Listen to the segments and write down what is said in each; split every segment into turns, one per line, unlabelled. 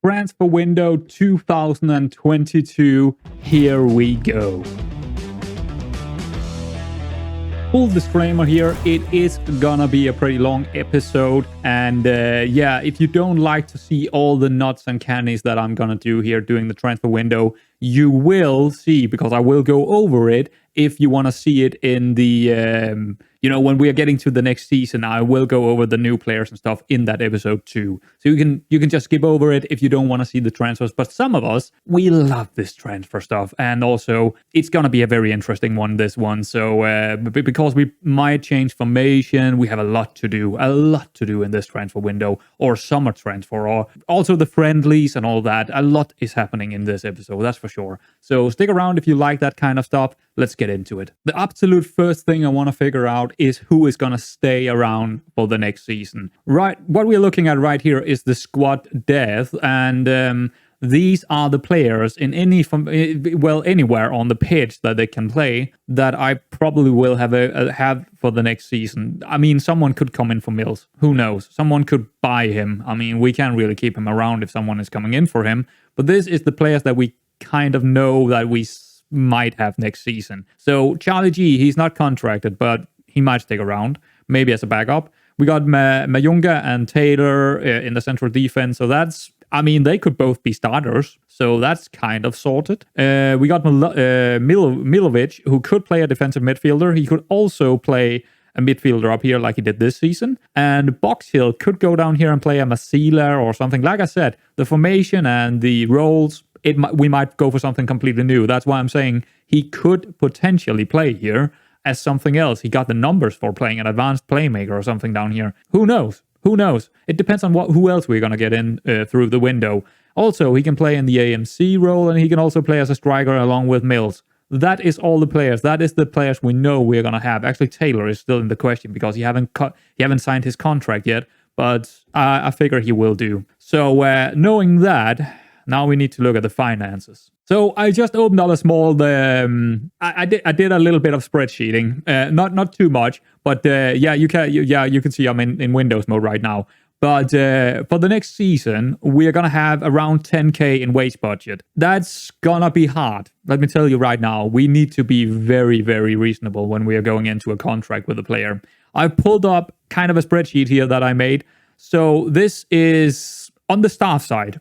Transfer window 2022. Here we go. Full disclaimer here, it is gonna be a pretty long episode, and yeah, if you don't like to see all the nuts and candies that I'm gonna do here during the transfer window, you will see, because I will go over it. If you want to see it in the, when we are getting to the next season, I will go over the new players and stuff in that episode too. So you can just skip over it if you don't want to see the transfers. But some of us, we love this transfer stuff. And also, it's going to be a very interesting one, this one. So because we might change formation, we have a lot to do in this transfer window, or summer transfer, or also the friendlies and all that. A lot is happening in this episode, that's for sure. So stick around if you like that kind of stuff. Let's get into it. The absolute first thing I want to figure out is who is going to stay around for the next season. Right, what we're looking at right here is the squad depth, and these are the players in anywhere on the pitch that they can play that I probably will have for the next season. I mean, someone could come in for Mills. Who knows? Someone could buy him. I mean, we can't really keep him around if someone is coming in for him. But this is the players that we kind of know that we might have next season. So Charlie G, he's not contracted, but he might stick around, maybe as a backup. We got Mayunga and Taylor in the central defense, so they could both be starters, so that's kind of sorted. We got Milovic, who could play a defensive midfielder. He could also play a midfielder up here like he did this season. And Box Hill could go down here and play a Masila or something. Like I said, the formation and the roles, we might go for something completely new. That's why I'm saying he could potentially play here as something else. He got the numbers for playing an advanced playmaker or something down here. Who knows? It depends on who else we're going to get in through the window. Also, he can play in the AMC role, and he can also play as a striker along with Mills. That is all the players. That is the players we know we're going to have. Actually, Taylor is still in the question because he haven't signed his contract yet, but I figure he will do. So knowing that, now we need to look at the finances. So I just opened up a small. I did a little bit of spreadsheeting, not too much, but you can see I'm in Windows mode right now. But for the next season, we're gonna have around 10k in wage budget. That's gonna be hard. Let me tell you right now, we need to be very, very reasonable when we are going into a contract with a player. I pulled up kind of a spreadsheet here that I made. So this is on the staff side,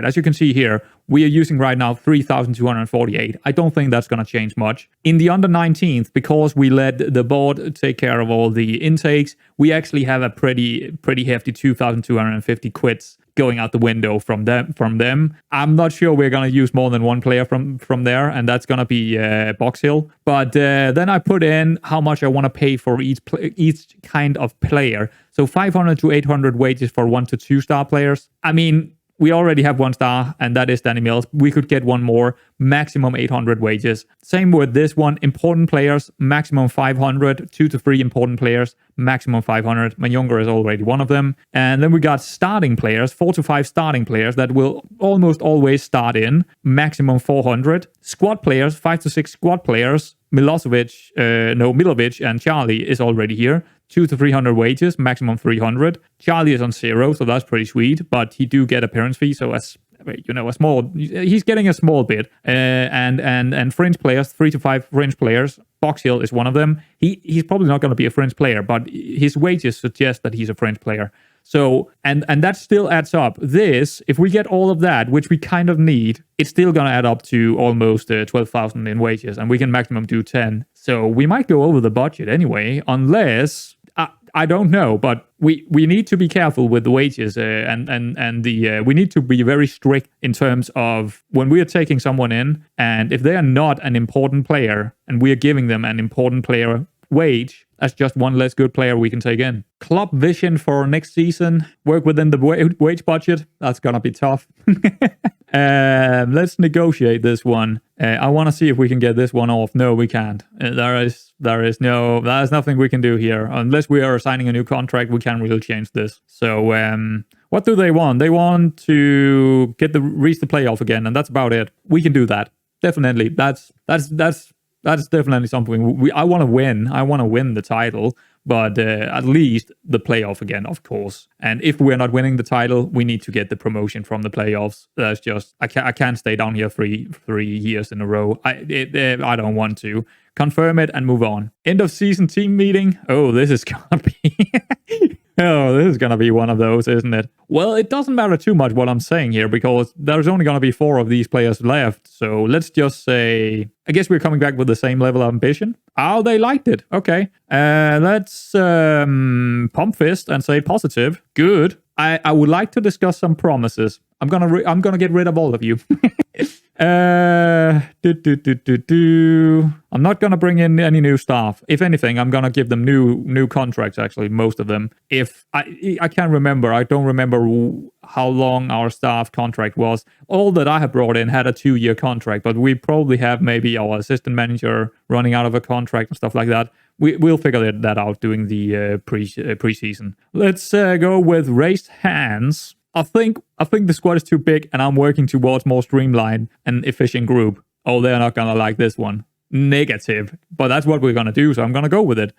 as you can see here, we are using right now 3,248. I don't think that's going to change much. In the under 19th, because we let the board take care of all the intakes, we actually have a pretty hefty 2,250 quits going out the window from them. I'm not sure we're going to use more than one player from there, and that's going to be Box Hill. But then I put in how much I want to pay for each kind of player. So 500 to 800 wages for 1 to 2 star players. I mean, we already have 1 star, and that is Danny Mills. We could get one more, maximum 800 wages. Same with this one, important players, maximum 500, 2 to 3 important players, maximum 500. Mayunga is already one of them. And then we got starting players, 4 to 5 starting players that will almost always start in, maximum 400. Squad players, 5 to 6 squad players. Milovic and Charlie is already here. 2 to 300 wages, maximum 300. Charlie is on 0, so that's pretty sweet, but he do get appearance fee, so he's getting a small bit. And fringe players, 3 to 5 fringe players. Box Hill is one of them. He's probably not going to be a fringe player, but his wages suggest that he's a fringe player. So, and that still adds up. This, if we get all of that, which we kind of need, it's still going to add up to almost 12,000 in wages, and we can maximum do 10. So we might go over the budget anyway, unless, I don't know, but we need to be careful with the wages, we need to be very strict in terms of when we are taking someone in, and if they are not an important player, and we are giving them an important player wage, that's just one less good player we can take in. Club vision for next season, work within the wage budget. That's gonna be tough. Let's negotiate this one. I want to see if we can get this one off. No, we can't. There's nothing we can do here. Unless we are signing a new contract, we can't really change this. So what do they want? They want to reach the playoff again, and that's about it. We can do that. Definitely. That's definitely something I want to win. I want to win the title, but at least the playoff again, of course. And if we're not winning the title, we need to get the promotion from the playoffs. That's just I can't stay down here three years in a row. I don't want to. Confirm it and move on. End of season team meeting. Oh, this is gonna be oh, this is gonna be one of those, isn't it? Well, it doesn't matter too much what I'm saying here because there's only gonna be 4 of these players left. So let's just say, I guess we're coming back with the same level of ambition. Oh, they liked it. Okay. Let's pump fist and say positive. Good. I would like to discuss some promises. I'm gonna get rid of all of you. I'm not gonna bring in any new staff. If anything, I'm gonna give them new contracts. Actually, most of them. If I can't remember, I don't remember how long our staff contract was. All that I have brought in had a 2-year contract, but we probably have maybe our assistant manager running out of a contract and stuff like that. We'll figure that out during the preseason. Let's go with raised hands. I think the squad is too big and I'm working towards more streamlined and efficient group. Oh, they're not gonna like this one. Negative. But that's what we're gonna do, so I'm gonna go with it.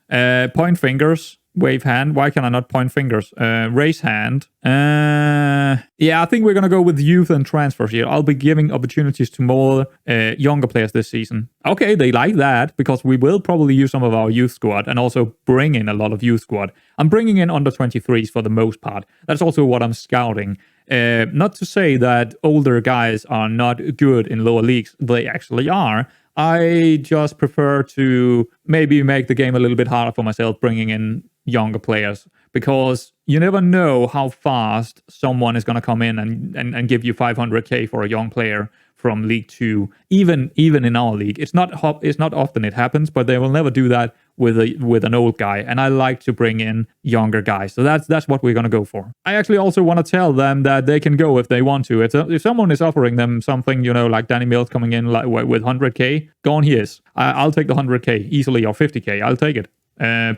Point fingers. Wave hand. Why can I not point fingers? Raise hand. Yeah, I think we're going to go with youth and transfers here. I'll be giving opportunities to more younger players this season. Okay, they like that because we will probably use some of our youth squad and also bring in a lot of youth squad. I'm bringing in under 23s for the most part. That's also what I'm scouting. Not to say that older guys are not good in lower leagues. They actually are. I just prefer to maybe make the game a little bit harder for myself bringing in younger players because you never know how fast someone is going to come in and give you 500k for a young player from League 2, even in our league. It's not often it happens, but they will never do that with an old guy. And I like to bring in younger guys. So that's what we're going to go for. I actually also want to tell them that they can go if they want to. If someone is offering them something, like Danny Mills coming in like with 100k, go on, he is. I'll take the 100k easily, or 50k. I'll take it.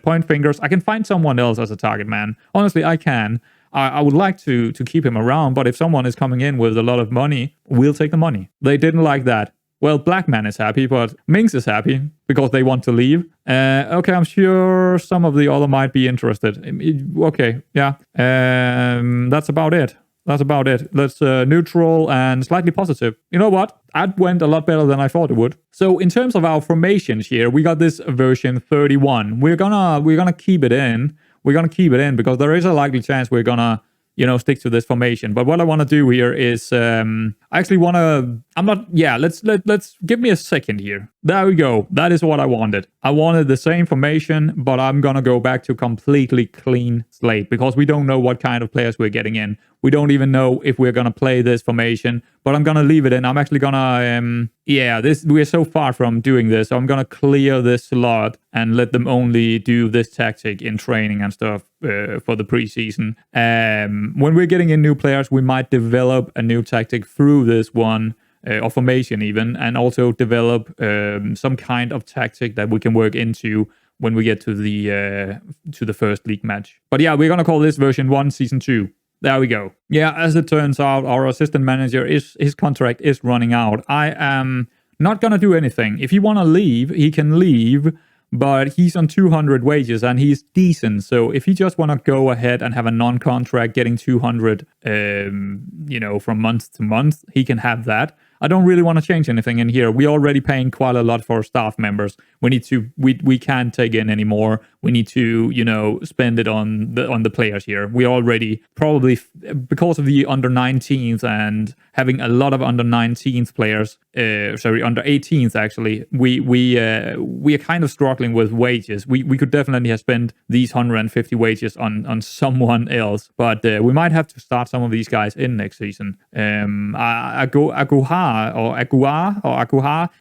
Point fingers. I can find someone else as a target man. Honestly, I can. I would like to keep him around, but if someone is coming in with a lot of money, we'll take the money. They didn't like that. Well, Blackman is happy, but Minx is happy because they want to leave. Okay, I'm sure some of the other might be interested. Okay, yeah. That's about it. Let's neutral and slightly positive. You know what? That went a lot better than I thought it would. So in terms of our formations here, we got this version 31. We're gonna keep it in. We're gonna keep it in because there is a likely chance we're gonna stick to this formation. But what I want to do here is let's give me a second here. There we go. That is what I wanted. I wanted the same formation, but I'm going to go back to completely clean slate because we don't know what kind of players we're getting in. We don't even know if we're going to play this formation, but I'm going to leave it in. I'm actually going to, we're so far from doing this. So I'm going to clear this slot and let them only do this tactic in training and stuff for the preseason. When we're getting in new players, we might develop a new tactic through this one, or formation even, and also develop some kind of tactic that we can work into when we get to the first league match. But yeah, we're gonna call this version 1, season 2. There we go. Yeah, as it turns out, our assistant manager his contract is running out. I am not gonna do anything. If he wanna leave, he can leave. But he's on 200 wages and he's decent. So if he just want to go ahead and have a non-contract getting 200, from month to month, he can have that. I don't really want to change anything in here. We're already paying quite a lot for staff members. We can't take in any more. We need to, spend it on the players here. We already probably, because of the under 19s and having a lot of under 19s players, under 18s actually, we are kind of struggling with wages. We could definitely have spent these 150 wages on someone else, but we might have to start some of these guys in next season. Aguha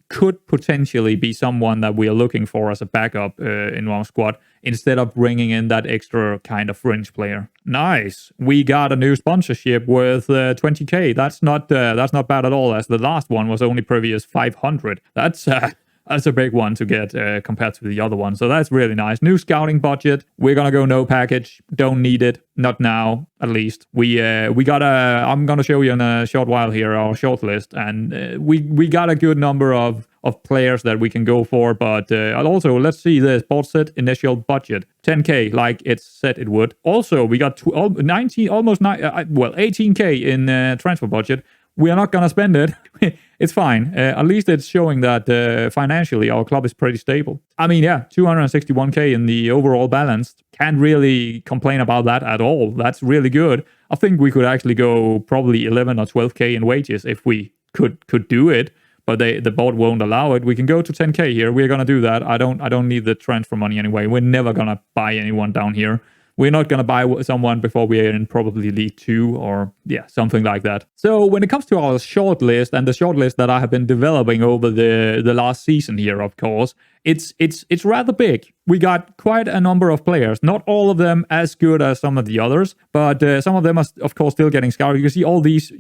could potentially be someone that we are looking for as a backup in our squad instead of bringing in that extra kind of fringe player. Nice. We got a new sponsorship with 20k. That's not bad at all, as the last one was only previous 500. That's a big one to get compared to the other one. So that's really nice. New scouting budget. We're gonna go no package. Don't need it. Not now, at least. I'm gonna show you in a short while here our short list, and we got a good number of of players that we can go for. But also, let's see this. Board set initial budget. 10k, like it said it would. Also, we got 18k in transfer budget. We are not going to spend it. It's fine. At least it's showing that financially our club is pretty stable. I mean, yeah, 261k in the overall balance. Can't really complain about that at all. That's really good. I think we could actually go probably 11 or 12k in wages if we could do it. But the board won't allow it. We can go to 10k here. We're going to do that. I don't need the transfer money anyway. We're never going to buy anyone down here. We're not going to buy someone before we're in probably League 2 or, something like that. So when it comes to our shortlist and the shortlist that I have been developing over the last season here, of course, it's rather big. We got quite a number of players. Not all of them as good as some of the others, but some of them are, of course, still getting scouted. You can see all these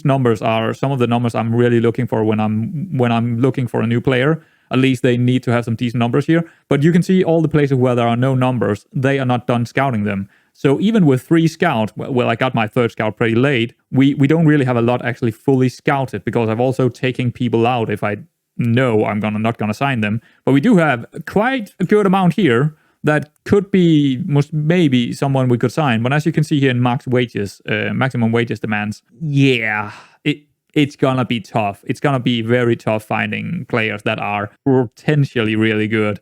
numbers are some of the numbers I'm really looking for when I'm looking for a new player. At least they need to have some decent numbers here. But you can see all the places where there are no numbers, they are not done scouting them. So even with 3 scouts, well, I got my 3rd scout pretty late, we don't really have a lot actually fully scouted because I've also taken people out if I know I'm not gonna sign them. But we do have quite a good amount here that could be maybe someone we could sign. But as you can see here in maximum wages demands, it's gonna be tough. It's gonna be very tough finding players that are potentially really good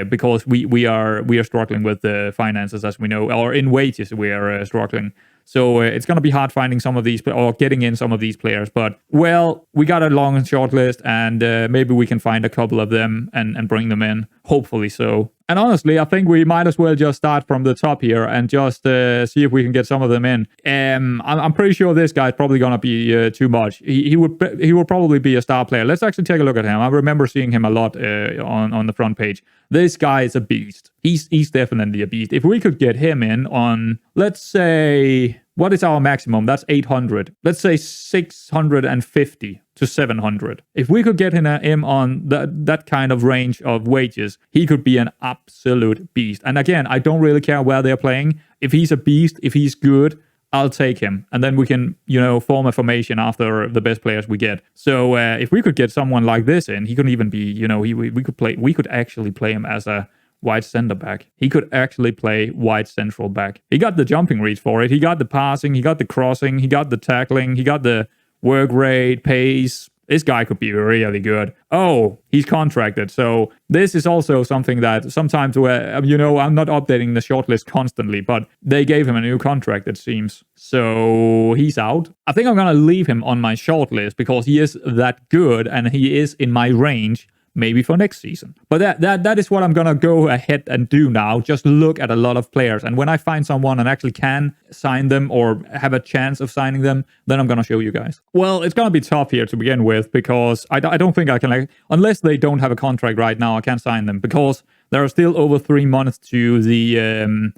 because we are struggling with the finances, as we know, or in wages we are struggling. So it's gonna be hard finding some of these or getting in some of these players. But well, we got a long and short list, and maybe we can find a couple of them and bring them in. Hopefully so. And honestly, I think we might as well just start from the top here and just see if we can get some of them in. I'm pretty sure this guy's probably gonna be too much. He would probably be a star player. Let's actually take a look at him. I remember seeing him a lot on the front page. This guy is a beast. He's definitely a beast. If we could get him in on, let's say, what is our maximum? That's 800. Let's say 650 to 700. If we could get him on that kind of range of wages, he could be an absolute beast. And again, I don't really care where they're playing. If he's a beast, if he's good, I'll take him. And then we can, form a formation after the best players we get. So if we could get someone like this in, he could even be, we could actually play him as a wide center back. He could actually play wide central back. He got the jumping reach for it. He got the passing. He got the crossing. He got the tackling. He got the work rate, pace. This guy could be really good. Oh, he's contracted. So this is also something that sometimes, I'm not updating the shortlist constantly, but they gave him a new contract, it seems. So he's out. I think I'm going to leave him on my shortlist because he is that good and he is in my range. Maybe for next season. But that is what I'm going to go ahead and do now. Just look at a lot of players. And when I find someone and actually can sign them or have a chance of signing them, then I'm going to show you guys. Well, it's going to be tough here to begin with because I don't think I can, unless they don't have a contract right now, I can't sign them because there are still over 3 months to the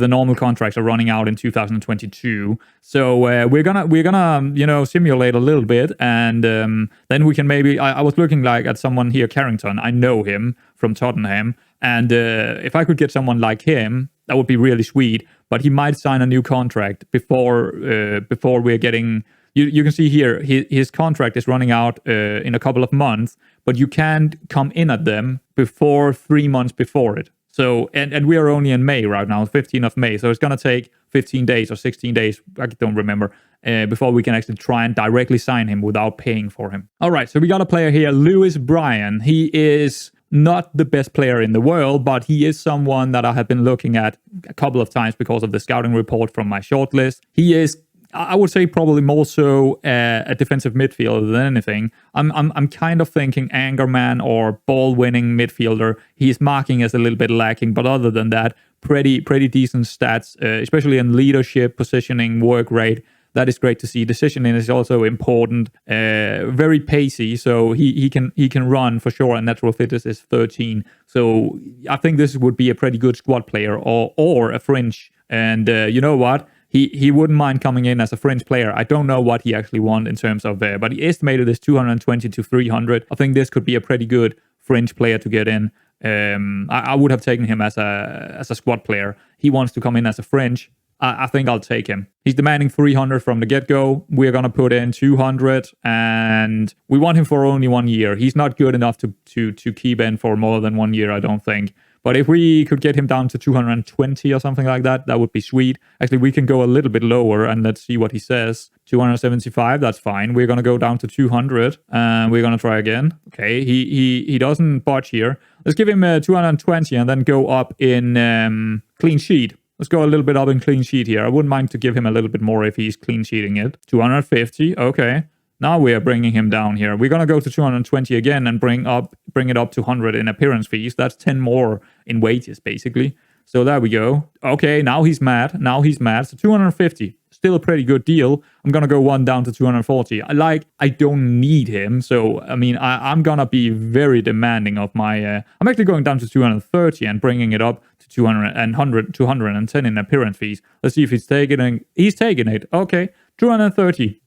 normal contracts are running out in 2022. So we're gonna simulate a little bit, and then we can maybe. I was looking at someone here, Carrington. I know him from Tottenham, and if I could get someone like him, that would be really sweet. But he might sign a new contract before we're getting. You can see here his contract is running out in a couple of months, but you can't come in at them before 3 months before it. So, and we are only in May right now, 15th of May. So it's going to take 15 days or 16 days, I don't remember, before we can actually try and directly sign him without paying for him. All right, so we got a player here, Bryan. He is not the best player in the world, but he is someone that I have been looking at a couple of times because of the scouting report from my shortlist. He is, I would say, probably more so a defensive midfielder than anything. I'm kind of thinking anchorman or ball-winning midfielder. His marking is a little bit lacking, but other than that, pretty decent stats, especially in leadership, positioning, work rate. That is great to see. Decisioning is also important. Very pacey, so he can run for sure. And natural fitness is 13. So I think this would be a pretty good squad player or a fringe. And you know what? He wouldn't mind coming in as a fringe player. I don't know what he actually wants in terms of but he estimated this 220 to 300. I think this could be a pretty good fringe player to get in. I would have taken him as a squad player. He wants to come in as a fringe. I think I'll take him. He's demanding 300 from the get-go. We're going to put in 200, and we want him for only 1 year. He's not good enough to keep in for more than 1 year, I don't think. But if we could get him down to 220 or something like that, that would be sweet. Actually, we can go a little bit lower, and let's see what he says. 275, that's fine. We're going to go down to 200, and we're going to try again. Okay, he doesn't budge here. Let's give him 220 and then go up in clean sheet. Let's go a little bit up in clean sheet here. I wouldn't mind to give him a little bit more if he's clean sheeting it. 250, okay. Now we are bringing him down here. We're going to go to 220 again and bring it up to 100 in appearance fees. That's 10 more in wages, basically. So there we go. Okay, now he's mad. So 250, still a pretty good deal. I'm going to go one down to 240. I don't need him. So, I mean, I'm going to be very demanding of my... I'm actually going down to 230 and bringing it up to 210 in appearance fees. Let's see if he's taking it. He's taking it. Okay, 230.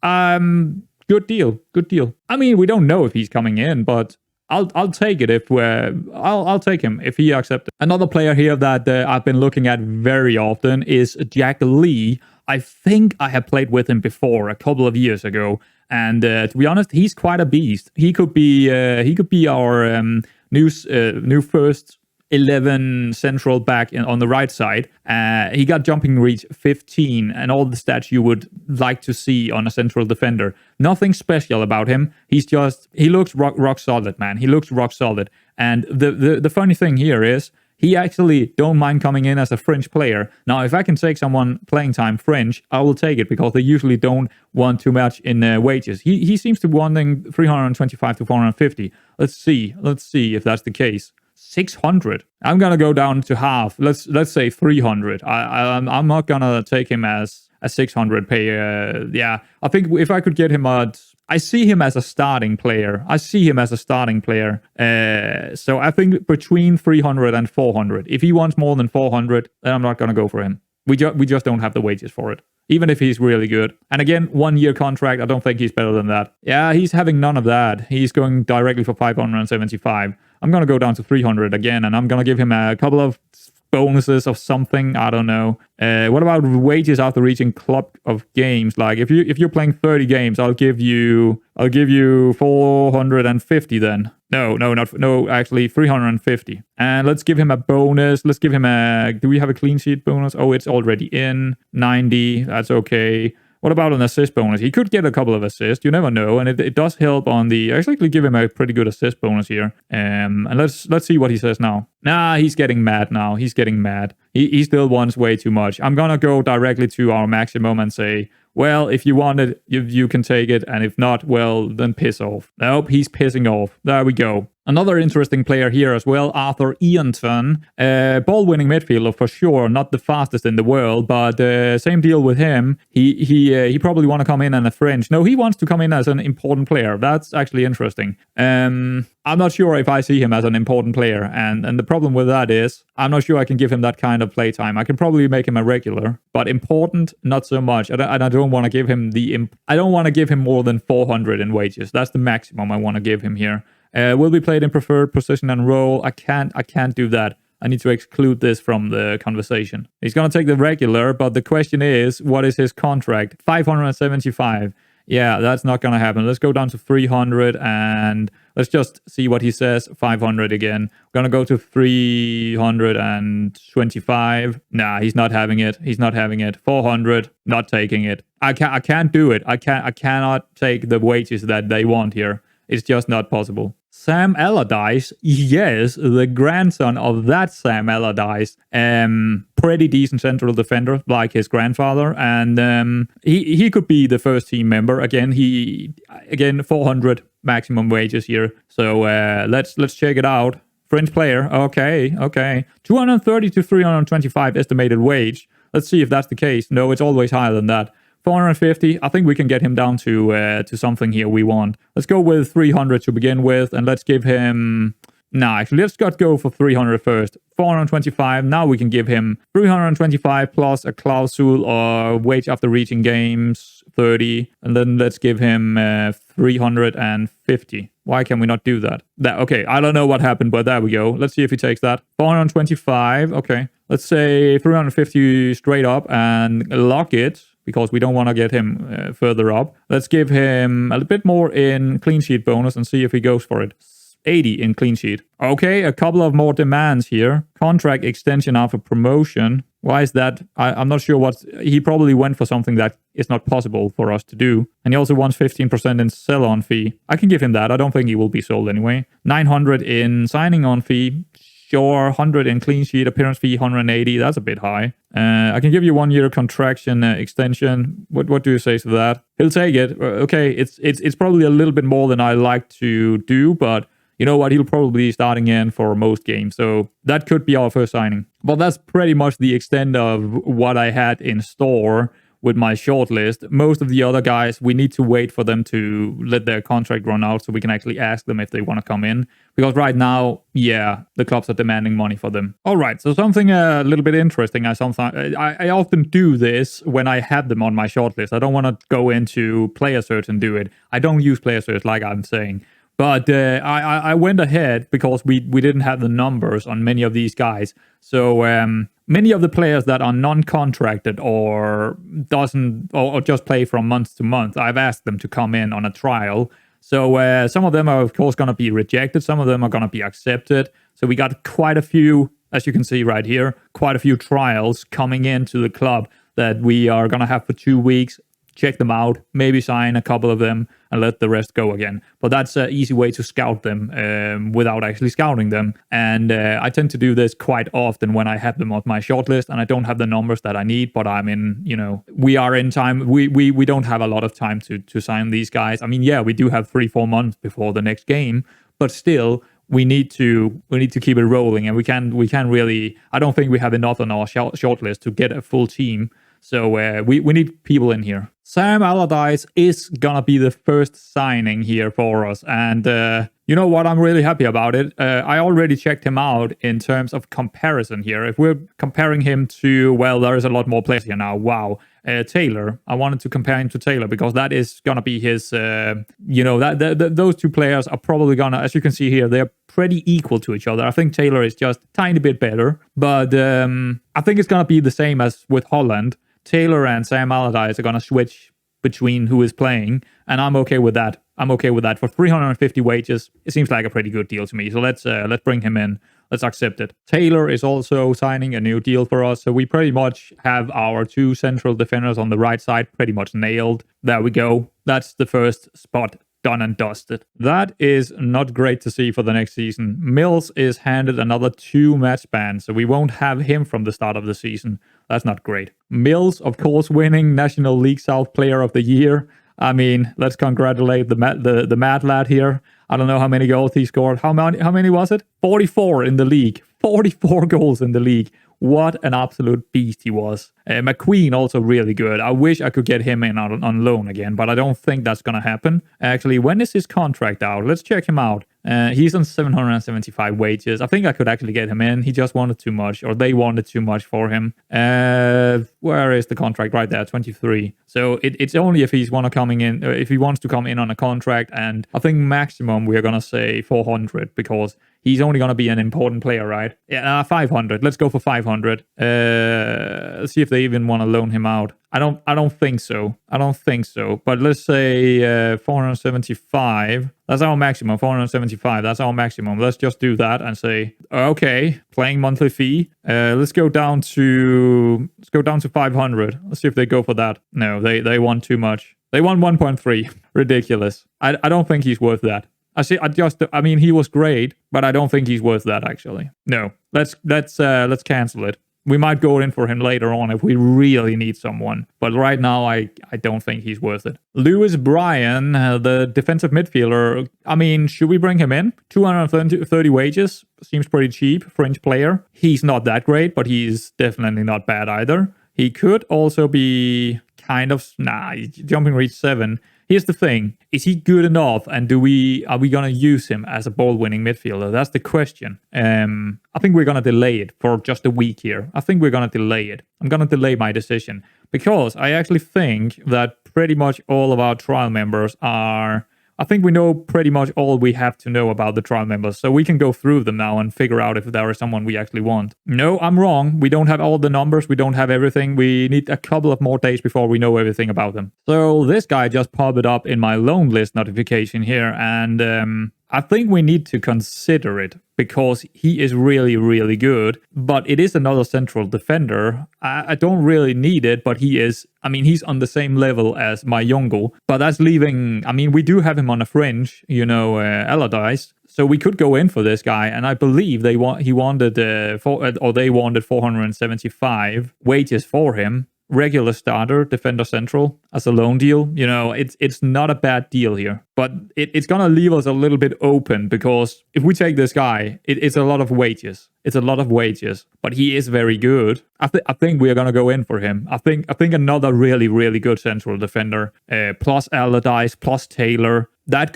Good deal. I mean, we don't know if he's coming in, but I'll take it if I'll take him if he accepts it. Another player here that I've been looking at very often is Jack Lee. I think I have played with him before a couple of years ago, and to be honest, he's quite a beast. He could be our new first 11 central back on the right side. He got jumping reach 15 and all the stats you would like to see on a central defender. Nothing special about him. He looks rock solid, man. He looks rock solid. And the funny thing here is he actually don't mind coming in as a fringe player. Now, if I can take someone playing time fringe, I will take it because they usually don't want too much in wages. He seems to be wanting 325 to 450. Let's see if that's the case. 600. I'm gonna go down to half. Let's say 300. I'm not gonna take him as a 600 pay. Yeah, I think if I could get him I see him as a starting player. So I think between 300 and 400. If he wants more than 400, then I'm not gonna go for him. We just don't have the wages for it. Even if he's really good. And again, 1 year contract, I don't think he's better than that. Yeah, he's having none of that. He's going directly for 575. I'm going to go down to 300 again, and I'm going to give him a couple of bonuses of something. I don't know. What about wages after reaching club of games? Like if you're playing 30 games, I'll give you 450 then. No, actually 350. And let's give him a bonus. Let's give him do we have a clean sheet bonus? Oh, it's already in 90. That's okay. What about an assist bonus? He could get a couple of assists. You never know. And it does help on the... I actually give him a pretty good assist bonus here. And let's see what he says now. Nah, he's getting mad now. He still wants way too much. I'm going to go directly to our maximum and say, well, if you want it, you can take it. And if not, well, then piss off. Nope, he's pissing off. There we go. Another interesting player here as well, Arthur Ianton. Ball-winning midfielder for sure, not the fastest in the world, but same deal with him. He probably want to come in as a fringe. No, he wants to come in as an important player. That's actually interesting. I'm not sure if I see him as an important player, and the problem with that is I'm not sure I can give him that kind of playtime. I can probably make him a regular, but important, not so much. And I don't want to give him I don't want to give him more than 400 in wages. That's the maximum I want to give him here. Will be played in preferred position and role. I can't do that. I need to exclude this from the conversation. He's going to take the regular, but the question is, what is his contract? 575. Yeah, that's not going to happen. Let's go down to 300 and let's just see what he says. 500 again. We're going to go to 325. Nah, he's not having it. 400, not taking it. I can't do it. I cannot take the wages that they want here. It's just not possible. Sam Allardyce, yes, the grandson of that Sam Allardyce, pretty decent central defender like his grandfather, and he could be the first team member again. 400 maximum wages here. So let's check it out. French player, okay, 230 to 325 estimated wage. Let's see if that's the case. No, it's always higher than that. 450, I think we can get him down to something here we want. Let's go with 300 to begin with, and let's give him... Nah, actually, let's go for 300 first. 425, now we can give him 325 plus a clausule or wage after reaching games, 30. And then let's give him 350. Why can we not do that? Okay, I don't know what happened, but there we go. Let's see if he takes that. 425, okay. Let's say 350 straight up and lock it, because we don't want to get him further up. Let's give him a little bit more in clean sheet bonus and see if he goes for it. 80 in clean sheet. Okay, a couple of more demands here. Contract extension after promotion. Why is that? I'm not sure what... He probably went for something that is not possible for us to do. And he also wants 15% in sell-on fee. I can give him that. I don't think he will be sold anyway. 900 in signing-on fee. Sure, 100 in clean sheet, appearance fee 180. That's a bit high. I can give you 1 year contraction extension. What do you say to that? He'll take it. Okay, it's probably a little bit more than I like to do, but you know what? He'll probably be starting in for most games, so that could be our first signing. But that's pretty much the extent of what I had in store with my shortlist. Most of the other guys, we need to wait for them to let their contract run out so we can actually ask them if they want to come in. Because right now, yeah, the clubs are demanding money for them. All right, so something a little bit interesting. I often do this when I have them on my shortlist. I don't want to go into player search and do it. I don't use player search like I'm saying. But I went ahead because we didn't have the numbers on many of these guys. So many of the players that are non-contracted or just play from month to month, I've asked them to come in on a trial. So some of them are, of course, going to be rejected. Some of them are going to be accepted. So we got quite a few, as you can see right here, quite a few trials coming into the club that we are going to have for 2 weeks. Check them out, maybe sign a couple of them and let the rest go again. But that's an easy way to scout them without actually scouting them. And I tend to do this quite often when I have them on my shortlist and I don't have the numbers that I need, but I'm in, we are in time. We don't have a lot of time to sign these guys. I mean, yeah, we do have 3-4 months before the next game, but still we need to keep it rolling, and we can't really, I don't think we have enough on our shortlist to get a full team. So we need people in here. Sam Allardyce is gonna be the first signing here for us, and you know what? I'm really happy about it. I already checked him out in terms of comparison here. If we're comparing him to, well, there is a lot more players here now. Wow. Taylor. I wanted to compare him to Taylor because that is gonna be his. Those two players are probably gonna, as you can see here, they're pretty equal to each other. I think Taylor is just a tiny bit better, but I think it's gonna be the same as with Holland. Taylor and Sam Allardyce are going to switch between who is playing, and I'm okay with that. For 350 wages, it seems like a pretty good deal to me. So let's bring him in. Let's accept it. Taylor is also signing a new deal for us, so we pretty much have our 2 central defenders on the right side pretty much nailed. There we go. That's the first spot done and dusted. That is not great to see for the next season. Mills is handed another 2 match bans, so we won't have him from the start of the season. That's not great. Mills, of course, winning National League South Player of the Year. I mean, let's congratulate the mad lad here. I don't know how many goals he scored. How many was it? 44 in the league. 44 goals in the league. What an absolute beast he was. McQueen also really good. I wish I could get him in on loan again, but I don't think that's going to happen. Actually, when is his contract out? Let's check him out. He's on 775 wages. I think I could actually get him in. He just wanted too much, or they wanted too much for him. Where is the contract? Right there, 23. So it's only if he's if he wants to come in on a contract, and I think maximum we're going to say 400 because he's only going to be an important player, right? Yeah, 500. Let's go for 500. Let's see if they even want to loan him out. I don't think so. But let's say 475. That's our maximum. 475. That's our maximum. Let's just do that and say, okay, playing monthly fee. Let's go down to 500. Let's see if they go for that. No, they want too much. They want 1.3. Ridiculous. I don't think he's worth that. I mean, he was great, but I don't think he's worth that, actually. No, let's cancel it. We might go in for him later on if we really need someone. But right now, I don't think he's worth it. Lewis Bryan, the defensive midfielder. I mean, should we bring him in? 230 wages. Seems pretty cheap. French player. He's not that great, but he's definitely not bad either. He could also be kind of... jumping reach 7. Here's the thing. Is he good enough? And are we going to use him as a ball-winning midfielder? That's the question. I think we're going to delay it for just a week here. I'm going to delay my decision because I actually think that pretty much all of our trial members are I think we know pretty much all we have to know about the trial members, so we can go through them now and figure out if there is someone we actually want. No, I'm wrong. We don't have all the numbers. We don't have everything. We need a couple of more days before we know everything about them. So this guy just popped up in my loan list notification here, and I think we need to consider it because he is really, really good. But it is another central defender. I don't really need it, but he is. I mean, he's on the same level as my Yongo. But that's leaving. I mean, we do have him on a fringe, Allardyce. So we could go in for this guy, and I believe they wanted 475 wages for him. Regular starter, defender central as a loan deal. It's not a bad deal here, but it's gonna leave us a little bit open because if we take this guy, it's a lot of wages. It's a lot of wages, but he is very good. I think we are gonna go in for him. I think another really, really good central defender, plus Allardyce, plus Taylor. That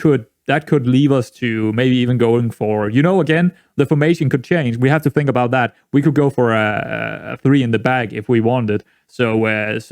could leave us to maybe even going for, again, the formation could change. We have to think about that. We could go for a 3 in the bag if we wanted. So let's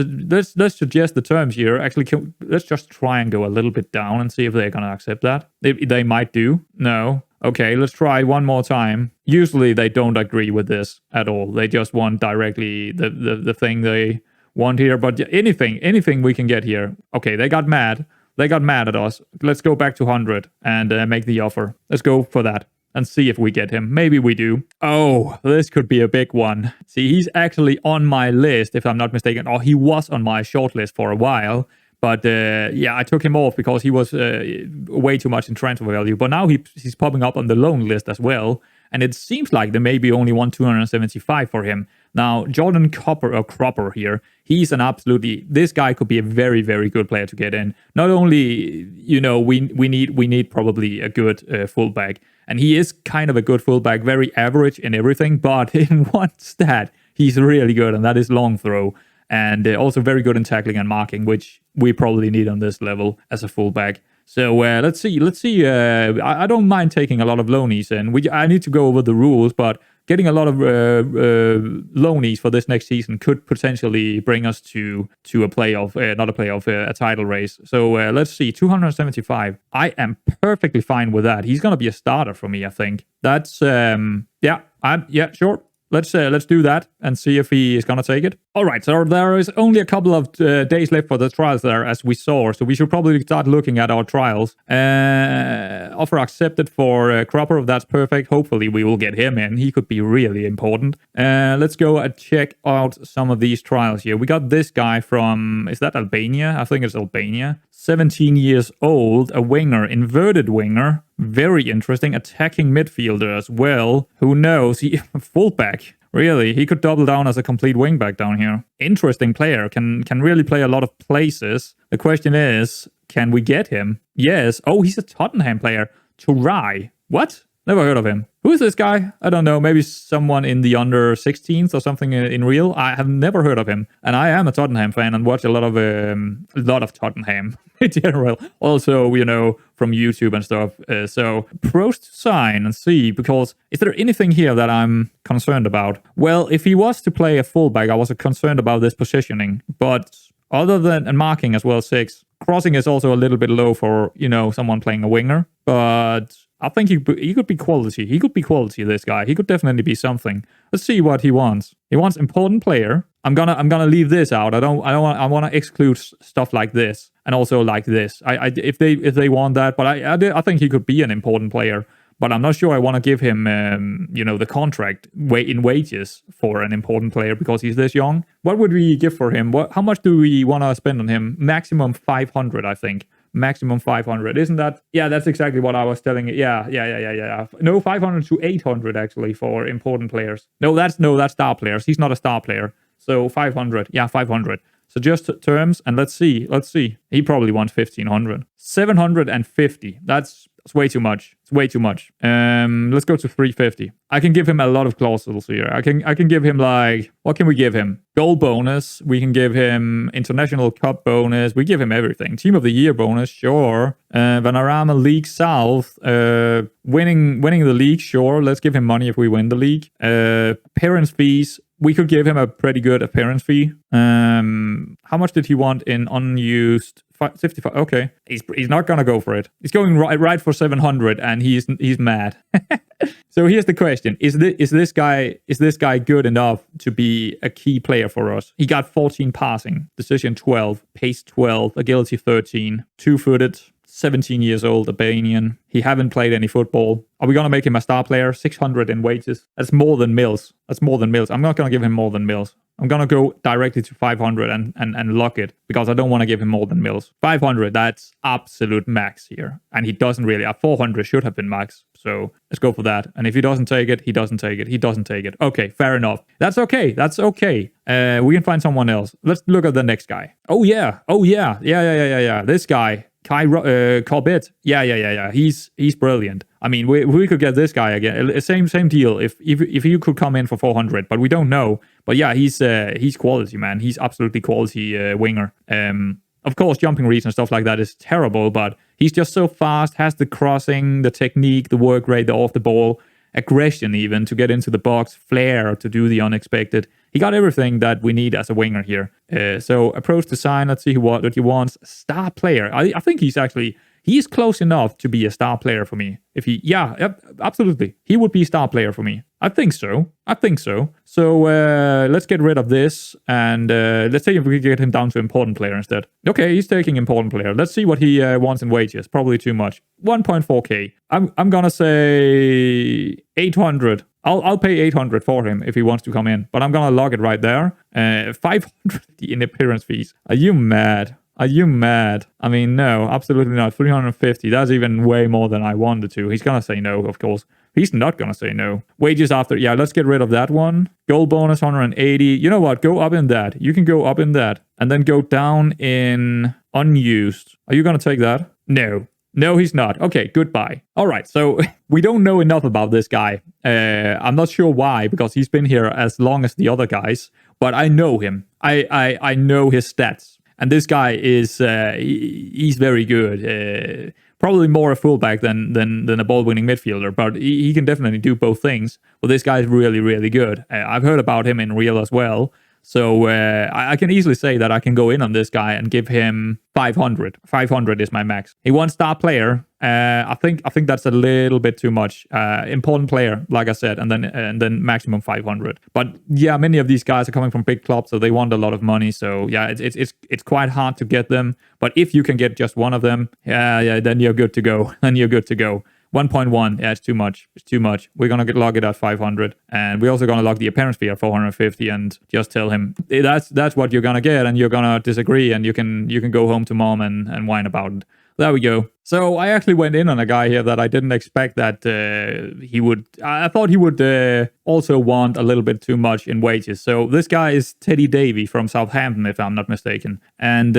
suggest the terms here. Actually, let's just try and go a little bit down and see if they're going to accept that. They might do. No. Okay, let's try one more time. Usually they don't agree with this at all. They just want directly the thing they want here. But anything we can get here. Okay, they got mad. They got mad at us. Let's go back to 100 and make the offer. Let's go for that and see if we get him. Maybe we do. Oh, this could be a big one. See, he's actually on my list, if I'm not mistaken. Or he was on my short list for a while. But I took him off because he was way too much in transfer value. But now he's popping up on the loan list as well. And it seems like they maybe only want 275 for him. Now, Jordan Cropper here, he's this guy could be a very, very good player to get in. Not only, we need probably a good fullback. And he is kind of a good fullback, very average in everything. But in one stat, he's really good, and that is long throw. And also very good in tackling and marking, which we probably need on this level as a fullback. So let's see. I don't mind taking a lot of loanies in. I need to go over the rules, but getting a lot of loanies for this next season could potentially bring us to a playoff, not a playoff, a title race. So let's see, 275. I am perfectly fine with that. He's gonna be a starter for me, I think. That's sure. Let's do that and see if he is going to take it. All right, so there is only a couple of days left for the trials there, as we saw. So we should probably start looking at our trials. Offer accepted for Cropper. That's perfect. Hopefully we will get him in. He could be really important. Let's go and check out some of these trials here. We got this guy from, is that Albania? I think it's Albania. 17 years old, a winger, inverted winger. Very interesting. Attacking midfielder as well. Who knows? Fullback. Really, he could double down as a complete wingback down here. Interesting player. Can really play a lot of places. The question is, can we get him? Yes. Oh, he's a Tottenham player. Turai. What? Never heard of him. Who is this guy? I don't know. Maybe someone in the under 16s or something in real. I have never heard of him. And I am a Tottenham fan and watch a lot of Tottenham in general. Also, from YouTube and stuff. So pros to sign and see, because is there anything here that I'm concerned about? Well, if he was to play a fullback, I was concerned about this positioning. But other than, and marking as well, 6. Crossing is also a little bit low for, someone playing a winger. But I think he could be quality. He could be quality, this guy. He could definitely be something. Let's see what he wants. He wants important player. I'm gonna leave this out. I want to exclude stuff like this and also like this. If they want that, but I think he could be an important player. But I'm not sure I want to give him, the contract in wages for an important player because he's this young. What would we give for him? How much do we want to spend on him? Maximum 500, I think. Maximum 500. Isn't that? Yeah, that's exactly what I was telling you. Yeah. No, 500 to 800 actually for important players. No, that's star players. He's not a star player. So 500. Yeah, 500. So just terms, and let's see. He probably wants 1,500. 750. That's way too much. It's way too much. Let's go to 350. I can give him a lot of clauses here. I can give him what can we give him? Goal bonus. We can give him international cup bonus. We give him everything. Team of the year bonus, sure. Vanarama League South. Winning the league, sure. Let's give him money if we win the league. Parents fees. we could give him a pretty good appearance fee. How much did he want in unused? 55. Okay, he's not gonna go for it. He's going right for 700, and he's mad. So here's the question: Is this guy good enough to be a key player for us? He got 14 passing, decision 12, pace 12, agility 13, 2-footed. 17 years old, Albanian. He haven't played any football. Are we going to make him a star player? 600 in wages. That's more than Mills. I'm not going to give him more than Mills. I'm going to go directly to 500 and lock it because I don't want to give him more than Mills. 500, that's absolute max here. And he doesn't really. 400 should have been max. So let's go for that. And if he doesn't take it, he doesn't take it. He doesn't take it. Okay, fair enough. That's okay. We can find someone else. Let's look at the next guy. Oh, yeah. This guy. Corbett. Yeah. He's brilliant. I mean, we could get this guy again. Same deal. If you could come in for 400, but we don't know. But yeah, he's quality, man. He's absolutely quality winger. Of course, jumping reads and stuff like that is terrible, but he's just so fast. Has the crossing, the technique, the work rate, the off the ball, aggression even to get into the box, flair to do the unexpected. He got everything that we need as a winger here. So approach to sign. Let's see what he wants. Star player. I think he's close enough to be a star player for me. Absolutely. He would be a star player for me. I think so. So let's get rid of this and let's see if we can get him down to important player instead. Okay, he's taking important player. Let's see what he wants in wages. Probably too much. 1.4k. I'm gonna say 800. I'll pay 800 for him if he wants to come in, but I'm gonna log it right there. 500 in appearance fees. Are you mad? I mean, no, absolutely not. 350. That's even way more than I wanted to. He's gonna say no, of course. He's not gonna say no. Wages after, yeah, let's get rid of that one. Goal bonus 180. You know what? Go up in that. You can go up in that, and then go down in unused. Are you gonna take that? No, he's not. Okay, goodbye. All right, so we don't know enough about this guy. I'm not sure why, because he's been here as long as the other guys, but I know him. I know his stats. And this guy is, he's very good. Probably more a fullback than a ball-winning midfielder, but he can definitely do both things. Well, this guy is really, really good. I've heard about him in real as well. So I can easily say that I can go in on this guy and give him 500. 500 is my max. He wants star player. I think that's a little bit too much. Important player, like I said, and then maximum 500. But yeah, many of these guys are coming from big clubs, so they want a lot of money. So yeah, it's quite hard to get them. But if you can get just one of them, then you're good to go. 1.1, yeah, it's too much. We're going to log it at 500. And we're also going to log the appearance fee at 450 and just tell him that's what you're going to get, and you're going to disagree, and you can go home to mom and whine about it. There we go. So I actually went in on a guy here that I didn't expect that he would. I thought he would also want a little bit too much in wages. So this guy is Teddy Davey from Southampton, if I'm not mistaken, and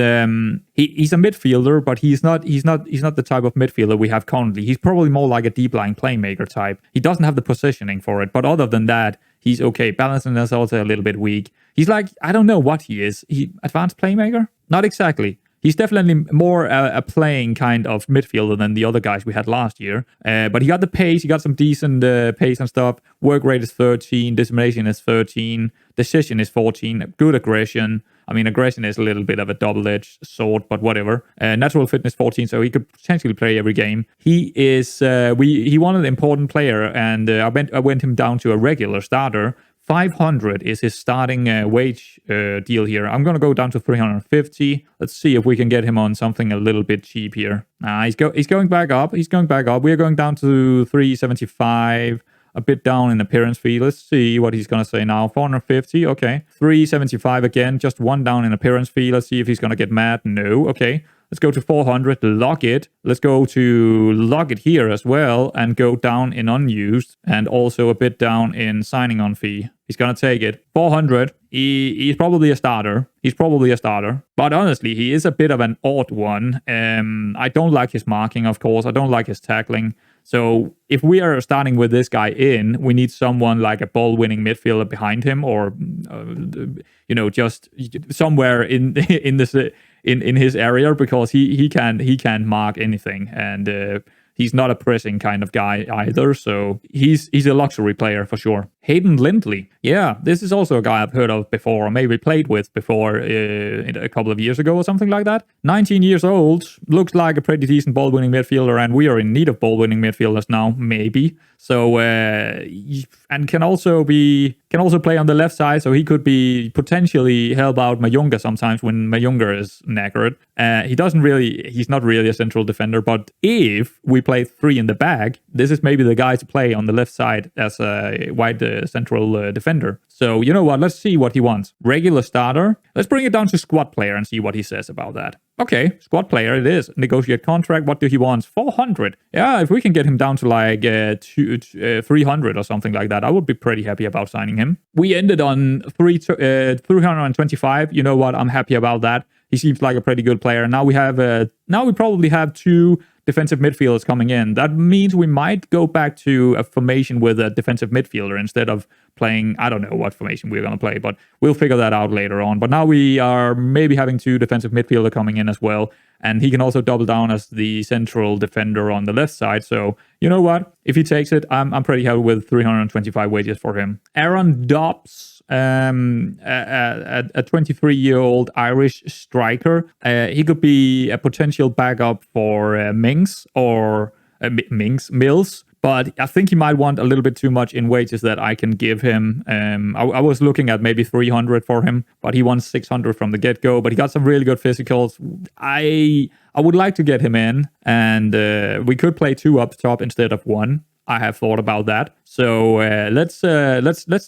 he's a midfielder, but he's not the type of midfielder we have currently. He's probably more like a deep line playmaker type. He doesn't have the positioning for it, but other than that, he's okay. Balancing is also a little bit weak. He's like, I don't know what he is. Advanced playmaker? Not exactly. He's definitely more a playing kind of midfielder than the other guys we had last year. But he got the pace. He got some decent pace and stuff. Work rate is 13. Discrimination is 13. Decision is 14. Good aggression. I mean, aggression is a little bit of a double-edged sword, but whatever. Natural fitness 14, so he could potentially play every game. He is. He wanted an important player, and I went him down to a regular starter. 500 is his starting wage deal here. I'm going to go down to 350. Let's see if we can get him on something a little bit cheap here. He's going back up. We're going down to 375. A bit down in appearance fee. Let's see what he's going to say now. 450. Okay. 375 again. Just one down in appearance fee. Let's see if he's going to get mad. No. Okay. Let's go to 400, lock it. Let's go to lock it here as well and go down in unused and also a bit down in signing on fee. He's going to take it. 400. He's probably a starter. But honestly, he is a bit of an odd one. I don't like his marking, of course. I don't like his tackling. So if we are starting with this guy in, we need someone like a ball-winning midfielder behind him, or just somewhere in his area, because he can mark anything, and he's not a pressing kind of guy either. So he's a luxury player for sure. Hayden Lindley. Yeah, this is also a guy I've heard of before, or maybe played with before a couple of years ago or something like that. 19 years old, looks like a pretty decent ball-winning midfielder, and we are in need of ball-winning midfielders now, maybe. So, and can also play on the left side, so he could be potentially help out Mayunga sometimes when Mayunga is knackered. He's not really a central defender, but if we play 3 in the back, this is maybe the guy to play on the left side as a wide central defender. So, you know what? Let's see what he wants. Regular starter. Let's bring it down to squad player and see what he says about that. Okay, squad player it is. Negotiate contract. What do he want? 400. Yeah, if we can get him down to like 300 or something like that, I would be pretty happy about signing him. We ended on 325. You know what? I'm happy about that. He seems like a pretty good player. Now we probably have 2 defensive midfielders coming in. That means we might go back to a formation with a defensive midfielder instead of playing, I don't know what formation we're going to play, but we'll figure that out later on. But now we are maybe having 2 defensive midfielder coming in as well. And he can also double down as the central defender on the left side. So, you know what? If he takes it, I'm pretty happy with 325 wages for him. Aaron Dobbs, a 23-year-old Irish striker. He could be a potential backup for Mills. But I think he might want a little bit too much in wages that I can give him. I was looking at maybe 300 for him, but he wants 600 from the get-go. But he got some really good physicals. I would like to get him in, and we could play 2 up top instead of 1. I have thought about that. So let's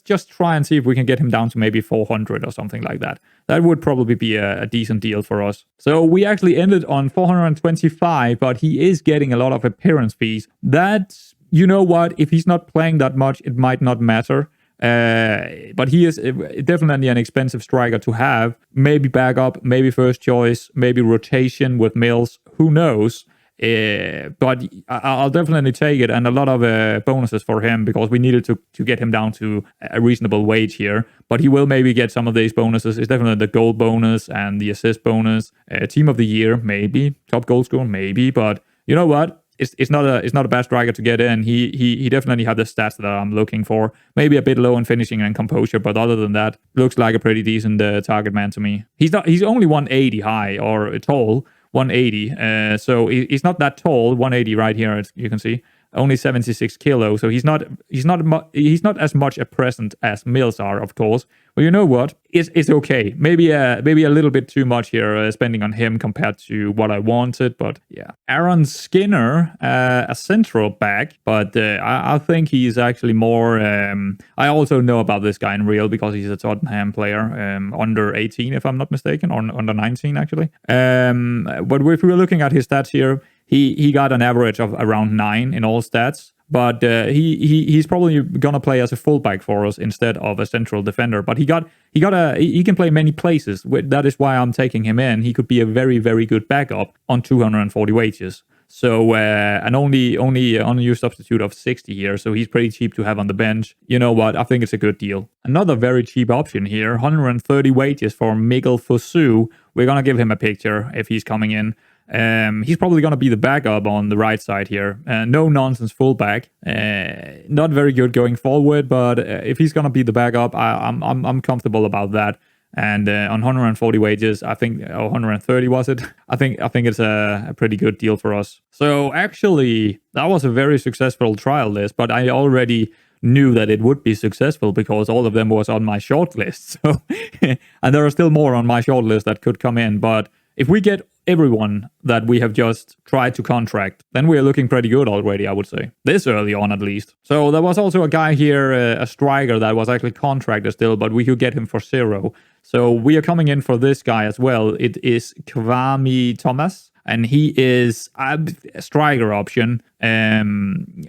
just try and see if we can get him down to maybe 400 or something like that. That would probably be a decent deal for us. So we actually ended on 425, but he is getting a lot of appearance fees. That's, you know what, if he's not playing that much, it might not matter. But he is definitely an expensive striker to have. Maybe backup, maybe first choice, maybe rotation with Mills. Who knows? But I'll definitely take it, and a lot of bonuses for him because we needed to get him down to a reasonable wage here. But he will maybe get some of these bonuses. It's definitely the goal bonus and the assist bonus. Team of the year, maybe. Top goal scorer, maybe. But you know what? It's not a bad striker to get in. He definitely had the stats that I'm looking for. Maybe a bit low in finishing and composure, but other than that, looks like a pretty decent target man to me. He's only 180 high or tall. 180, so he's not that tall. 180 right here, as you can see, only 76 kilos. So he's not as much a present as Mills are, of course. Well, you know what? It's okay. Maybe a little bit too much here, spending on him compared to what I wanted. But yeah, Aaron Skinner, a central back, but I think he's actually more. I also know about this guy in real because he's a Tottenham player, under 18 if I'm not mistaken, or under 19 actually. But if we're looking at his stats here, he got an average of around 9 in all stats. But he's probably gonna play as a fullback for us instead of a central defender. But he can play many places. That is why I'm taking him in. He could be a very, very good backup on 240 wages. So an only unused substitute of 60 here. So he's pretty cheap to have on the bench. You know what? I think it's a good deal. Another very cheap option here, 130 wages for Miguel Fosu. We're gonna give him a picture if he's coming in. He's probably going to be the backup on the right side here. No nonsense fullback. Not very good going forward, but if he's going to be the backup, I'm comfortable about that. And on 140 wages, I think, 130 was it? I think it's a pretty good deal for us. So actually, that was a very successful trial list, but I already knew that it would be successful because all of them was on my short list. So, and there are still more on my short list that could come in, but if we get everyone that we have just tried to contract, then we are looking pretty good already, I would say. This early on, at least. So there was also a guy here, a striker that was actually contracted still, but we could get him for 0. So we are coming in for this guy as well. It is Kwame Thomas, and he is a striker option,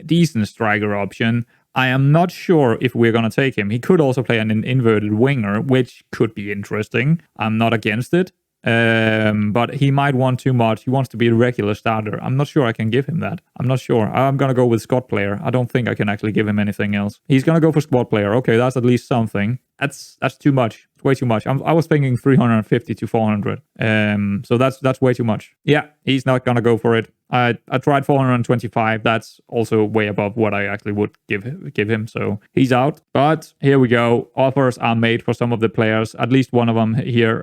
decent striker option. I am not sure if we're going to take him. He could also play an inverted winger, which could be interesting. I'm not against it. But he might want too much. He wants to be a regular starter. I'm not sure I can give him that. I'm not sure. I'm going to go with squad player. I don't think I can actually give him anything else. He's going to go for squad player. Okay, that's at least something. That's too much. way too much. I was thinking 350 to 400. So that's way too much. Yeah, he's not gonna go for it. I tried 425. That's also way above what I actually would give him. So he's out. But here we go. Offers are made for some of the players. At least one of them here,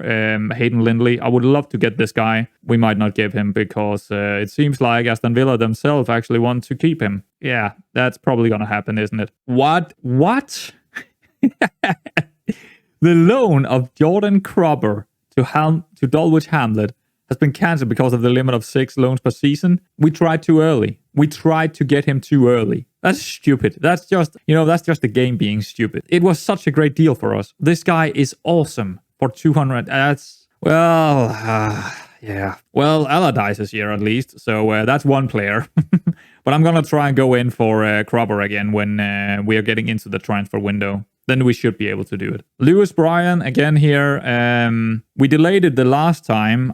Hayden Lindley. I would love to get this guy. We might not give him because it seems like Aston Villa themselves actually want to keep him. Yeah, that's probably gonna happen, isn't it? What? The loan of Jordan Crobber to Dulwich Hamlet has been cancelled because of the limit of 6 loans per season. We tried too early. We tried to get him too early. That's stupid. That's just the game being stupid. It was such a great deal for us. This guy is awesome for 200. Yeah. Well, Allardyce is here at least, so that's one player. But I'm gonna try and go in for Crobber again when we are getting into the transfer window. Then we should be able to do it. Bryan again here. We delayed it the last time.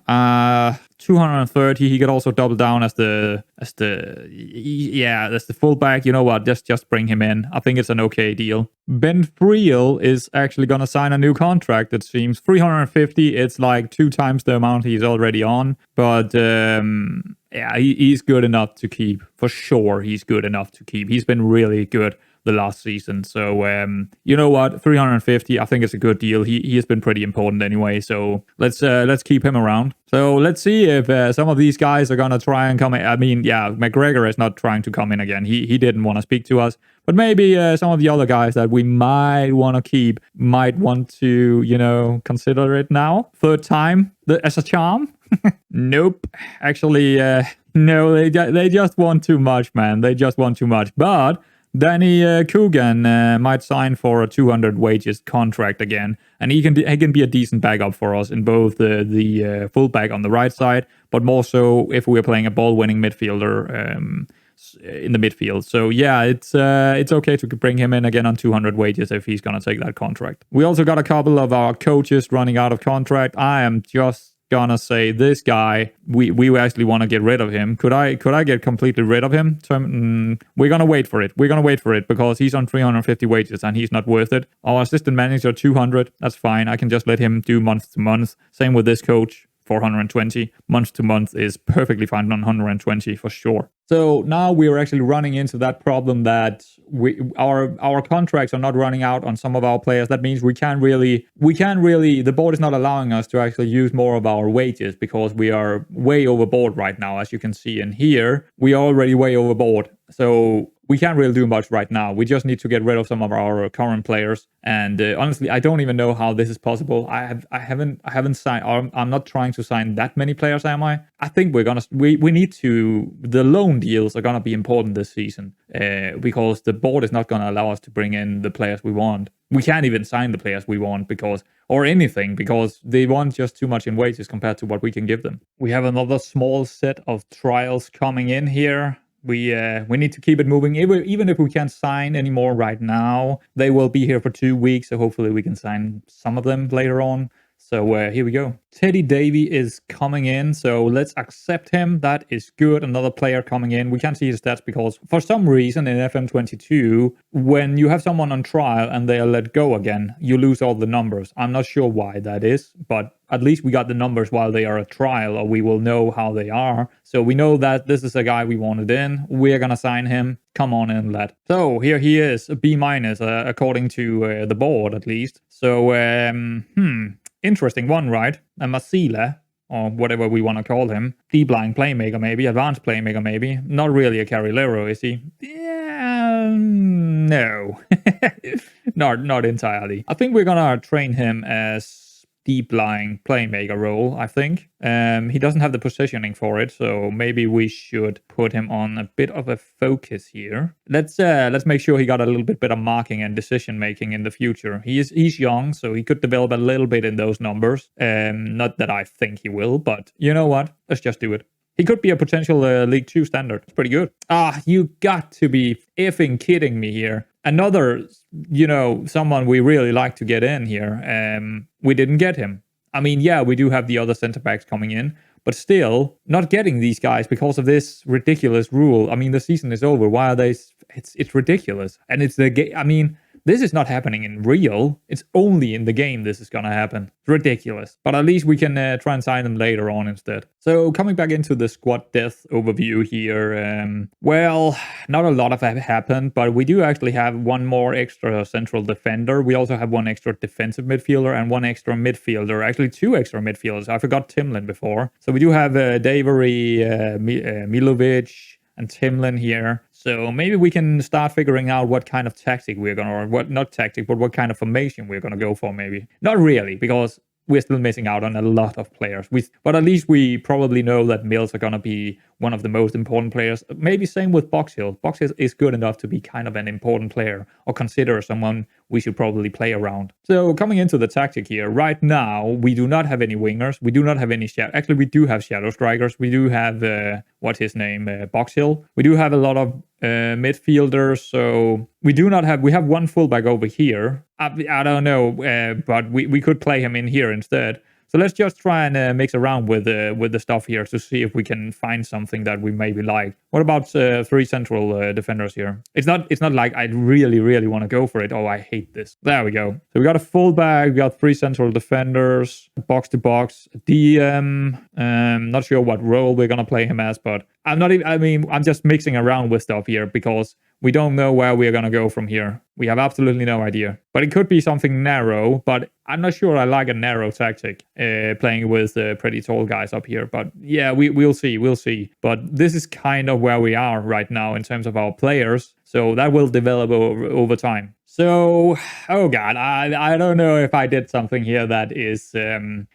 230. He could also double down as the fullback. You know what? Just bring him in. I think it's an okay deal. Ben Friel is actually gonna sign a new contract. It seems 350. It's like 2 times the amount he's already on. But he's good enough to keep for sure. He's good enough to keep. He's been really good the last season. So, you know what? 350, I think it's a good deal. He has been pretty important anyway. So let's keep him around. So let's see if some of these guys are going to try and come in. I mean, yeah, McGregor is not trying to come in again. He didn't want to speak to us. But maybe some of the other guys that we might want to keep might want to, consider it now. 3rd time as a charm. Nope. Actually, no, they just want too much, man. They just want too much. But Danny Coogan might sign for a 200 wages contract again, and he can be a decent backup for us in both the fullback on the right side, but more so if we're playing a ball-winning midfielder in the midfield. So yeah, it's okay to bring him in again on 200 wages if he's gonna take that contract. We also got a couple of our coaches running out of contract. I am just gonna say this guy, we actually want to get rid of him. Could I get completely rid of him? We're gonna wait for it. We're gonna wait for it because he's on 350 wages and he's not worth it. Our assistant manager 200. That's fine. I can just let him do month to month. Same with this coach. 420 month to month is perfectly fine on 120 for sure. So now we are actually running into that problem that our contracts are not running out on some of our players. That means we can't really, the board is not allowing us to actually use more of our wages because we are way overboard right now. As you can see in here, we are already way overboard. So we can't really do much right now. We just need to get rid of some of our current players. And honestly, I don't even know how this is possible. I haven't signed. I'm not trying to sign that many players, am I? I think we need to. The loan deals are gonna be important this season because the board is not gonna allow us to bring in the players we want. We can't even sign the players we want because they want just too much in wages compared to what we can give them. We have another small set of trials coming in here. We need to keep it moving. Even if we can't sign anymore right now, they will be here for 2 weeks. So hopefully we can sign some of them later on. So here we go. Teddy Davey is coming in. So let's accept him. That is good. Another player coming in. We can't see his stats because for some reason in FM22, when you have someone on trial and they are let go again, you lose all the numbers. I'm not sure why that is, but at least we got the numbers while they are at trial, or we will know how they are. So we know that this is a guy we wanted in. We're going to sign him. Come on in, lad. So here he is, a B-, according to the board at least. So, interesting one, right? A Masila, or whatever we want to call him. D-blind playmaker maybe, advanced playmaker maybe. Not really a Carrilero, is he? Yeah, no. Not entirely. I think we're going to train him as deep-lying playmaker role, I think. He doesn't have the positioning for it, so maybe we should put him on a bit of a focus here. Let's make sure he got a little bit better marking and decision-making in the future. He's young, so he could develop a little bit in those numbers. Not that I think he will, but you know what? Let's just do it. He could be a potential League 2 standard. It's pretty good. You got to be effing kidding me here. Another, someone we really like to get in here. We didn't get him. I mean, yeah, we do have the other center backs coming in, but still not getting these guys because of this ridiculous rule. I mean, the season is over. Why are they? It's ridiculous. And it's the game. I mean, This is not happening in real. It's only in the game this is gonna happen. It's ridiculous. But at least we can try and sign them later on instead. So coming back into the squad depth overview here, well, not a lot of that happened, but we do actually have one more extra central defender. We also have one extra defensive midfielder and one extra midfielder. Actually, two extra midfielders. I forgot Timlin before. So we do have Davey, Milovic, and Timlin here. So maybe we can start figuring out what kind of tactic we're gonna, or what, not tactic, but what kind of formation we're gonna go for maybe. Not really, because we're still missing out on a lot of players. But at least we probably know that Mills are gonna be one of the most important players. Maybe same with Box Hill. Box Hill is good enough to be kind of an important player, or consider someone we should probably play around. So coming into the tactic here, right now we do not have any wingers. We do not have any actually we do have shadow strikers. We do have what's his name, Box Hill. We do have a lot of midfielders. So we have one fullback over here. I don't know, but we could play him in here instead. So let's just try and mix around with the stuff here to see if we can find something that we maybe like. What about three central defenders here? It's not like I really want to go for it. Oh, I hate this. There we go. So we got a fullback. We got three central defenders. Box to box. DM. Not sure what role we're gonna play him as, but I'm just mixing around with stuff here because we don't know where we're going to go from here. We have absolutely no idea. But it could be something narrow, but I'm not sure I like a narrow tactic, playing with pretty tall guys up here. But yeah, we'll see. But this is kind of where we are right now in terms of our players. So that will develop over time. So, oh god, I don't know if I did something here that is...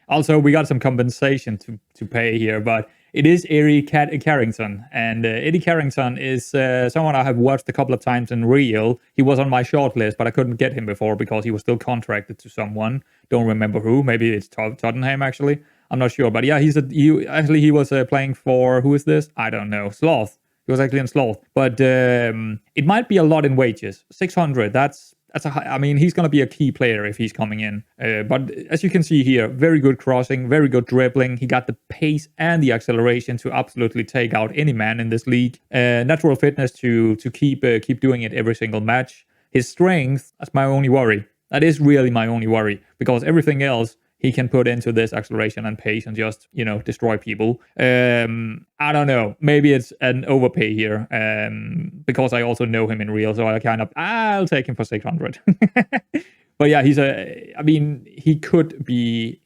also, we got some compensation to pay here, but... It is Eddie Carrington, and Eddie Carrington is someone I have watched a couple of times in real. He was on my shortlist, but I couldn't get him before because he was still contracted to someone. Don't remember who. Maybe it's Tottenham, actually. I'm not sure, but yeah, he was playing for, who is this? I don't know. Sloth. He was actually in Sloth, but it might be a lot in wages. 600. That's he's going to be a key player if he's coming in. But as you can see here, very good crossing, very good dribbling. He got the pace and the acceleration to absolutely take out any man in this league. Natural fitness to keep doing it every single match. His strength, that's my only worry. That is really my only worry, because everything else he can put into this acceleration and pace and just, destroy people. I don't know. Maybe it's an overpay here, because I also know him in real, so I'll take him for 600. But yeah, he could be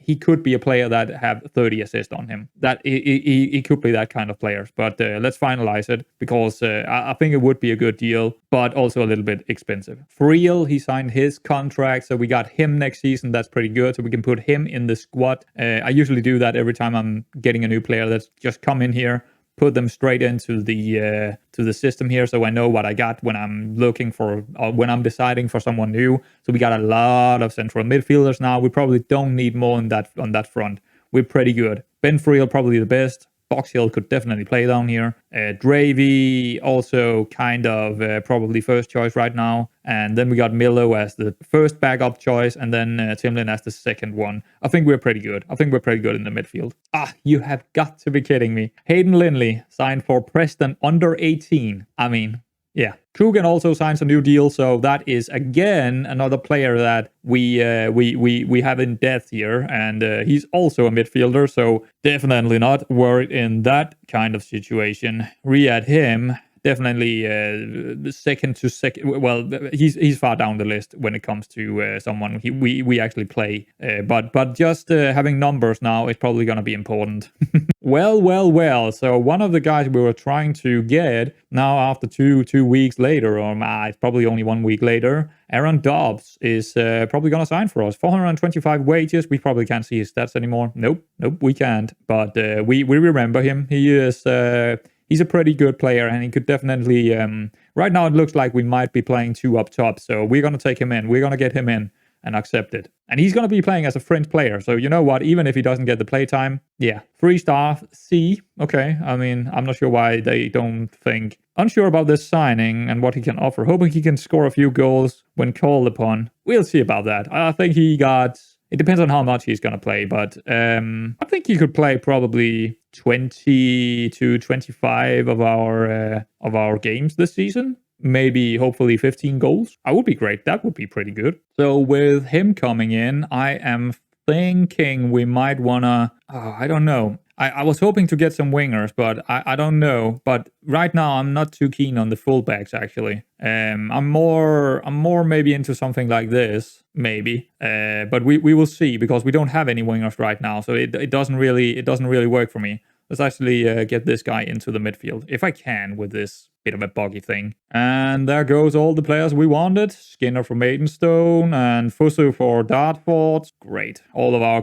a player that have 30 assists on him. That he could be that kind of player. But let's finalize it, because I think it would be a good deal, but also a little bit expensive. For real, he signed his contract, so we got him next season. That's pretty good. So we can put him in the squad. I usually do that every time I'm getting a new player that's just come in here. Put them straight into the system here, so I know what I got when I'm looking for, or when I'm deciding for someone new. So we got a lot of central midfielders now. We probably don't need more on that front. We're pretty good. Ben Friel probably the best. Box Hill could definitely play down here. Davey also kind of probably first choice right now. And then we got Milo as the first backup choice, and then Timlin as the second one. I think we're pretty good. in the midfield. You have got to be kidding me. Hayden Lindley signed for Preston under 18. Yeah. Coogan also signs a new deal, so that is again another player that we have in depth here, and he's also a midfielder, so definitely not worried in that kind of situation. Re-add him. Definitely second. Well, he's far down the list when it comes to someone we actually play. But just having numbers now is probably going to be important. Well. So one of the guys we were trying to get now, after two weeks later, or it's probably only 1 week later, Aaron Dobbs is probably going to sign for us. 425 wages. We probably can't see his stats anymore. Nope, we can't. But we remember him. He is... He's a pretty good player, and he could definitely... right now, it looks like we might be playing two up top, so we're going to take him in. We're going to get him in and accept it. And he's going to be playing as a fringe player, so you know what? Even if he doesn't get the playtime, yeah. 3-star C. Okay, I'm not sure why they don't think... Unsure about this signing and what he can offer. Hoping he can score a few goals when called upon. We'll see about that. I think he got... It depends on how much he's going to play, but I think he could play probably 20 to 25 of our games this season. maybe hopefully 15 goals. That would be great. That would be pretty good. So with him coming in, I am thinking we might wanna, I don't know. I was hoping to get some wingers, but I don't know. But right now I'm not too keen on the fullbacks actually. I'm more maybe into something like this, maybe. But we will see, because we don't have any wingers right now, so it doesn't really work for me. Let's actually get this guy into the midfield, if I can, with this bit of a buggy thing. And there goes all the players we wanted. Skinner for Maidstone and Fusu for Dartford. Great. All of our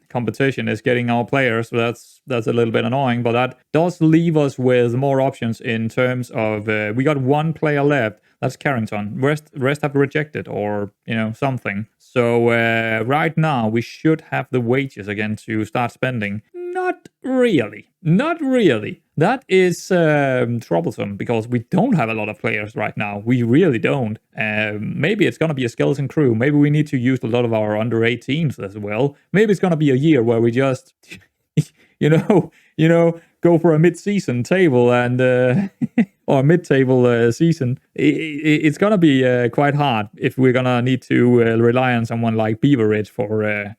competition is getting our players, so that's a little bit annoying, but that does leave us with more options in terms of we got one player left. That's Carrington. Rest have rejected, or something. So right now we should have the wages again to start spending. Not really. That is troublesome, because we don't have a lot of players right now. We really don't. Maybe it's going to be a skeleton crew. Maybe we need to use a lot of our under 18s as well. Maybe it's going to be a year where we just, go for a mid-season table and or mid-table season. It's going to be quite hard if we're going to need to rely on someone like Beaveridge for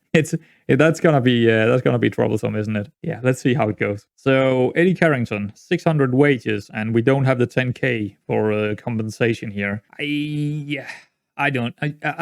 that's gonna be troublesome, isn't it? Yeah, let's see how it goes. So Eddie Carrington, 600 wages, and we don't have the 10k for compensation here. I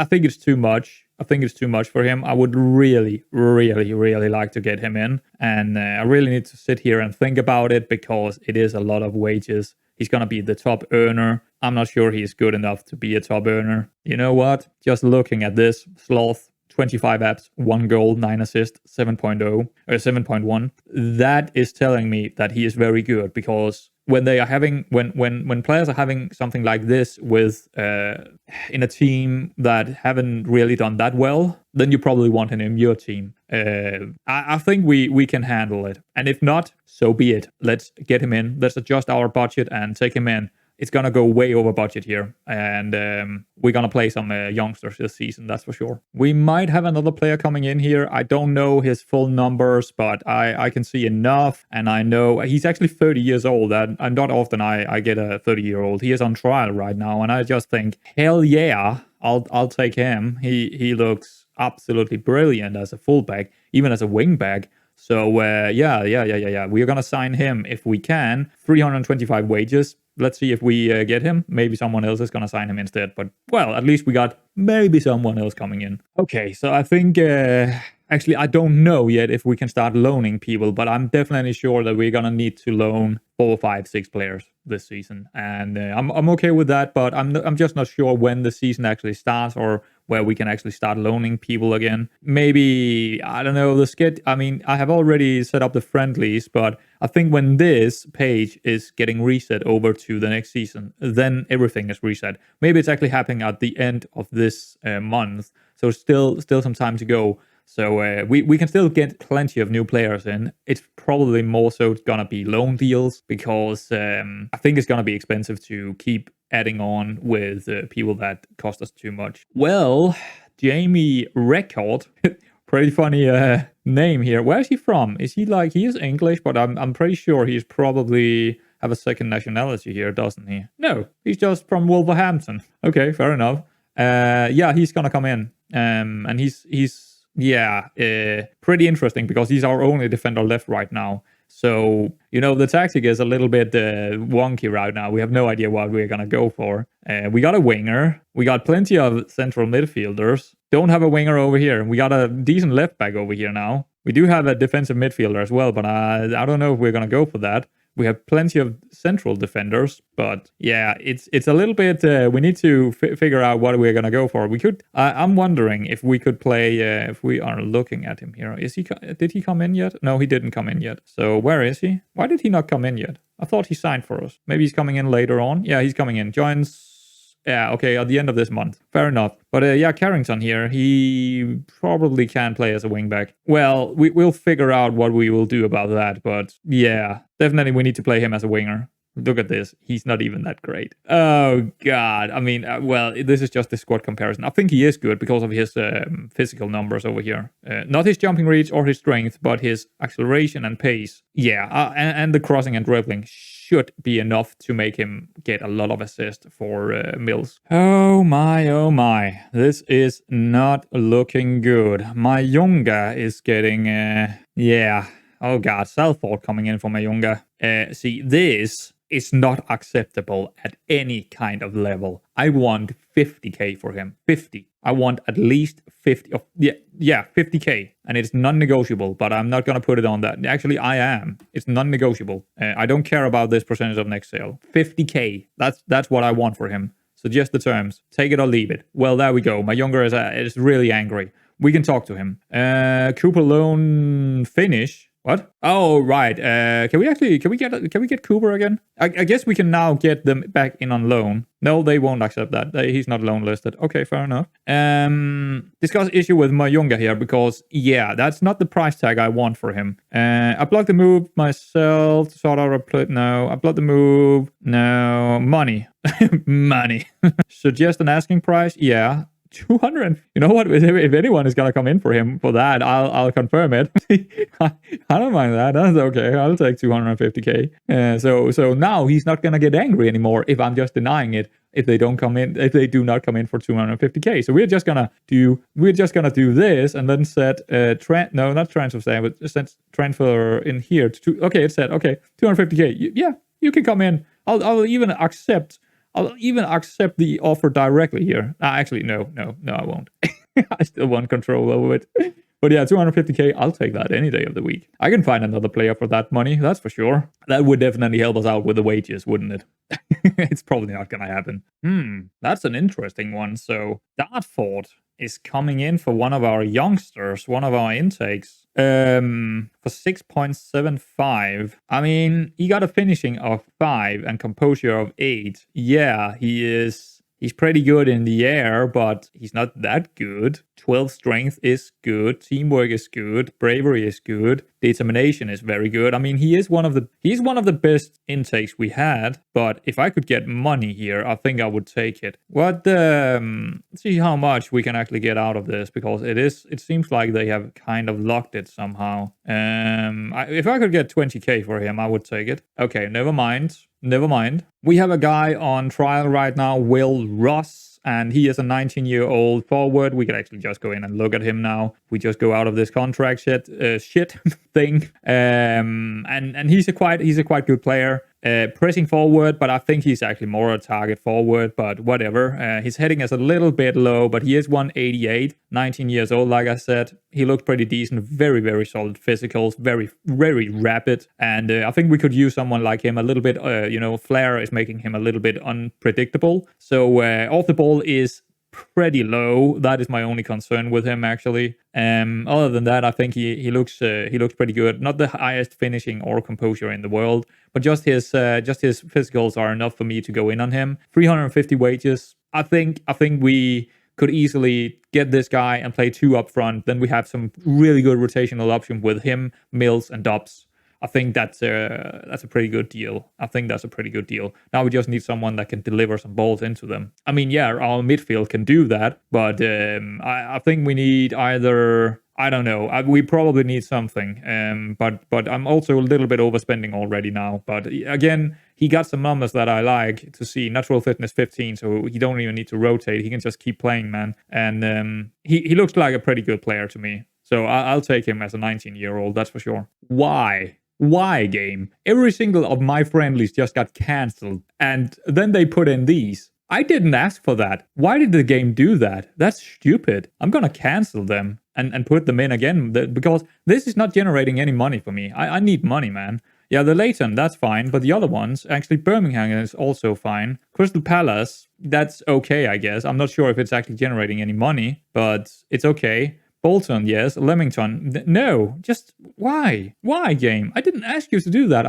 think it's too much. I think it's too much for him. I would really like to get him in, and I really need to sit here and think about it, because it is a lot of wages. He's gonna be the top earner. I'm not sure he's good enough to be a top earner. You know what? Just looking at this, Sloth, 25 apps, 1 goal, 9 assists, 7.0 or 7.1. That is telling me that he is very good, because when they are having when players are having something like this with in a team that haven't really done that well, then you probably want him in your team. I think we can handle it, and if not, so be it. Let's get him in. Let's adjust our budget and take him in. It's going to go way over budget here, and we're going to play some youngsters this season, that's for sure. We might have another player coming in here. I don't know his full numbers, but I can see enough, and I know he's actually 30 years old, and not often I get a 30-year-old. He is on trial right now, and I just think, hell yeah, I'll take him. He looks absolutely brilliant as a fullback, even as a wingback. So yeah. We're going to sign him if we can. 325 wages. Let's see if we get him. Maybe someone else is going to sign him instead. But, well, at least we got maybe someone else coming in. Okay, so I think... actually, I don't know yet if we can start loaning people, but I'm definitely sure that we're going to need to loan 4, 5, 6 players this season. And I'm okay with that, but I'm just not sure when the season actually starts, or where we can actually start loaning people again. Maybe, I don't know, I have already set up the friendlies, but I think when this page is getting reset over to the next season, then everything is reset. Maybe it's actually happening at the end of this month, so still some time to go. So we can still get plenty of new players in. It's probably more so gonna be loan deals, because I think it's gonna be expensive to keep adding on with people that cost us too much. Well, Jamie Record, pretty funny name here. Where is he from? Is he he is English, but I'm pretty sure he's probably have a second nationality here, doesn't he? No, he's just from Wolverhampton. Okay, fair enough. Yeah, he's gonna come in, and he's pretty interesting, because he's our only defender left right now. So, the tactic is a little bit wonky right now. We have no idea what we're going to go for. We got a winger. We got plenty of central midfielders. Don't have a winger over here. We got a decent left back over here now. We do have a defensive midfielder as well, but I don't know if we're going to go for that. We have plenty of central defenders, but yeah, it's a little bit. We need to figure out what we're gonna go for. We could. I'm wondering if we could play. If we are looking at him here, did he come in yet? No, he didn't come in yet. So where is he? Why did he not come in yet? I thought he signed for us. Maybe he's coming in later on. Yeah, he's coming in. Joins. Yeah, okay, at the end of this month. Fair enough. But yeah, Carrington here, he probably can play as a wingback. Well, we'll figure out what we will do about that. But yeah, definitely we need to play him as a winger. Look at this. He's not even that great. Oh, God. I mean, well, this is just the squad comparison. I think he is good because of his physical numbers over here. Not his jumping reach or his strength, but his acceleration and pace. Yeah, and the crossing and dribbling should be enough to make him get a lot of assist for Mills. Oh my. This is not looking good. Mayunga is getting, yeah. Oh, God. Salford coming in for Mayunga. See, this is not acceptable at any kind of level. I want 50k for him. 50. I want at least 50. Oh, yeah, 50k. And it's non-negotiable, but I'm not going to put it on that. Actually, I am. It's non-negotiable. I don't care about this percentage of next sale. 50k. That's what I want for him. Suggest the terms. Take it or leave it. Well, there we go. My younger is really angry. We can talk to him. Cooper loan finish. What? Oh, right. Can we get Cooper again? I guess we can now get them back in on loan. No, they won't accept that. He's not loan listed. Okay, fair enough. Discuss issue with Mayunga here because, yeah, that's not the price tag I want for him. I blocked the move myself to sort out a plate. No, I blocked the move. No, money. Money. Suggest an asking price? Yeah. 200. You know what? If anyone is gonna come in for him for that, I'll confirm it. I don't mind that. That's okay. I'll take 250k. So now he's not gonna get angry anymore if I'm just denying it. If they do not come in for 250k. So we're just gonna do this and then set transfer in here okay, it said okay 250k. Yeah, you can come in. I'll even accept the offer directly here. Actually, no, I won't. I still want control over it. But yeah, 250k, I'll take that any day of the week. I can find another player for that money, that's for sure. That would definitely help us out with the wages, wouldn't it? It's probably not going to happen. That's an interesting one. So Dartford is coming in for one of our youngsters, one of our intakes, for 6.75. I mean, he got a finishing of 5 and composure of 8. Yeah, he's pretty good in the air, but he's not that good. 12 strength is good. Teamwork is good. Bravery is good. Determination is very good. I mean, he's one of the best intakes we had. But if I could get money here, I think I would take it. Let's see how much we can actually get out of this because it seems like they have kind of locked it somehow. If I could get 20k for him, I would take it. Okay, never mind. We have a guy on trial right now, Will Ross. And he is a 19-year-old forward. We could actually just go in and look at him now. We just go out of this contract shit thing. And he's a quite good player. Pressing forward, but I think he's actually more a target forward, but whatever. His heading is a little bit low, but he is 188, 19 years old, like I said. He looked pretty decent, very, very solid physicals, very, very rapid. And I think we could use someone like him a little bit. Flair is making him a little bit unpredictable. So off the ball is pretty low. That is my only concern with him, actually. Other than that, I think he looks pretty good. Not the highest finishing or composure in the world, but just his physicals are enough for me to go in on him. 350 wages. I think we could easily get this guy and play 2 up front. Then we have some really good rotational options with him, Mills, and Dobbs. I think that's a pretty good deal. Now we just need someone that can deliver some balls into them. I mean, yeah, our midfield can do that, but I think we need either. I don't know. We probably need something. But I'm also a little bit overspending already now. But again, he got some numbers that I like to see. Natural fitness 15, so he don't even need to rotate. He can just keep playing, man. And he looks like a pretty good player to me. So I'll take him as a 19-year-old, that's for sure. Why game? Every single of my friendlies just got cancelled, and then they put in these. I didn't ask for that. Why did the game do that? That's stupid. I'm gonna cancel them and put them in again because this is not generating any money for me. I need money, man. Yeah, the Leighton, that's fine, but the other ones, actually Birmingham is also fine. Crystal Palace, that's okay, I guess. I'm not sure if it's actually generating any money, but it's okay. Bolton, yes. Leamington, no. Just why? Why, game? I didn't ask you to do that.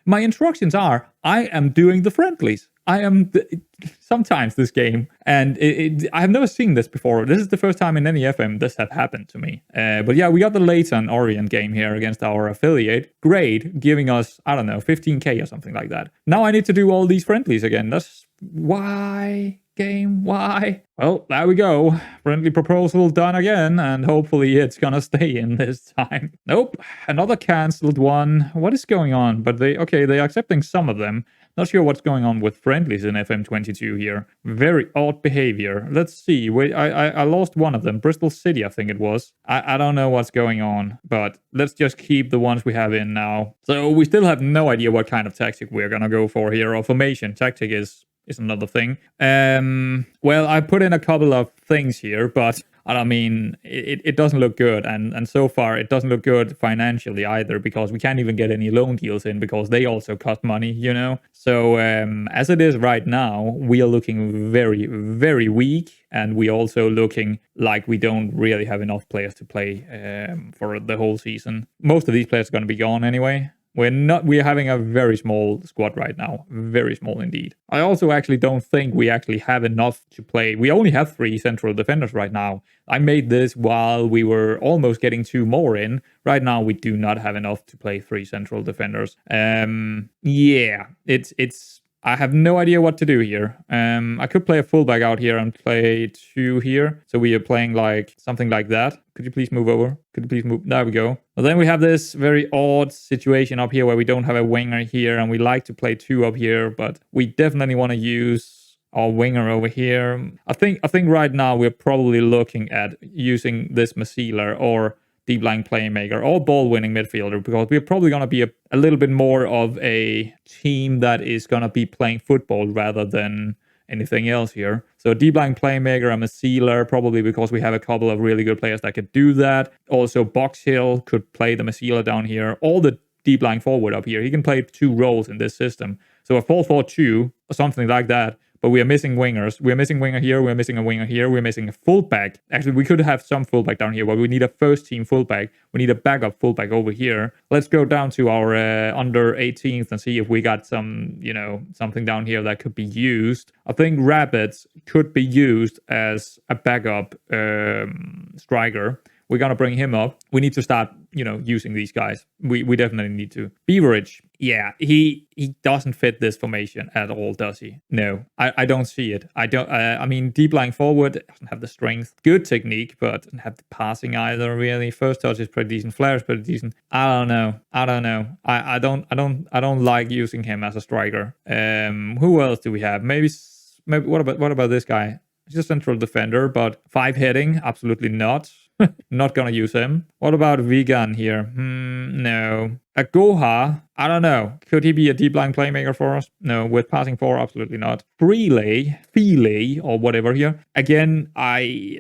my instructions are, I am doing the friendlies. I am sometimes this game, and I have never seen this before. This is the first time in any FM this have happened to me. But yeah, we got the Leighton Orient game here against our affiliate. Great, giving us, I don't know, 15k or something like that. Now I need to do all these friendlies again. That's why... game, why? Well, there we go. Friendly proposal done again, and hopefully it's gonna stay in this time. Nope, another cancelled one. What is going on? But they're accepting some of them. Not sure what's going on with friendlies in FM22 here. Very odd behavior. Let's see. Wait, I lost one of them. Bristol City, I think it was. I don't know what's going on, but let's just keep the ones we have in now. So we still have no idea what kind of tactic we're gonna go for here, or formation. Tactic is another thing. Well, I put in a couple of things here, but I mean, it doesn't look good. And so far, it doesn't look good financially either, because we can't even get any loan deals in because they also cost money, you know? So as it is right now, we are looking very, very weak. And we also looking like we don't really have enough players to play for the whole season. Most of these players are going to be gone anyway. We're having a very small squad right now. Very small indeed. I also actually don't think we actually have enough to play. We only have 3 central defenders right now. I made this while we were almost getting 2 more in. Right now, we do not have enough to play 3 central defenders. Yeah, it's... I have no idea what to do here. I could play a fullback out here and play 2 here. So we are playing like something like that. Could you please move over? Could you please move? There we go. Well, then we have this very odd situation up here where we don't have a winger here, and we like to play 2 up here, but we definitely want to use our winger over here. I think right now we're probably looking at using this Maseeler or deep line playmaker or ball winning midfielder, because we're probably going to be a little bit more of a team that is going to be playing football rather than anything else here. So deep line playmaker, I'm a sealer, probably because we have a couple of really good players that could do that. Also Box Hill could play the Maseeler down here, or the deep line forward up here. He can play 2 roles in this system. So a 4-4-2 or something like that. But we are missing wingers. We're missing winger here. We're missing a winger here. We're missing a fullback. Actually, we could have some fullback down here, but we need a first team fullback. We need a backup fullback over here. Let's go down to our under 18th and see if we got some, something down here that could be used. I think Rabbits could be used as a backup striker. We're going to bring him up. We need to start, using these guys. We definitely need to. Beveridge. Yeah, he doesn't fit this formation at all, does he? No, I don't see it. I mean, deep lying forward doesn't have the strength. Good technique, but doesn't have the passing either, really. First touch is pretty decent. Flair is pretty decent. I don't know. I don't like using him as a striker. Who else do we have? Maybe what about this guy? He's a central defender, but 5 heading, absolutely not. Not gonna use him. What about Vegan here? No. A Goha? I don't know. Could he be a deep line playmaker for us? No. With passing 4, absolutely not. Feely, or whatever here. Again,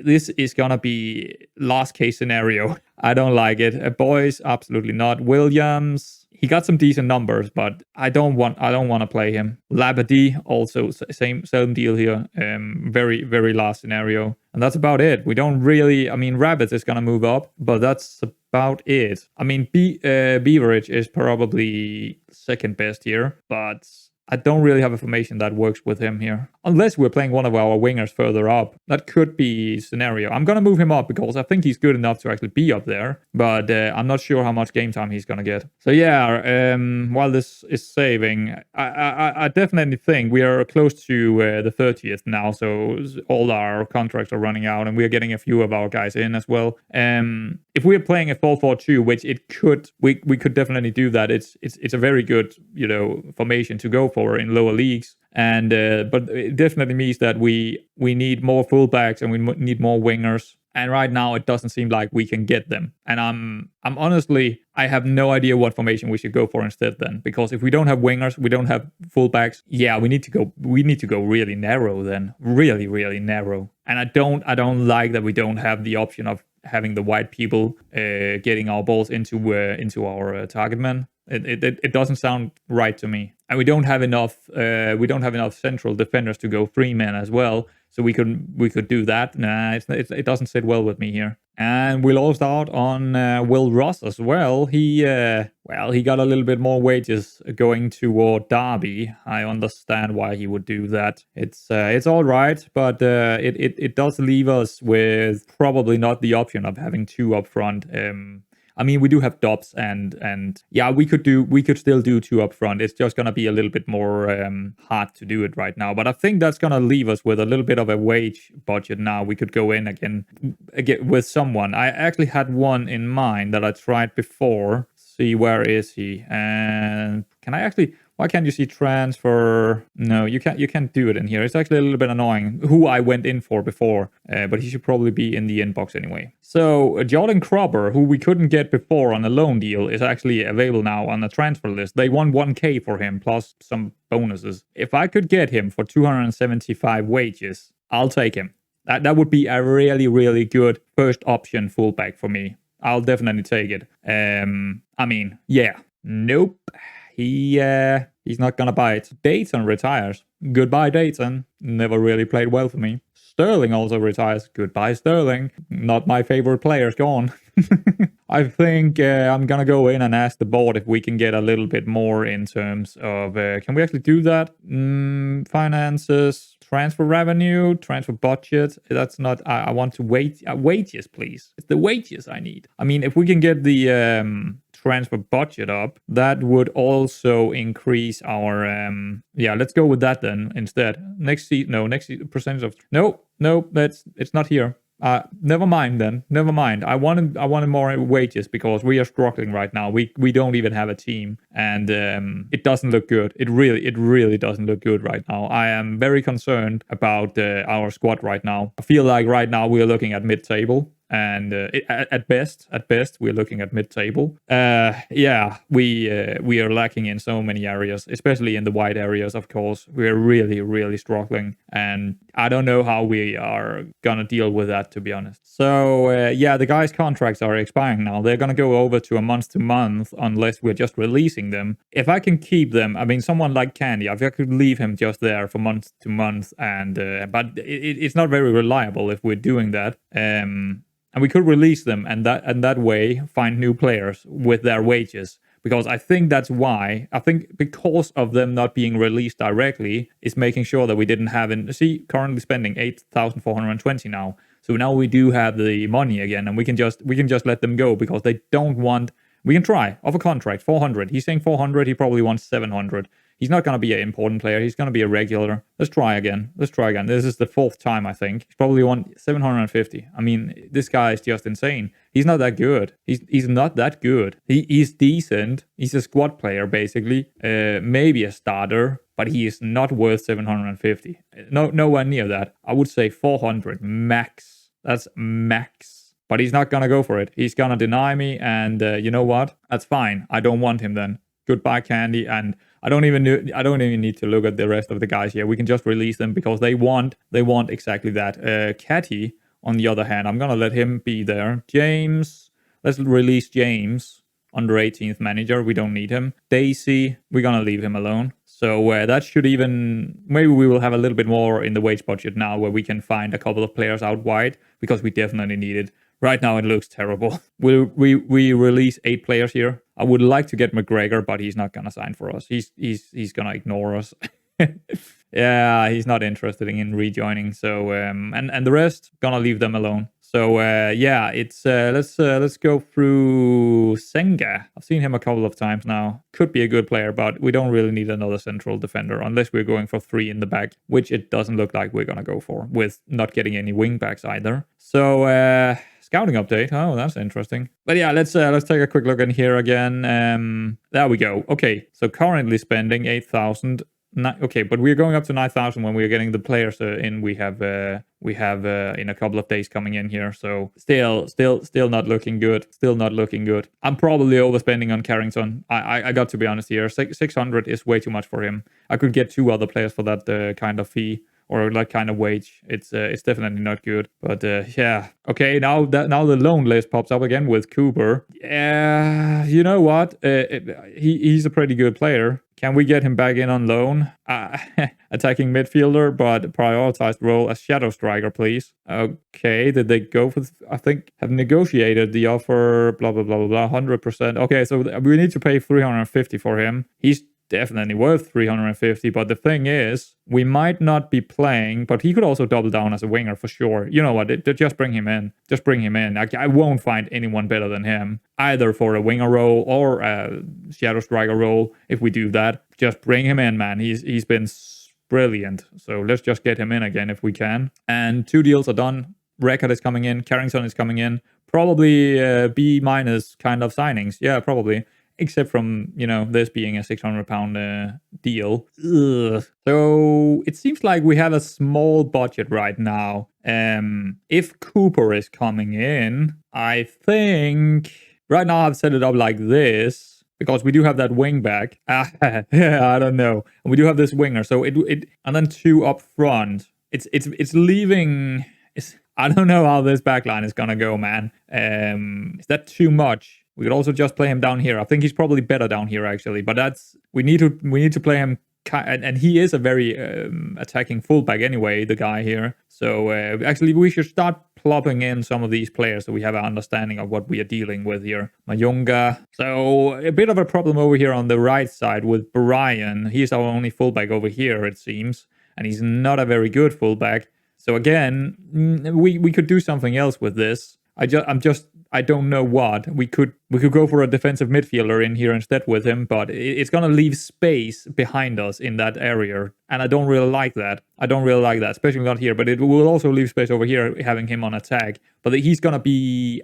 this is gonna be last case scenario. I don't like it. Boys, absolutely not. Williams. He got some decent numbers, but I don't want to play him. Labadee, also same deal here. Very, very last scenario. And that's about it. We don't really... I mean, Rabbits is going to move up, but that's about it. I mean, Beveridge is probably second best here, but I don't really have a formation that works with him here. Unless we're playing one of our wingers further up. That could be scenario. I'm going to move him up because I think he's good enough to actually be up there. But I'm not sure how much game time he's going to get. So yeah, while this is saving, I definitely think we are close to the 30th now. So all our contracts are running out and we're getting a few of our guys in as well. If we're playing a 4-4-2, which we could definitely do that. It's a very good, formation to go for in lower leagues. And but it definitely means that we need more fullbacks and we need more wingers. And right now it doesn't seem like we can get them. And I'm honestly, I have no idea what formation we should go for instead then. Because if we don't have wingers, we don't have fullbacks. Yeah, we need to go really narrow then. Really, really narrow. And I don't like that we don't have the option of having the white people getting our balls into our target man. It doesn't sound right to me. And we don't have enough. We don't have enough central defenders to go 3 men as well. So we could do that. Nah, it doesn't sit well with me here. And we lost out on Will Ross as well. He got a little bit more wages going toward Derby. I understand why he would do that. It's all right, but it does leave us with probably not the option of having 2 up front. I mean, we do have Dobbs and yeah, we could still do 2 up front. It's just gonna be a little bit more hard to do it right now. But I think that's gonna leave us with a little bit of a wage budget now. We could go in again with someone. I actually had one in mind that I tried before. See, where is he? And can I actually? Why can't you see transfer? No, you can't do it in here. It's actually a little bit annoying. Who I went in for before, but he should probably be in the inbox anyway. So Jordan Crobber, who we couldn't get before on a loan deal, is actually available now on the transfer list. They won 1K for him plus some bonuses. If I could get him for 275 wages, I'll take him. That would be a really, really good first option fullback for me. I'll definitely take it. I mean, yeah. Nope. He's not gonna buy it. Dayton retires. Goodbye, Dayton. Never really played well for me. Sterling also retires. Goodbye, Sterling. Not my favorite player's gone. I think I'm gonna go in and ask the board if we can get a little bit more in terms of can we actually do that? Finances, transfer revenue, transfer budget. That's not. I want to wait. Wages, please. It's the wages I need. I mean, if we can get the transfer budget up, that would also increase our yeah, let's go with that then instead. Next percentage of no, it's not here. Never mind then. Never mind. I wanted more wages because we are struggling right now. We don't even have a team, and it doesn't look good. It really doesn't look good right now. I am very concerned about our squad right now. I feel like right now we are looking at mid-table. And at best, we're looking at mid-table. Yeah, we are lacking in so many areas, especially in the wide areas. Of course, we're really struggling, and I don't know how we are gonna deal with that, to be honest. So yeah, the guys' contracts are expiring now. They're gonna go over to a month-to-month unless we're just releasing them. If I can keep them, I mean, someone like Candy, if I could leave him just there for month-to-month, and but it's not very reliable if we're doing that. And we could release them and that way find new players with their wages. Because I think that's why. I think because of them not being released directly is making sure that we didn't have currently spending 8,420 now. So now we do have the money again, and we can just let them go because they don't want. We can try offer contract 400. He's saying 400. He probably wants 700. He's not going to be an important player. He's going to be a regular. Let's try again. This is the 4th time, I think. He's probably won 750. I mean, this guy is just insane. He's not that good. He's not that good. He's decent. He's a squad player, basically. Maybe a starter, but he is not worth 750. Nowhere near that. I would say 400 max. That's max. But he's not going to go for it. He's going to deny me, and you know what? That's fine. I don't want him then. Goodbye, Candy, and I don't even need to look at the rest of the guys here. We can just release them because they want exactly that. Catty, on the other hand, I'm gonna let him be there. James, let's release James, under 18th manager. We don't need him. Daisy, we're gonna leave him alone. So that should even maybe we will have a little bit more in the wage budget now, where we can find a couple of players out wide because we definitely need it. Right now, it looks terrible. We release 8 players here. I would like to get McGregor, but he's not gonna sign for us. He's gonna ignore us. Yeah, he's not interested in rejoining. So and the rest gonna leave them alone. So yeah, it's let's go through Senga. I've seen him a couple of times now. Could be a good player, but we don't really need another central defender unless we're going for 3 in the back, which it doesn't look like we're gonna go for, with not getting any wing backs either. So scouting update. Oh, that's interesting. But yeah, let's take a quick look in here again. There we go. Okay, so currently spending 8,000. Okay, but we're going up to 9,000 when we're getting the players in. We have in a couple of days coming in here. So still not looking good. Still not looking good. I'm probably overspending on Carrington. I got to be honest here. 600 is way too much for him. I could get 2 other players for that kind of fee. or that kind of wage. It's definitely not good. But yeah, okay. Now the loan list pops up again with Cooper. Yeah, you know what? He's a pretty good player. Can we get him back in on loan? Attacking midfielder, but prioritized role as shadow striker, please. Okay, did they go for? I think have negotiated the offer. Blah blah blah blah blah. 100%. Okay, so we need to pay 350 for him. He's definitely worth 350, but the thing is, we might not be playing, but he could also double down as a winger for sure. You know what? Just bring him in. Just bring him in. I won't find anyone better than him, either for a winger role or a shadow striker role. If we do that, just bring him in, man. He's been brilliant. So let's just get him in again if we can. And 2 deals are done. Record is coming in. Carrington is coming in. Probably B- kind of signings. Yeah, probably. Except from, this being a £600 deal. Ugh. So it seems like we have a small budget right now. If Cooper is coming in, I think right now I've set it up like this because we do have that wing back. Yeah, I don't know. And we do have this winger. So it and then 2 up front. It's leaving. I don't know how this backline is gonna go, man. Is that too much? We could also just play him down here. I think he's probably better down here, actually. But we need to play him, and he is a very attacking fullback anyway, the guy here. So actually, we should start plopping in some of these players so we have an understanding of what we are dealing with here. Mayunga. So a bit of a problem over here on the right side with Bryan. He's our only fullback over here, it seems, and he's not a very good fullback. So again, we could do something else with this. I don't know what. We could go for a defensive midfielder in here instead with him, but it's going to leave space behind us in that area. And I don't really like that. Especially not here. But it will also leave space over here, having him on attack. But he's going to be...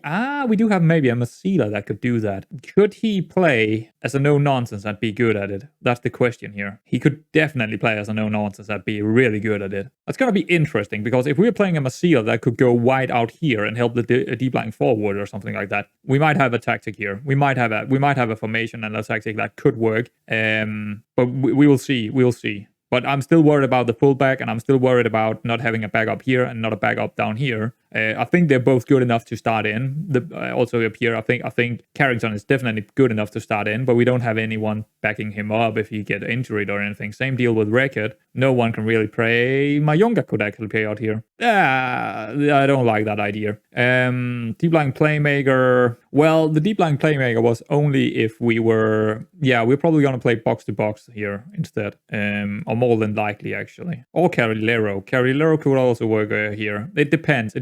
we do have maybe a Masila that could do that. Could he play as a no-nonsense and be good at it? That's the question here. He could definitely play as a no-nonsense and be really good at it. That's going to be interesting, because if we're playing a Masila that could go wide out here and help the deep-lying forward or something like that, we might have a tactic here. We might have a formation and a tactic that could work. But we will see. We'll see. But I'm still worried about the fullback, and I'm still worried about not having a backup here and not a backup down here. I think they're both good enough to start in. Also up here, I think Carrington is definitely good enough to start in, but we don't have anyone backing him up if he get injured or anything. Same deal with Record. No one can really play. Mayunga could actually play out here. I don't like that idea. Deep line playmaker. Well, the deep line playmaker was only if we were... Yeah, we're probably going to play box to box here instead. Or more than likely, actually. Or Carrilero. Carrilero could also work here. It depends.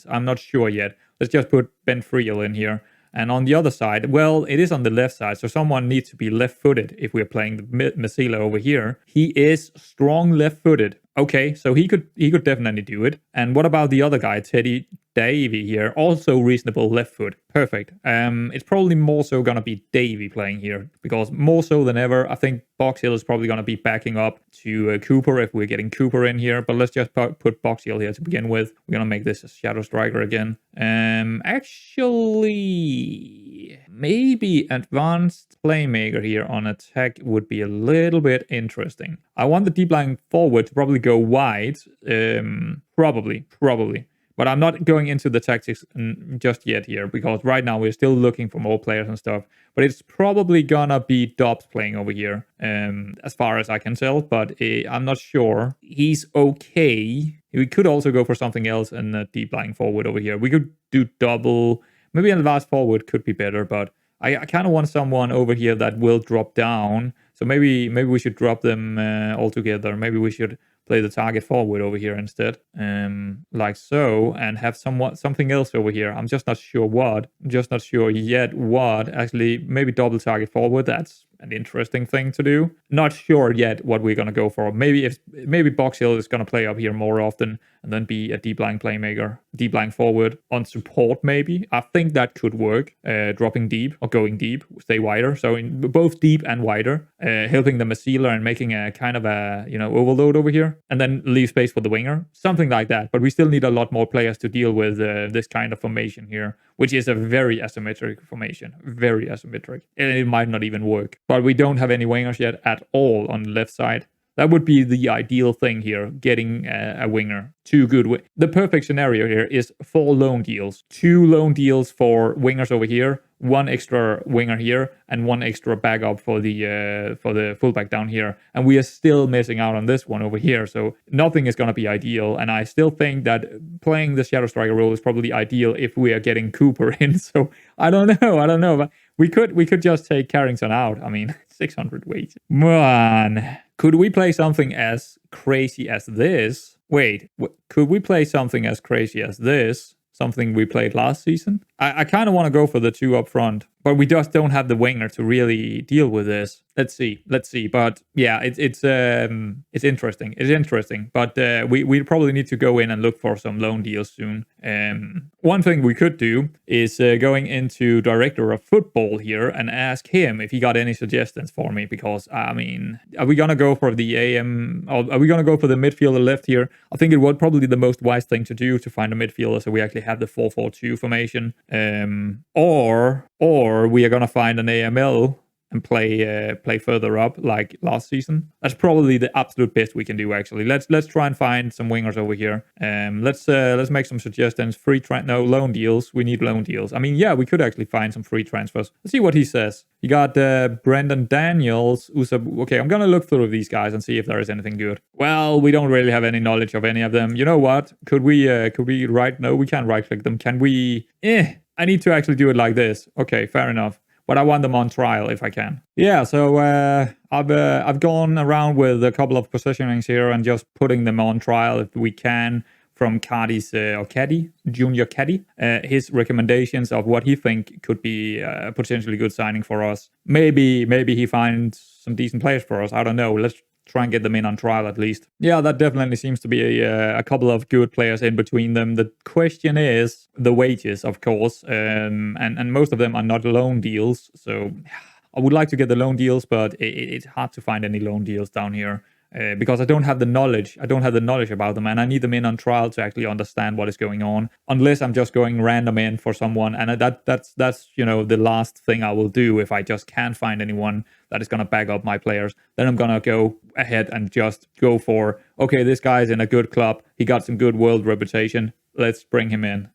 I'm not sure yet. Let's just put Ben Friel in here. And on the other side, well, it is on the left side, so someone needs to be left-footed if we're playing the Masila over here. He is strong left-footed. Okay, so he could definitely do it. And what about the other guy, Davey here? Also reasonable left foot. Perfect. It's probably more so going to be Davey playing here, because more so than ever, I think Box Hill is probably going to be backing up to Cooper if we're getting Cooper in here. But let's just put Box Hill here to begin with. We're going to make this a shadow striker again. Actually, maybe advanced playmaker here on attack would be a little bit interesting. I want the deep line forward to probably go wide. Probably. But I'm not going into the tactics just yet here, because right now we're still looking for more players and stuff. But it's probably gonna be Dobbs playing over here, as far as I can tell. But I'm not sure. He's okay. We could also go for something else in the deep lying forward over here. We could do double. Maybe an advanced forward could be better, but I kind of want someone over here that will drop down. So maybe we should drop them all together. Maybe we should play the target forward over here instead, like so, and have something else over here. I'm just not sure what. Actually, maybe double target forward. That's an interesting thing to do. Not sure yet what we're gonna go for. Maybe Box Hill is gonna play up here more often and then be a deep lying playmaker, deep lying forward on support. Maybe I think that could work. Dropping deep or going deep, stay wider. So in both deep and wider, helping the Masila and making a kind of a overload over here, and then leave space for the winger, something like that. But we still need a lot more players to deal with this kind of formation here, which is a very asymmetric formation, very asymmetric, and it might not even work. But we don't have any wingers yet at all on the left side. That would be the ideal thing here, getting a winger. Two good. The perfect scenario here is 4 loan deals. 2 loan deals for wingers over here, 1 extra winger here, and 1 extra backup for the fullback down here. And we are still missing out on this one over here. So nothing is going to be ideal. And I still think that playing the shadow striker role is probably ideal if we are getting Cooper in. So I don't know. But we could just take Carrington out. I mean, 600 weight. Man, could we play something as crazy as this? Wait, could we play something as crazy as this? Something we played last season? I kind of want to go for the 2 up front, but we just don't have the winger to really deal with this. Let's see. But yeah, it's interesting. It's interesting, but we probably need to go in and look for some loan deals soon. One thing we could do is going into director of football here and ask him if he got any suggestions for me, because I mean, are we gonna go for the AM? Or are we gonna go for the midfielder left here? I think it would probably the most wise thing to do to find a midfielder, so we actually have the 4-4-2 formation. Or we are gonna find an AML and play further up like last season. That's probably the absolute best we can do. Actually, let's try and find some wingers over here. Let's make some suggestions. Loan deals. We need loan deals. I mean, yeah, we could actually find some free transfers. Let's see what he says. You got Brendan Daniels. Okay, I'm gonna look through these guys and see if there is anything good. Well, we don't really have any knowledge of any of them. You know what? Could we right? No, we can't right click them. Can we? I need to actually do it like this. Okay, fair enough. But I want them on trial if I can. Yeah, so I've gone around with a couple of positionings here and just putting them on trial if we can from Caddy's Junior Caddy, his recommendations of what he think could be a potentially good signing for us. Maybe he finds some decent players for us. I don't know. Let's try and get them in on trial at least. Yeah, that definitely seems to be a couple of good players in between them. The question is the wages, of course, and most of them are not loan deals. So I would like to get the loan deals, but it's hard to find any loan deals down here. Because I don't have the knowledge. I don't have the knowledge about them, and I need them in on trial to actually understand what is going on. Unless I'm just going random in for someone, and that's the last thing I will do if I just can't find anyone that is gonna back up my players. Then I'm gonna go ahead and just go for, okay, this guy's in a good club. He got some good world reputation. Let's bring him in.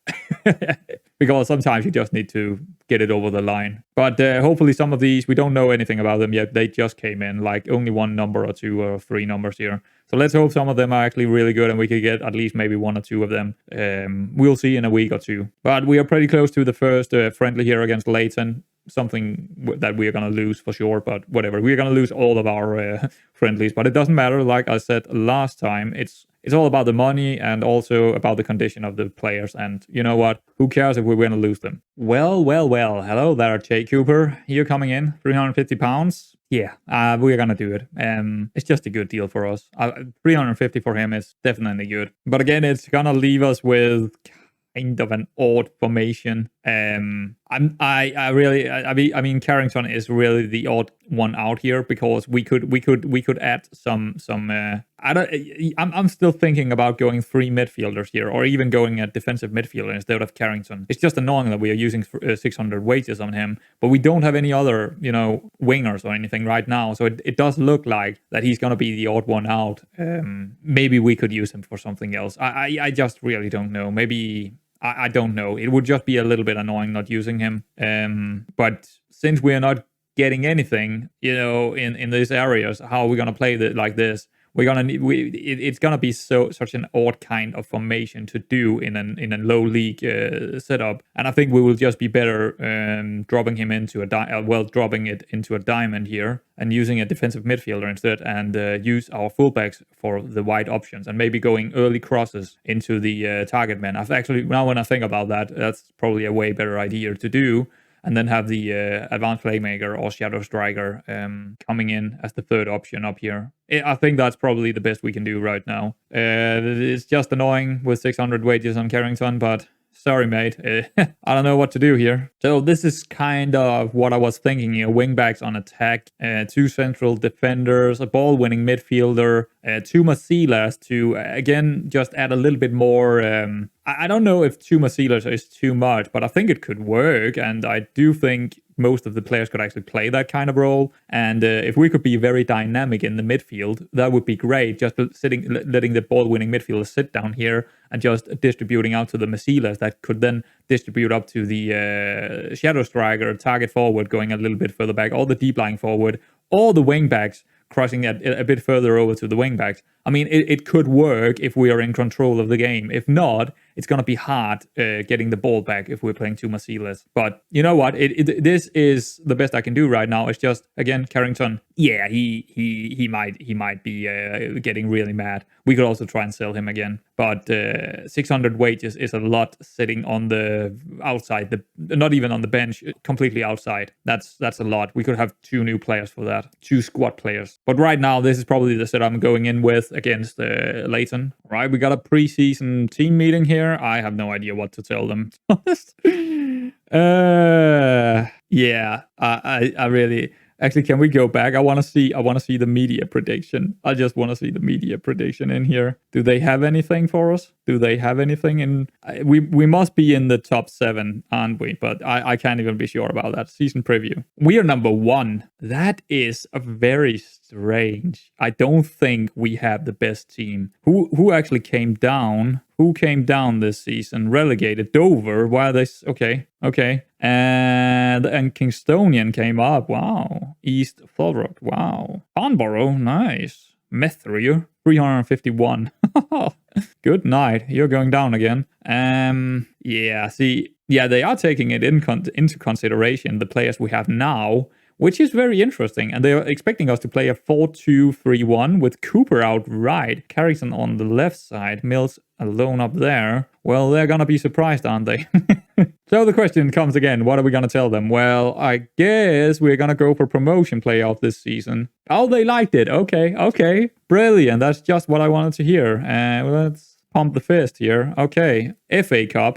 Because sometimes you just need to get it over the line. But hopefully some of these, we don't know anything about them yet. They just came in, like only 1 number or 2 or 3 numbers here. So let's hope some of them are actually really good and we could get at least maybe 1 or 2 of them. We'll see in a week or 2. But we are pretty close to the first friendly here against Leighton. Something that we are going to lose for sure, but whatever. We're going to lose all of our friendlies, but it doesn't matter. Like I said last time, it's all about the money and also about the condition of the players. And you know what? Who cares if we're going to lose them? Well. Hello there, Jay Cooper. You're coming in, £350. Yeah, we're going to do it. It's just a good deal for us. 350 for him is definitely good. But again, it's going to leave us with kind of an odd formation. I mean, Carrington is really the odd one out here because we could add some. I'm still thinking about going 3 midfielders here, or even going a defensive midfielder instead of Carrington. It's just annoying that we are using 600 wages on him, but we don't have any other, wingers or anything right now. So it does look like that he's gonna be the odd one out. Maybe we could use him for something else. I just really don't know. Maybe. I don't know. It would just be a little bit annoying not using him. But since we are not getting anything, in these areas, how are we gonna play like this? It's gonna be such an odd kind of formation to do in a low league setup, and I think we will just be better dropping it into a diamond here and using a defensive midfielder instead, and use our fullbacks for the wide options, and maybe going early crosses into the target man. I've actually, now when I think about that, that's probably a way better idea to do. And then have the advanced playmaker or shadow striker coming in as the third option up here. I think that's probably the best we can do right now. It's just annoying with 600 wages on Carrington, but sorry, mate. I don't know what to do here. So this is kind of what I was thinking here. Wingbacks on attack, 2 central defenders, a ball-winning midfielder, 2 Masilas to, again, just add a little bit more. I don't know if 2 Masilas is too much, but I think it could work. And I do think most of the players could actually play that kind of role. And if we could be very dynamic in the midfield, that would be great. Just letting the ball-winning midfielders sit down here and just distributing out to the Masilas that could then distribute up to the shadow striker, target forward, going a little bit further back, all the deep lying forward, all the wing backs crossing a bit further over to the wing backs. I mean, it could work if we are in control of the game. If not, it's going to be hard getting the ball back if we're playing two Masilas. But you know what? This is the best I can do right now. It's just, again, Carrington. Yeah, he might be getting really mad. We could also try and sell him again. But 600 wages is a lot sitting on the outside, not even on the bench, completely outside. That's a lot. We could have 2 new players for that, 2 squad players. But right now, this is probably the setup I'm going in with against Leighton. Right, we got a preseason team meeting here. I have no idea what to tell them. Yeah, I really... Actually, can we go back? I want to see the media prediction. I just want to see the media prediction in here. Do they have anything for us? Do they have anything in? We must be in the top 7, aren't we? But I can't even be sure about that. Season preview. We are number 1. That is a very strange. I don't think we have the best team. Who actually came down? Who came down this season? Relegated. Dover. Why are they? Okay. And Kingstonian came up. Wow. East Thorod. Wow. Farnborough. Nice. Methria. 351. Good night. You're going down again. Yeah. See. Yeah, they are taking it into consideration, the players we have now, which is very interesting. And they are expecting us to play a 4-2-3-1 with Cooper out right, Carrington on the left side, Mills alone up there. Well, they're going to be surprised, aren't they? So the question comes again, what are we going to tell them? Well, I guess we're going to go for promotion playoff this season. Oh, they liked it. Okay. Brilliant. That's just what I wanted to hear. Let's pump the fist here. Okay. FA Cup.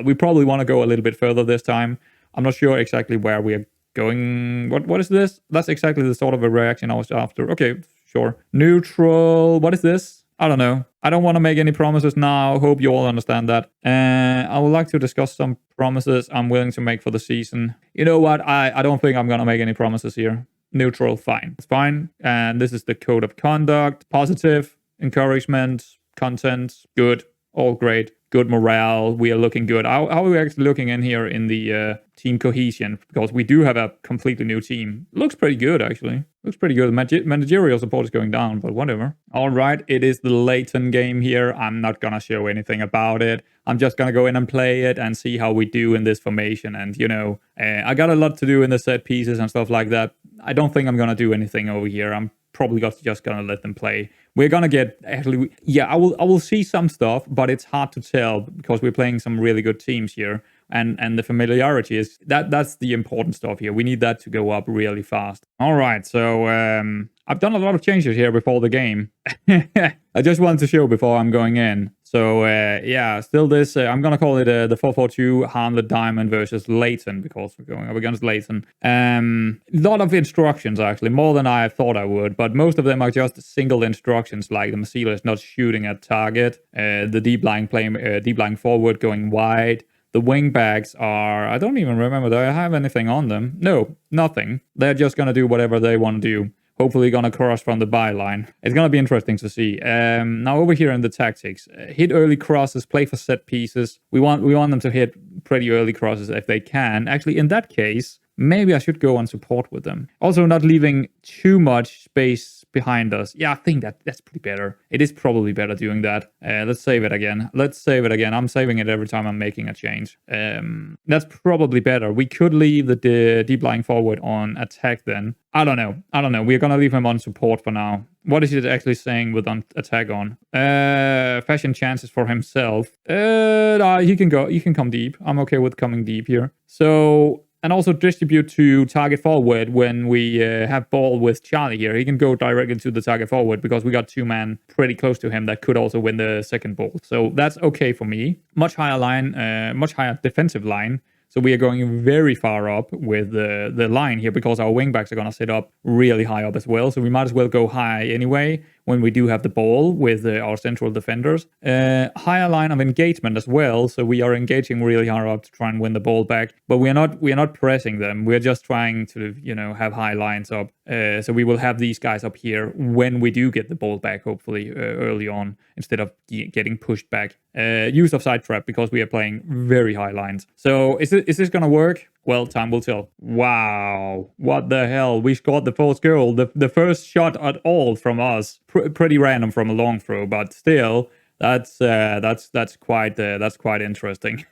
We probably want to go a little bit further this time. I'm not sure exactly where we are going. What is this? That's exactly the sort of a reaction I was after. Okay, sure. Neutral. What is this? I don't know. I don't want to make any promises now. Hope you all understand that. I would like to discuss some promises I'm willing to make for the season. You know what? I don't think I'm going to make any promises here. Neutral, fine. It's fine. And this is the code of conduct. Positive, encouragement, content, good, all great. Good morale. We are looking good. How are we actually looking in here in the team cohesion? Because we do have a completely new team. Looks pretty good, actually. Looks pretty good. Managerial support is going down, but whatever. All right, it is the Leighton game here. I'm not going to show anything about it. I'm just going to go in and play it and see how we do in this formation. And, you know, I got a lot to do in the set pieces and stuff like that. I don't think I'm going to do anything over here. I'm probably just going to let them play. We're going to get, actually, yeah, I will see some stuff, but it's hard to tell because we're playing some really good teams here. And the familiarity is, that's the important stuff here. We need that to go up really fast. All right, so I've done a lot of changes here before the game. I just wanted to show before I'm going in. So yeah, still this, I'm going to call it the 4-4-2 Hamlet Diamond versus Leighton because we're going up against Leighton. A lot of instructions, actually, more than I thought I would, but most of them are just single instructions, like the Masila is not shooting at target, the deep lying forward going wide. The wing backs are, I don't even remember, do I have anything on them? No, nothing. They're just going to do whatever they want to do. Hopefully going to cross from the byline. It's going to be interesting to see. Now over here in the tactics, hit early crosses, play for set pieces. We want them to hit pretty early crosses if they can. Actually, in that case, maybe I should go on support with them. Also, not leaving too much space behind us. Yeah, I think that's pretty better. It is probably better doing that. Let's save it again. I'm saving it every time I'm making a change. That's probably better. We could leave the deep lying forward on attack then. I don't know. We're going to leave him on support for now. What is it actually saying with attack on? Fashion chances for himself. He can come deep. I'm okay with coming deep here. So... And also distribute to target forward when we have ball with Charlie here. He can go directly to the target forward because we got 2 men pretty close to him that could also win the second ball. So that's okay for me. Much higher line, much higher defensive line. So we are going very far up with the line here because our wingbacks are going to sit up really high up as well. So we might as well go high anyway. when we do have the ball with our central defenders. Higher line of engagement as well, so we are engaging really hard up to try and win the ball back, but we are not pressing them. We're just trying to have high lines up. So we will have these guys up here when we do get the ball back, hopefully early on, instead of getting pushed back. Use of side trap because we are playing very high lines. So is this gonna work? Well, time will tell. Wow, what the hell? We scored the first goal, the first shot at all from us. Pretty random from a long throw, but still, that's quite interesting.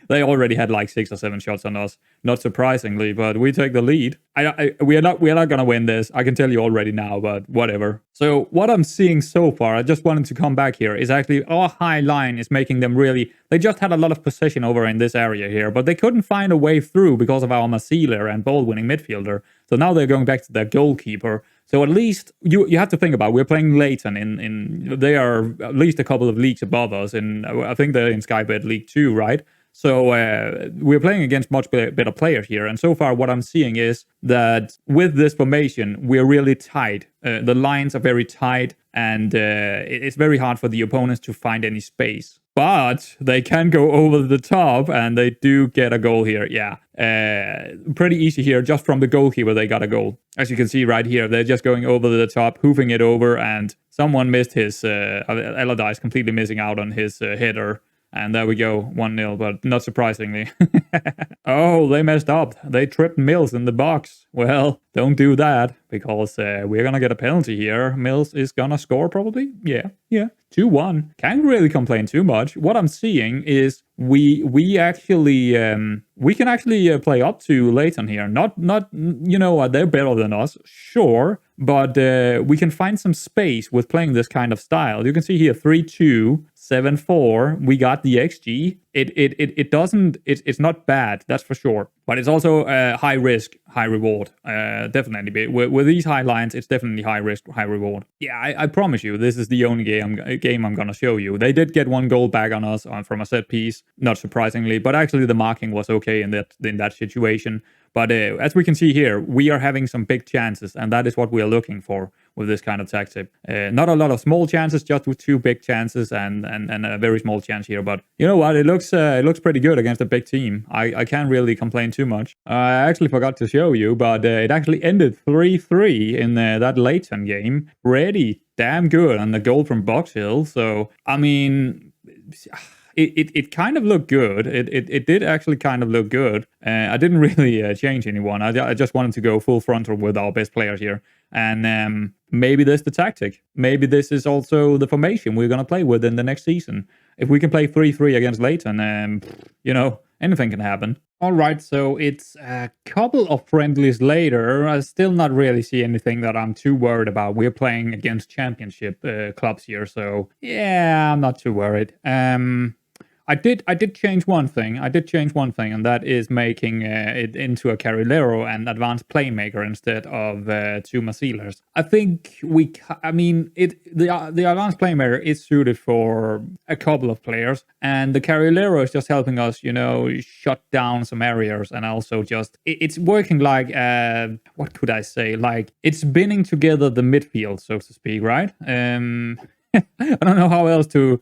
They already had like 6 or 7 shots on us, not surprisingly, but we take the lead. We are not gonna win this. I can tell you already now, but whatever. So what I'm seeing so far, I just wanted to come back here, is actually our high line is making them really. They just had a lot of possession over in this area here, but they couldn't find a way through because of our Masealer and ball-winning midfielder. So now they're going back to their goalkeeper. So at least you have to think about, we're playing Leighton in they are at least a couple of leagues above us, and I think they're in Sky Bet League 2, right? So we're playing against much better players here, and so far what I'm seeing is that with this formation we're really tight. The lines are very tight, and it's very hard for the opponents to find any space. But they can go over the top, and they do get a goal here. Yeah, pretty easy here. Just from the goalkeeper, they got a goal. As you can see right here, they're just going over the top, hoofing it over, and someone missed his... Allardyce completely missing out on his header. And there we go, 1-0, but not surprisingly. Oh, they messed up. They tripped Mills in the box. Well, don't do that, because we're gonna get a penalty here. Mills is gonna score, probably? Yeah. 2-1. Can't really complain too much. What I'm seeing is we actually we can actually play up to Leighton here. Not they're better than us, sure, but we can find some space with playing this kind of style. You can see here 3-2. 7-4, we got the XG. It's not bad, that's for sure. But it's also high risk, high reward. Definitely. With these high lines, it's definitely high risk, high reward. Yeah, I promise you, this is the only game I'm gonna show you. They did get 1 goal back on us from a set piece, not surprisingly, but actually the marking was okay in that situation. But as we can see here, we are having some big chances, and that is what we are looking for with this kind of tactic. Not a lot of small chances, just with 2 big chances and a very small chance here. But you know what? It looks pretty good against a big team. I can't really complain too much. I actually forgot to show you, but it actually ended 3-3 in that Leighton game. Pretty damn good, and the goal from Box Hill. So I mean. It kind of looked good. It did actually kind of look good. I didn't really change anyone. I just wanted to go full frontal with our best players here. And maybe this is the tactic. Maybe this is also the formation we're going to play with in the next season. If we can play 3-3 against Leighton, anything can happen. All right, so it's a couple of friendlies later. I still not really see anything that I'm too worried about. We're playing against championship clubs here, so yeah, I'm not too worried. I did change one thing. And that is making it into a Carrilero and advanced playmaker instead of 2 Masealers. I think the advanced playmaker is suited for a couple of players, and the Carrilero is just helping us, shut down some areas, and also just it's working like what could I say? Like it's binding together the midfield, so to speak, right? I don't know how else to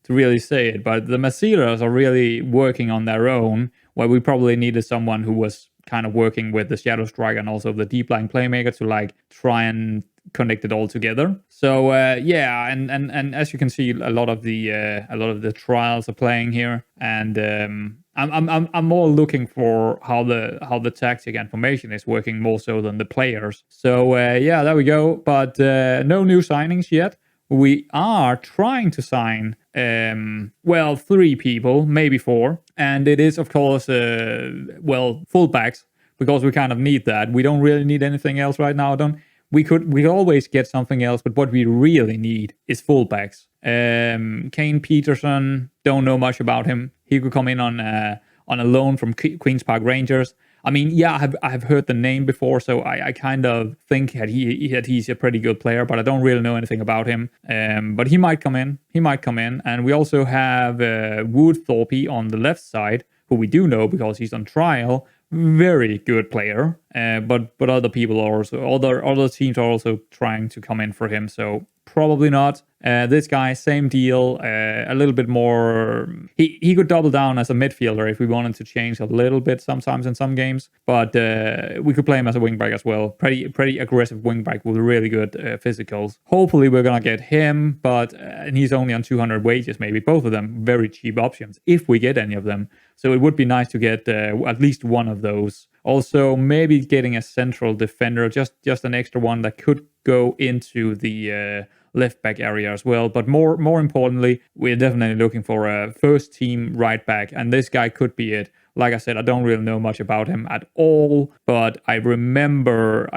really say it, but the Masealers are really working on their own, where we probably needed someone who was kind of working with the Shadow Strike and also the deep line playmaker to like try and connect it all together. So and as you can see, a lot of the trials are playing here, and I'm more looking for how the tactic and formation is working more so than the players. So there we go. But no new signings yet. We are trying to sign, 3 people, maybe 4. And it is, of course, fullbacks, because we kind of need that. We don't really need anything else right now. We could always get something else, but what we really need is fullbacks. Kane Peterson, don't know much about him. He could come in on a loan from Queen's Park Rangers. I mean, yeah, I've heard the name before, so I kind of think that he's a pretty good player, but I don't really know anything about him. But he might come in. And we also have Woodthorpe on the left side, who we do know because he's on trial very good player, but other people are also, other teams are also trying to come in for him, so probably not. This guy, same deal, a little bit more. He could double down as a midfielder if we wanted to change a little bit sometimes in some games, but we could play him as a wingback as well. Pretty aggressive wingback with really good physicals. Hopefully we're gonna get him, but and he's only on 200 wages, maybe. Both of them very cheap options if we get any of them. So it would be nice to get at least one of those. Also, maybe getting a central defender, just an extra one that could go into the left back area as well. But more importantly, we're definitely looking for a first team right back, and this guy could be it. Like I said, I don't really know much about him at all, but I remember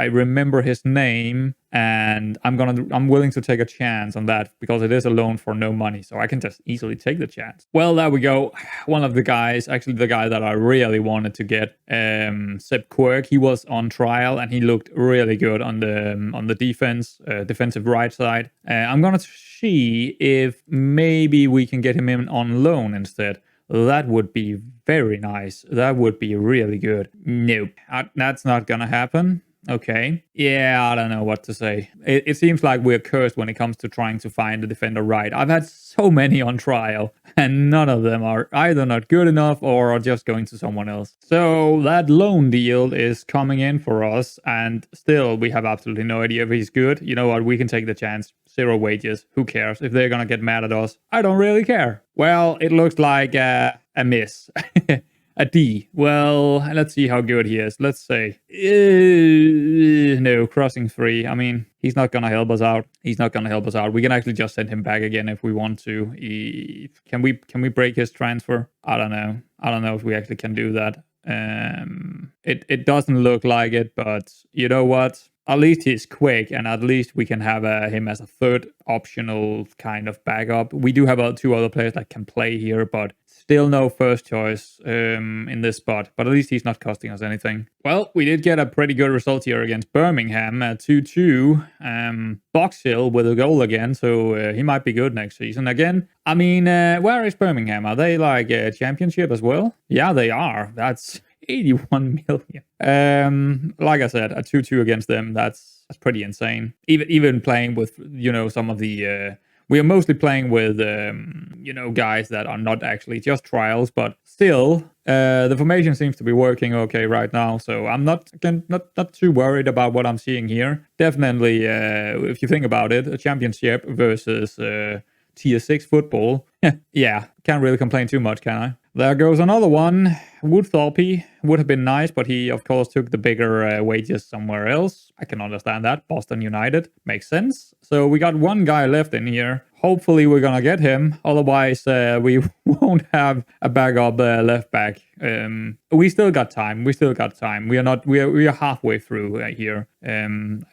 his name, and I'm willing to take a chance on that because it is a loan for no money, so I can just easily take the chance. Well, there we go. One of the guys, actually the guy that I really wanted to get, Seb Quirk. He was on trial and he looked really good on the defensive right side. I'm gonna see if maybe we can get him in on loan instead. That would be very nice. That would be really good. Nope, that's not gonna happen. Okay. Yeah, I don't know what to say. It seems like we're cursed when it comes to trying to find a defender right. I've had so many on trial, and none of them are either not good enough or are just going to someone else. So that loan deal is coming in for us, and still we have absolutely no idea if he's good. You know what? We can take the chance. 0 wages. Who cares? If they're gonna get mad at us, I don't really care. Well, it looks like a miss. A D. Well, let's see how good he is. Let's say no, crossing 3. I mean, he's not gonna help us out. We can actually just send him back again if we want to. Can we break his transfer? I don't know if we actually can do that. It doesn't look like it, but you know what? At least he's quick, and at least we can have him as a third optional kind of backup. We do have 2 other players that can play here, but still no first choice in this spot. But at least he's not costing us anything. Well, we did get a pretty good result here against Birmingham, 2-2. Box Hill with a goal again, so he might be good next season again. I mean, where is Birmingham? Are they like a championship as well? Yeah, they are. That's 81 million. Like I said, a 2-2 against them, that's pretty insane. Even playing with, some of the we are mostly playing with guys that are not actually just trials, but still the formation seems to be working okay right now, so I'm not too worried about what I'm seeing here. Definitely, if you think about it, a championship versus tier 6 football. Yeah, can't really complain too much, can I? There goes another one. Woodthorpe would have been nice, but he, of course, took the bigger wages somewhere else. I can understand that. Boston United. Makes sense. So we got one guy left in here. Hopefully we're gonna get him. Otherwise, we won't have a backup left back. We still got time. We are halfway through here.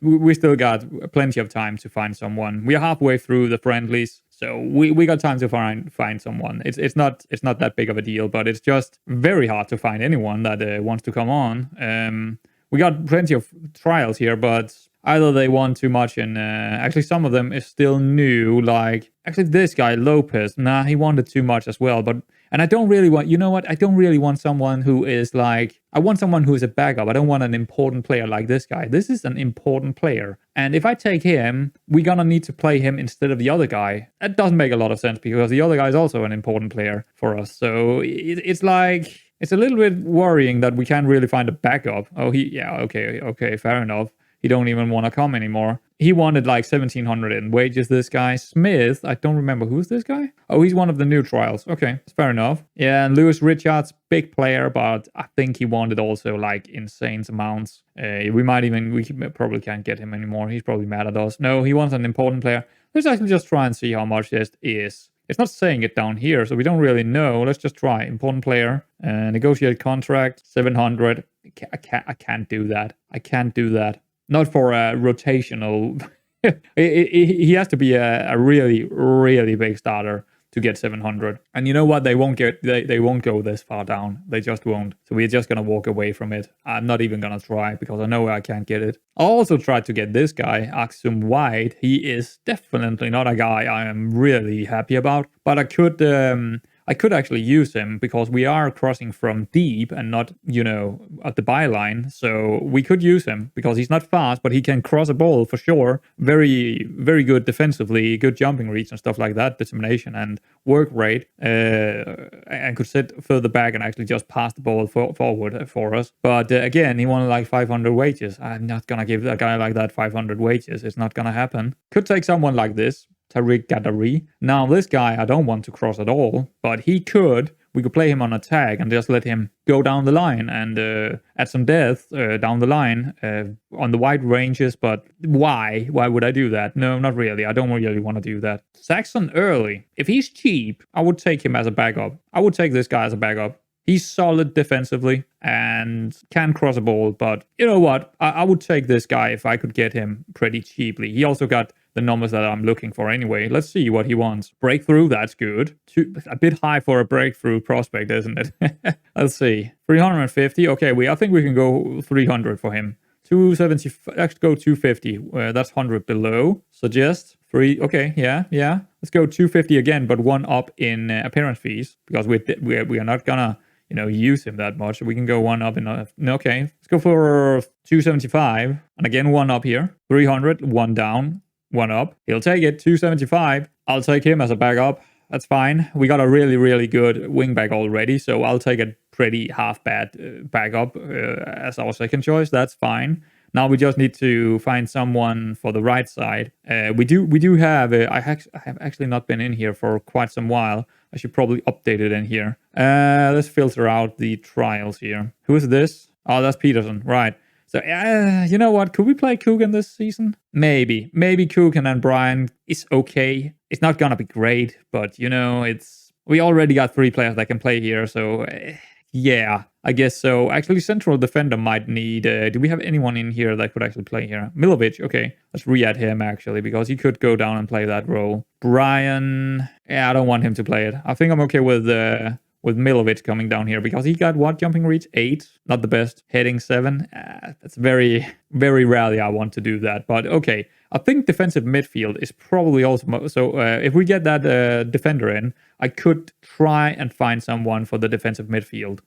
We still got plenty of time to find someone. We are halfway through the friendlies. So we got time to find someone. It's not that big of a deal, but it's just very hard to find anyone that wants to come on. We got plenty of trials here, but either they want too much, and actually some of them is still new. Like actually this guy Lopez, he wanted too much as well. And I don't really want, I don't really want someone who is like, I want someone who is a backup. I don't want an important player like this guy. This is an important player. And if I take him, we're gonna need to play him instead of the other guy. That doesn't make a lot of sense because the other guy is also an important player for us. So it's like, it's a little bit worrying that we can't really find a backup. Oh, okay, fair enough. He don't even want to come anymore. He wanted like 1,700 in wages, this guy. Smith, I don't remember. Who's this guy? Oh, he's one of the new trials. Okay, that's fair enough. Yeah, and Lewis Richards, big player, but I think he wanted also like insane amounts. We probably can't get him anymore. He's probably mad at us. No, he wants an important player. Let's actually just try and see how much this is. It's not saying it down here, so we don't really know. Let's just try. Important player. Negotiate contract. 700. I can't do that. Not for a rotational. He has to be a really, really big starter to get 700. And you know what? They won't go this far down. They just won't. So we're just gonna walk away from it. I'm not even gonna try because I know I can't get it. I also tried to get this guy, Axum White. He is definitely not a guy I am really happy about. But I I could actually use him because we are crossing from deep and not, at the byline. So we could use him because he's not fast, but he can cross a ball for sure. Very, very good defensively, good jumping reach and stuff like that, determination and work rate, and could sit further back and actually just pass the ball forward for us. But again, he wanted like 500 wages. I'm not going to give a guy like that 500 wages. It's not going to happen. Could take someone like this, Tariq Gadari. Now, this guy I don't want to cross at all, but we could play him on a tag and just let him go down the line and add some depth down the line on the wide ranges. But why? Why would I do that? No, not really. I don't really want to do that. Saxon Early. If he's cheap, I would take him as a backup. I would take this guy as a backup. He's solid defensively and can cross a ball, but you know what? I would take this guy if I could get him pretty cheaply. He also got the numbers that I'm looking for anyway. Let's see what he wants. Breakthrough, that's good. A bit high for a breakthrough prospect, isn't it? Let's see. 350. Okay, I think we can go 300 for him. 270. Let's go 250. That's 100 below. Suggest 3. Okay, yeah. Let's go 250 again, but one up in appearance fees because we are not gonna use him that much. We can go one up in okay. Let's go for 275 and again one up here. 300, one down, one up. He'll take it. 275. I'll take him as a backup. That's fine. We got a really, really good wingback already, so I'll take a pretty half-bad backup as our second choice. That's fine. Now we just need to find someone for the right side. We do have. I have actually not been in here for quite some while. I should probably update it in here. Let's filter out the trials here. Who is this? Oh, that's Peterson. Right. So, you know what? Could we play Coogan this season? Maybe. Maybe Coogan and Bryan is okay. It's not gonna be great, but, we already got 3 players that can play here, so, yeah, I guess so. Actually, central defender might need... do we have anyone in here that could actually play here? Milovic, okay. Let's re-add him, actually, because he could go down and play that role. Bryan... Yeah, I don't want him to play it. I think I'm okay with Milovic coming down here because he got what jumping reach? 8, not the best. Heading 7, that's very, very rarely I want to do that. But okay, I think defensive midfield is probably also... So if we get that defender in, I could try and find someone for the defensive midfield.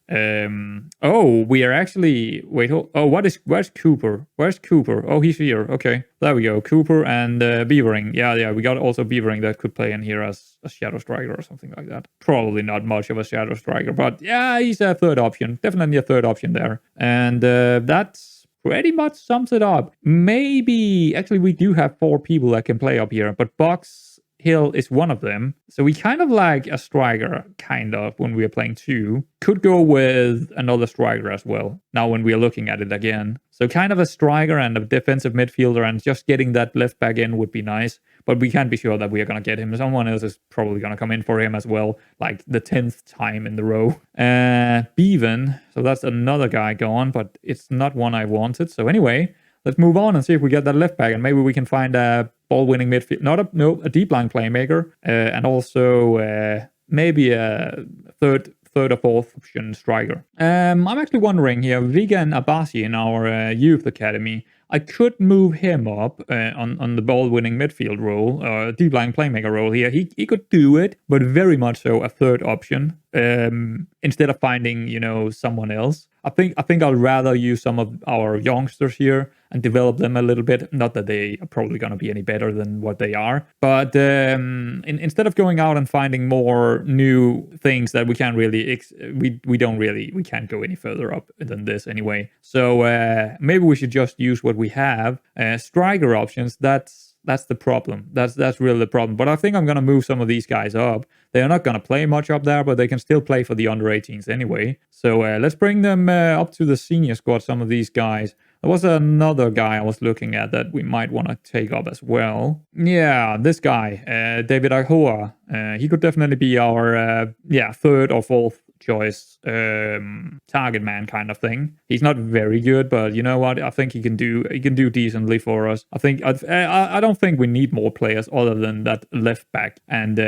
Oh, we are actually... Wait, where's Cooper? Where's Cooper? Oh, he's here. Okay, there we go. Cooper and Beavering. Yeah, we got also Beavering that could play in here as a shadow striker or something like that. Probably not much of a shadow striker, but yeah, he's a third option. Definitely a third option there. And that's pretty much sums it up. Maybe... Actually, we do have 4 people that can play up here, but Box Hill is one of them. So we kind of like a striker, kind of, when we are playing 2. Could go with another striker as well, now when we are looking at it again. So kind of a striker and a defensive midfielder, and just getting that left back in would be nice. But we can't be sure that we are going to get him. Someone else is probably going to come in for him as well, like the 10th time in the row. Bevan, so that's another guy gone, but it's not one I wanted. So anyway, let's move on and see if we get that left back, and maybe we can find a ball-winning midfield, a deep line playmaker, and also maybe a third or fourth option striker. I'm actually wondering here, Vigan Abasi in our youth academy, I could move him up on the ball-winning midfield role, deep line playmaker role here. He could do it, but very much so a third option instead of finding someone else. I think I'll rather use some of our youngsters here and develop them a little bit. Not that they are probably going to be any better than what they are, but instead of going out and finding more new things that we can't really, we can't go any further up than this anyway. So maybe we should just use what we have. Striker options, that's the problem. That's really the problem. But I think I'm going to move some of these guys up. They are not going to play much up there, but they can still play for the under-18s anyway. So let's bring them up to the senior squad, some of these guys. There was another guy I was looking at that we might want to take up as well. Yeah, this guy, David Ahoa. He could definitely be our third or fourth choice target man kind of thing. He's not very good, but you know what? I think he can do decently for us. I don't think we need more players other than that left back. And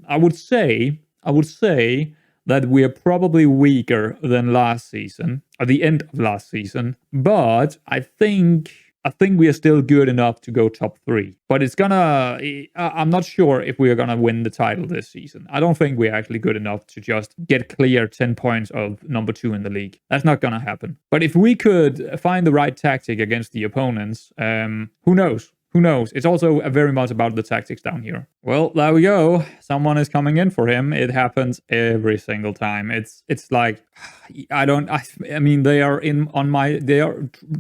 I would say that we are probably weaker than last season, at the end of last season. But I think I think we are still good enough to go top 3. But it's gonna... I'm not sure if we are gonna win the title this season. I don't think we're actually good enough to just get clear 10 points of number 2 in the league. That's not gonna happen. But if we could find the right tactic against the opponents, who knows? Who knows? It's also very much about the tactics down here. Well, there we go. Someone is coming in for him. It happens every single time. It's like I mean they are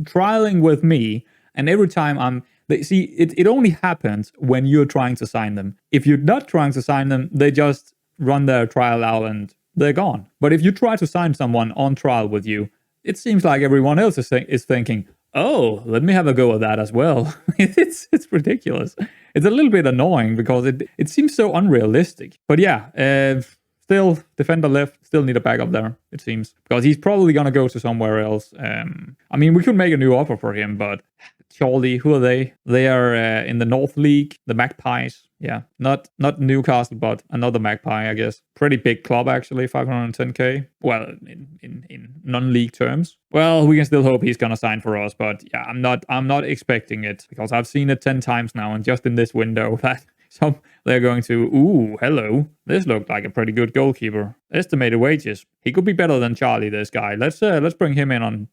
trialing with me, and every time it only happens when you're trying to sign them. If you're not trying to sign them, they just run their trial out and they're gone. But if you try to sign someone on trial with you, it seems like everyone else is thinking, oh, let me have a go at that as well. It's ridiculous. It's a little bit annoying because it seems so unrealistic. But yeah, still defender left, still need a backup there, it seems. Because he's probably going to go to somewhere else. I mean, we could make a new offer for him, but Chorley, who are they? They are in the North League, the Magpies. Yeah, not Newcastle, but another Magpie, I guess. Pretty big club, actually, 510k. Well, in non-league terms. Well, we can still hope he's gonna sign for us, but yeah, I'm not expecting it because I've seen it 10 times now, and just in this window that they're going to, ooh, hello. This looked like a pretty good goalkeeper. Estimated wages. He could be better than Charlie, this guy. Let's bring him in on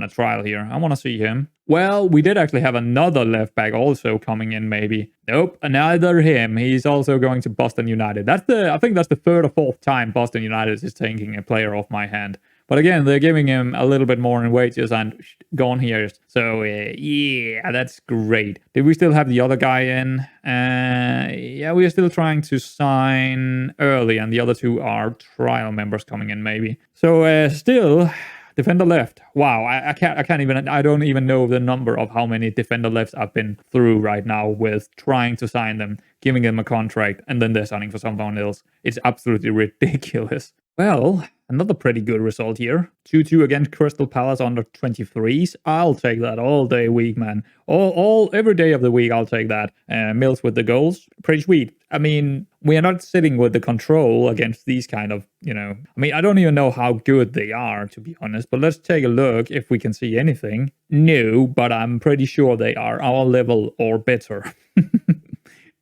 a trial here. I want to see him. Well, we did actually have another left back also coming in, maybe. Nope, neither him. He's also going to Boston United. I think that's the 3rd or 4th time Boston United is taking a player off my hand. But again, they're giving him a little bit more in wages and gone here. So, yeah, that's great. Did we still have the other guy in? Yeah, we are still trying to sign early, and the other 2 are trial members coming in, maybe. So, still... Defender left. Wow, I don't even know the number of how many defender lefts I've been through right now with trying to sign them, giving them a contract, and then they're signing for someone else. It's absolutely ridiculous. Well, another pretty good result here. 2-2 against Crystal Palace under 23s. I'll take that all day week, man. Every day of the week, I'll take that. Mills with the goals. Pretty sweet. I mean, we are not sitting with the control against these kind of, I mean, I don't even know how good they are, to be honest. But let's take a look if we can see anything. No, but I'm pretty sure they are our level or better.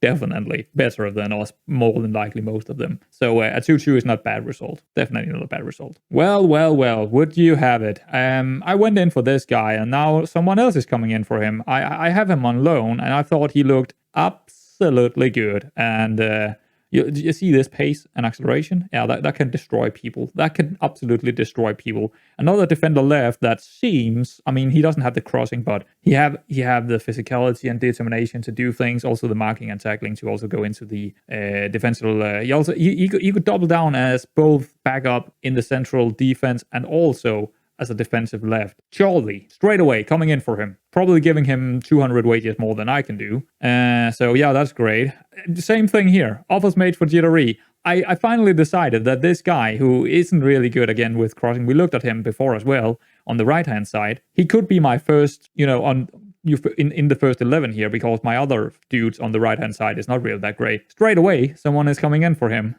Definitely better than us, more than likely most of them. So a 2-2 is not a bad result. Definitely not a bad result. Well, would you have it? I went in for this guy, and now someone else is coming in for him. I have him on loan, and I thought he looked absolutely good. And you see this pace and acceleration? Yeah, that can destroy people. That can absolutely destroy people. Another defender left that seems, I mean, he doesn't have the crossing, but he have the physicality and determination to do things. Also the marking and tackling to also go into the defensive. He could double down as both backup in the central defense and also as a defensive left. Charlie, straight away, coming in for him. Probably giving him 200 wages more than I can do. So yeah, that's great. Same thing here. Offers made for Jittery. I finally decided that this guy, who isn't really good again with crossing, we looked at him before as well, on the right-hand side. He could be my first, in the first 11 here, because my other dudes on the right-hand side is not really that great. Straight away, someone is coming in for him.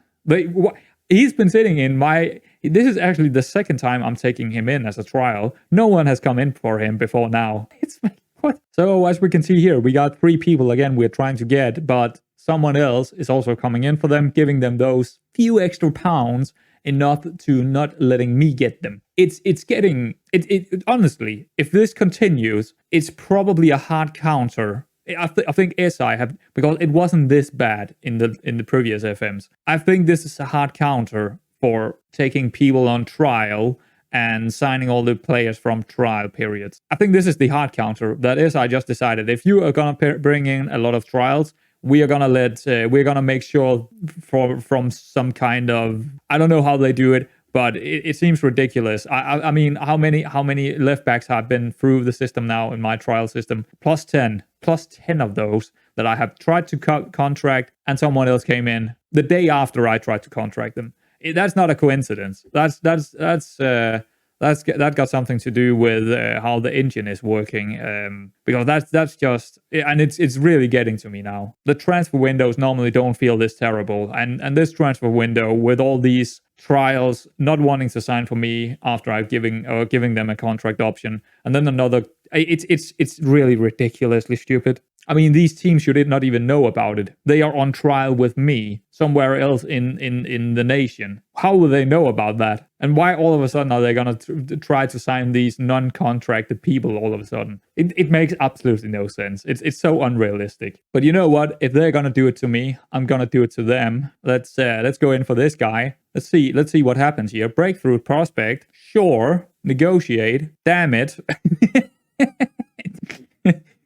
He's been sitting in my... This is actually the second time I'm taking him in as a trial. No one has come in for him before now. It's like, what? So as we can see here, we got 3 people again we're trying to get, but someone else is also coming in for them, giving them those few extra pounds enough to not letting me get them. It's getting... honestly, if this continues, it's probably a hard counter. I think SI have, because it wasn't this bad in the previous FMs. I think this is a hard counter for taking people on trial and signing all the players from trial periods. I think this is the hard counter. That is, I just decided if you are gonna bring in a lot of trials, we are gonna we're gonna make sure from some kind of, I don't know how they do it, but it seems ridiculous. I mean, how many left backs have been through the system now in my trial system? Plus 10 of those that I have tried to contract, and someone else came in the day after I tried to contract them. That's not a coincidence. That got something to do with how the engine is working. Because that's just, and it's really getting to me now. The transfer windows normally don't feel this terrible, and this transfer window with all these trials not wanting to sign for me after I've giving them a contract option, and then another It's really ridiculously stupid. I mean, these teams should not even know about it. They are on trial with me somewhere else in the nation. How will they know about that? And why all of a sudden are they going to try to sign these non-contracted people all of a sudden? It makes absolutely no sense. It's so unrealistic. But you know what? If they're going to do it to me, I'm going to do it to them. Let's go in for this guy. Let's see what happens here. Breakthrough prospect. Sure. Negotiate. Damn it.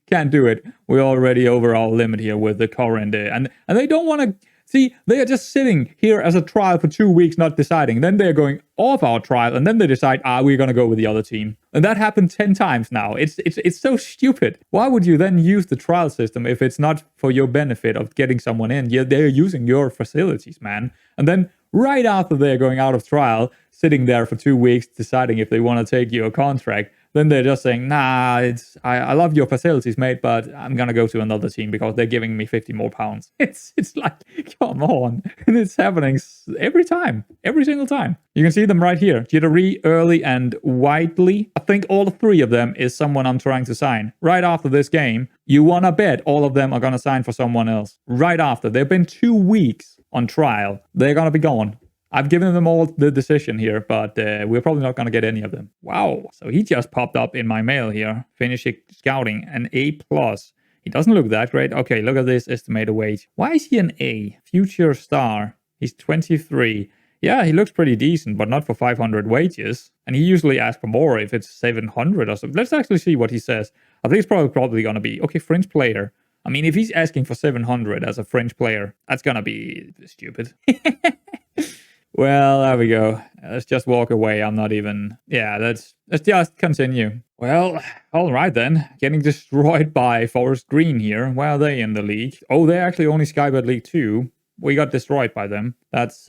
Can't do it. We're already over our limit here with the current. And they don't want to... See, they are just sitting here as a trial for 2 weeks, not deciding. Then they're going off our trial, and then they decide, we're going to go with the other team. And that happened 10 times now. It's so stupid. Why would you then use the trial system if it's not for your benefit of getting someone in? Yeah, they're using your facilities, man. And then right after they're going out of trial, sitting there for 2 weeks, deciding if they want to take your contract, then they're just saying, nah, I love your facilities, mate, but I'm going to go to another team because they're giving me 50 more pounds. It's like, come on. And it's happening every time, every single time. You can see them right here. Jittery, Early, and Whiteley. I think all three of them is someone I'm trying to sign. Right after this game, you want to bet all of them are going to sign for someone else. Right after. They've been 2 weeks on trial. They're going to be gone. I've given them all the decision here, but we're probably not going to get any of them. Wow. So he just popped up in my mail here. Finishing scouting, an A+. He doesn't look that great. Okay, look at this estimated wage. Why is he an A? Future star. He's 23. Yeah, he looks pretty decent, but not for 500 wages. And he usually asks for more if it's 700 or something. Let's actually see what he says. I think it's probably going to be, okay, fringe player. I mean, if he's asking for 700 as a fringe player, that's going to be stupid. Well, there we go. Let's just walk away. I'm not even... Yeah, let's just continue. Well, all right then. Getting destroyed by Forest Green here. Where are they in the league? Oh, they're actually only Skybird League 2. We got destroyed by them. That's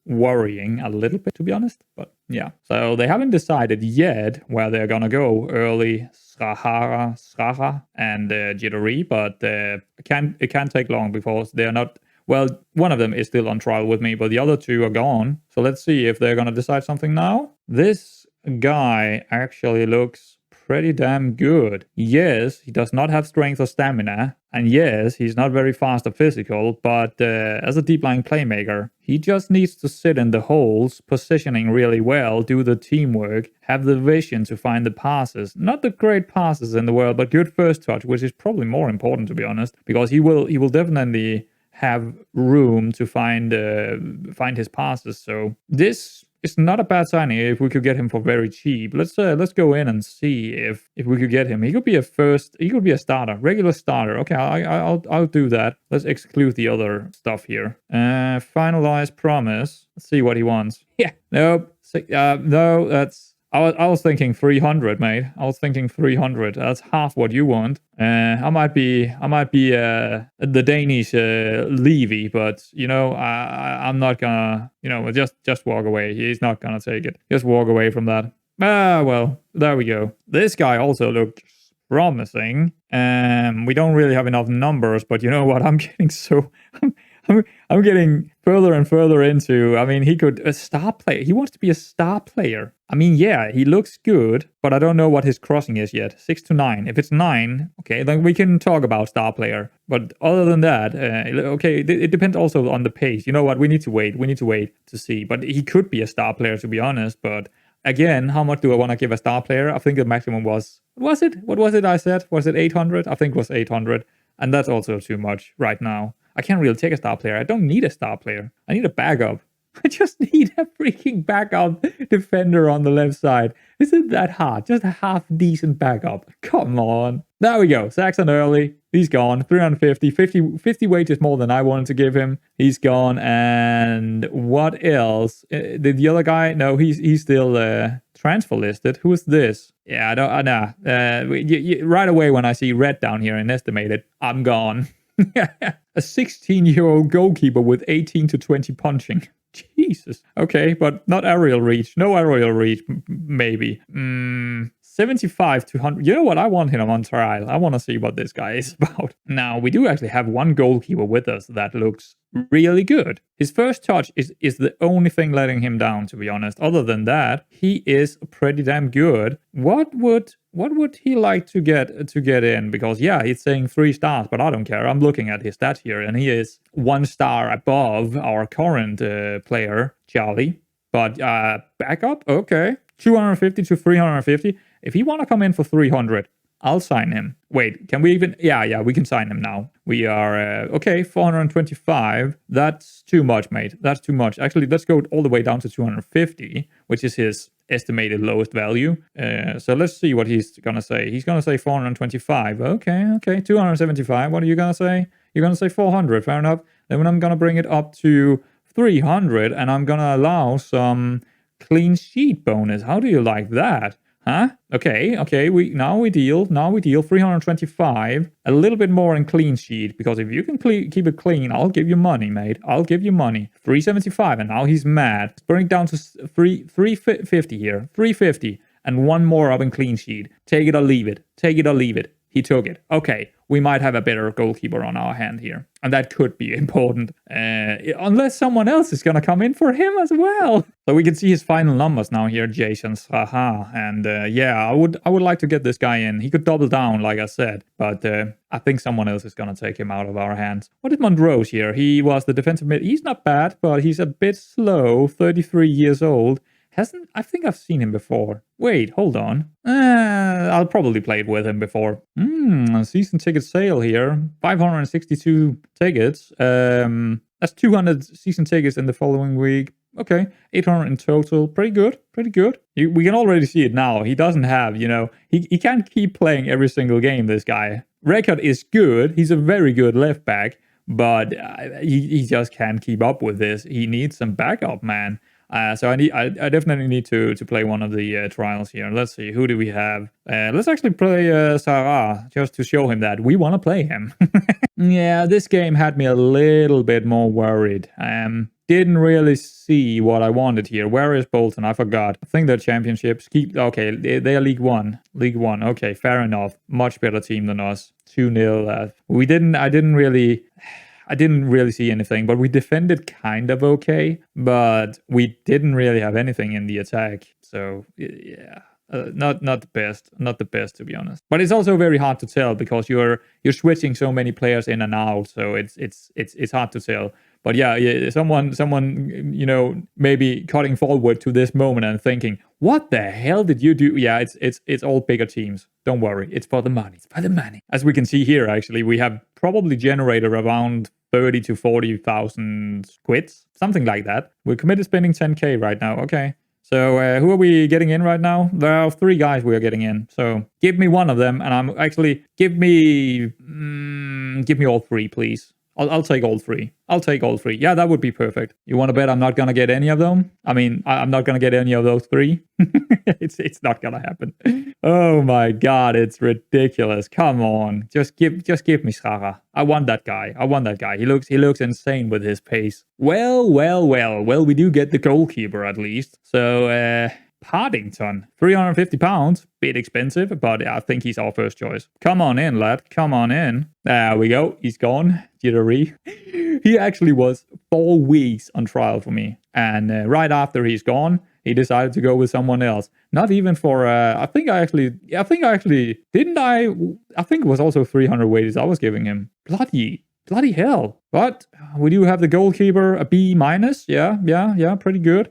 worrying a little bit, to be honest. But yeah. So they haven't decided yet where they're gonna go. Early, Sraha, and Jittery. But it can't take long because they're not... Well, one of them is still on trial with me, but the other two are gone. So let's see if they're going to decide something now. This guy actually looks pretty damn good. Yes, he does not have strength or stamina. And yes, he's not very fast or physical, but as a deep lying playmaker, he just needs to sit in the holes, positioning really well, do the teamwork, have the vision to find the passes. Not the great passes in the world, but good first touch, which is probably more important, to be honest, because he will definitely have room to find his passes. So this is not a bad signing if we could get him for very cheap. Let's go in and see if we could get him. He could be a starter, regular starter. Okay, I'll do that. Let's exclude the other stuff here. Finalize promise. Let's see what he wants. Yeah, nope. No, that's... I was thinking 300, mate. I was thinking 300. That's half what you want. I might be the Danish Levy, but you know, I'm not gonna, you know, just walk away. He's not gonna take it. Just walk away from that. Well, there we go. This guy also looked promising. We don't really have enough numbers, but you know what? I'm getting so... I'm getting further and further into, I mean, a star player. He wants to be a star player. I mean, yeah, he looks good, but I don't know what his crossing is yet. 6 to 9. If it's 9, okay, then we can talk about star player. But other than that, okay, it depends also on the pace. You know what? We need to wait. We need to wait to see. But he could be a star player, to be honest. But again, how much do I want to give a star player? I think the maximum was, what was it I said? Was it 800? I think it was 800. And that's also too much right now. I can't really take a star player. I don't need a star player. I need a backup. I just need a freaking backup defender on the left side. Isn't that hard? Just a half decent backup. Come on. There we go. Saxon Early. He's gone. 350. 50 wages more than I wanted to give him. He's gone. And what else? The other guy? No, he's still transfer listed. Who is this? Yeah, I don't know. Right away when I see red down here and estimated, I'm gone. A 16-year-old goalkeeper with 18 to 20 punching. Jesus. Okay, but not aerial reach. No aerial reach, maybe. 75 to 100. You know what? I want him on trial. I want to see what this guy is about. Now, we do actually have one goalkeeper with us that looks really good. His first touch is the only thing letting him down, to be honest. Other than that, he is pretty damn good. What would he like to get in? Because yeah, he's saying 3 stars, but I don't care. I'm looking at his stats here, and he is 1 star above our current player, Charlie. But backup, okay, 250 to 350. If he want to come in for 300, I'll sign him. Wait, can we even... Yeah, we can sign him now. We are... okay, 425. That's too much, mate. That's too much. Actually, let's go all the way down to 250, which is his estimated lowest value. So let's see what he's going to say. He's going to say 425. Okay, 275. What are you going to say? You're going to say 400. Fair enough. Then I'm going to bring it up to 300, and I'm going to allow some clean sheet bonus. How do you like that? Huh? Okay. Now we deal 325. A little bit more in clean sheet, because if you can keep it clean, I'll give you money, mate. I'll give you money. 375, and now he's mad. Let's bring it down to 350 here. 350, and 1 more up in clean sheet. Take it or leave it. He took it. Okay, we might have a better goalkeeper on our hand here. And that could be important. Unless someone else is going to come in for him as well. So we can see his final numbers now here, Jason Straha. And yeah, I would like to get this guy in. He could double down, like I said. But I think someone else is going to take him out of our hands. What is Monroe's here? He was the defensive mid. He's not bad, but he's a bit slow. 33 years old. I think I've seen him before. Wait, hold on. I'll probably played with him before. Season ticket sale here. 562 tickets. That's 200 season tickets in the following week. Okay, 800 in total. Pretty good. We can already see it now. He doesn't have, he can't keep playing every single game, this guy. Record is good. He's a very good left back, but he just can't keep up with this. He needs some backup, man. So I definitely need to play one of the trials here. Let's see, who do we have? Let's actually play Sarah, just to show him that we want to play him. Yeah, this game had me a little bit more worried. Didn't really see what I wanted here. Where is Bolton? I forgot. I think they're championships. Okay, they are League One. Okay, fair enough. Much better team than us. 2-0. I didn't really see anything, but we defended kind of okay, but we didn't really have anything in the attack. So yeah, not the best to be honest. But it's also very hard to tell because you're switching so many players in and out, so it's hard to tell. But yeah, someone maybe cutting forward to this moment and thinking, what the hell did you do? Yeah, it's all bigger teams. Don't worry, it's for the money. As we can see here, actually, we have probably generated around 30 to 40,000 quids, something like that. We're committed spending 10k right now. Okay, so who are we getting in right now? There are 3 guys we are getting in. So give me one of them, and I'm actually give me all 3, please. I'll take all 3. Yeah, that would be perfect. You want to bet I'm not going to get any of them? I mean, I'm not going to get any of those 3. It's not going to happen. Oh my God, it's ridiculous. Come on. Just give me Schara. I want that guy. He looks insane with his pace. Well, we do get the goalkeeper at least. So, Paddington, £350, bit expensive, but I think he's our first choice. Come on in, lad. Come on in. There we go. He's gone. Jittery. He actually was 4 weeks on trial for me, and right after he's gone, he decided to go with someone else. Not even for. I think I actually didn't. I think it was also 300 wages I was giving him. Bloody hell. But we do have the goalkeeper, a B-. Yeah, pretty good.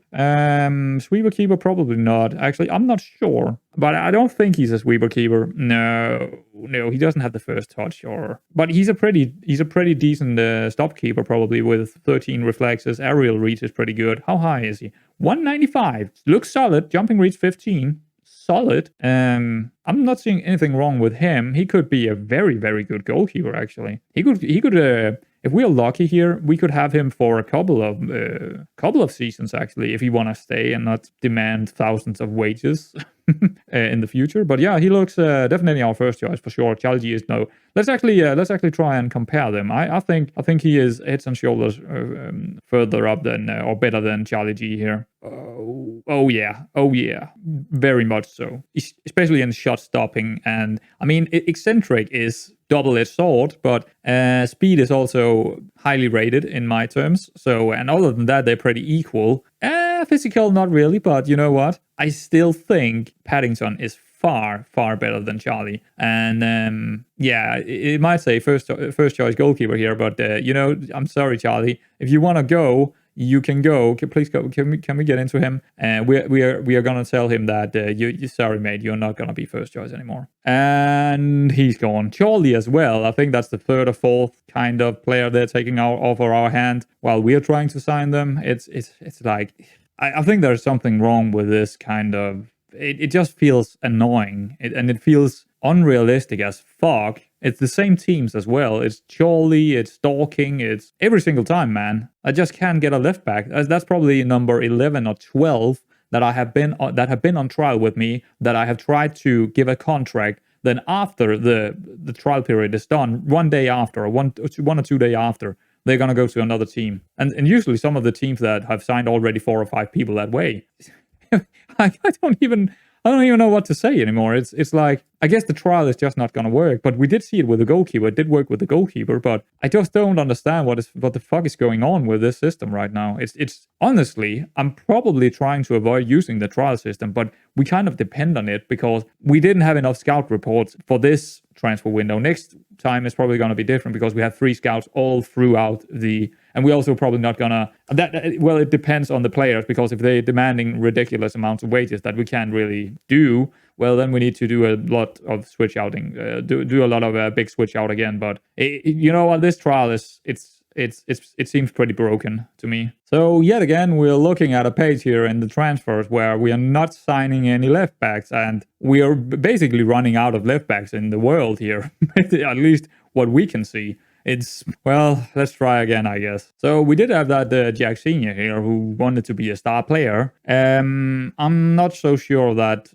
Sweeper keeper, probably not. Actually, I'm not sure. But I don't think he's a sweeper keeper. No, he doesn't have the first touch. But he's a pretty decent stop keeper, probably, with 13 reflexes. Aerial reach is pretty good. How high is he? 195. Looks solid. Jumping reach 15. Solid. I'm not seeing anything wrong with him. He could be a very, very good goalkeeper, actually. He could if we're lucky here, we could have him for a couple of seasons, actually, if he want to stay and not demand thousands of wages in the future. But yeah, he looks definitely our first choice for sure. Chalgi is no. Let's actually try and compare them. I think he is heads and shoulders further up than or better than Charlie G here. Oh yeah, very much so. Especially in shot stopping, and I mean, eccentric is double-edged sword, but speed is also highly rated in my terms. So, and other than that, they're pretty equal. Physical, not really, but you know what? I still think Paddington is far better than Charlie. And yeah, it might say first choice goalkeeper here, but I'm sorry, Charlie. If you want to go, you can go. Please go. Can we get into him? And we are gonna tell him that you sorry, mate, you're not gonna be first choice anymore. And he's gone. Charlie as well. I think that's the third or fourth kind of player they're taking off our hand while we're trying to sign them. It's like I think there's something wrong with this kind of. It just feels annoying, and it feels unrealistic as fuck. It's the same teams as well. It's Charlie, it's Dorking, it's every single time, man. I just can't get a left back. That's probably number 11 or 12 that have been on trial with me, that I have tried to give a contract. Then after the trial period is done, one day after, or one or 2 days after, they're gonna go to another team. And usually some of the teams that have signed already 4 or 5 people that way. I don't even know what to say anymore. It's like, I guess the trial is just not going to work. But we did see it with the goalkeeper. It did work with the goalkeeper, but I just don't understand what the fuck is going on with this system right now. It's honestly, I'm probably trying to avoid using the trial system, but we kind of depend on it because we didn't have enough scout reports for this transfer window. Next time is probably going to be different because we have 3 scouts all throughout and we're also probably not gonna well, it depends on the players, because if they're demanding ridiculous amounts of wages that we can't really do, well, then we need to do a lot of switch outing, do a lot of big switch out again. But you know what, this trial it seems pretty broken to me. So yet again, we're looking at a page here in the transfers where we are not signing any left backs, and we are basically running out of left backs in the world here, at least what we can see. Well, let's try again, I guess. So we did have that Jack Senior here who wanted to be a star player. I'm not so sure that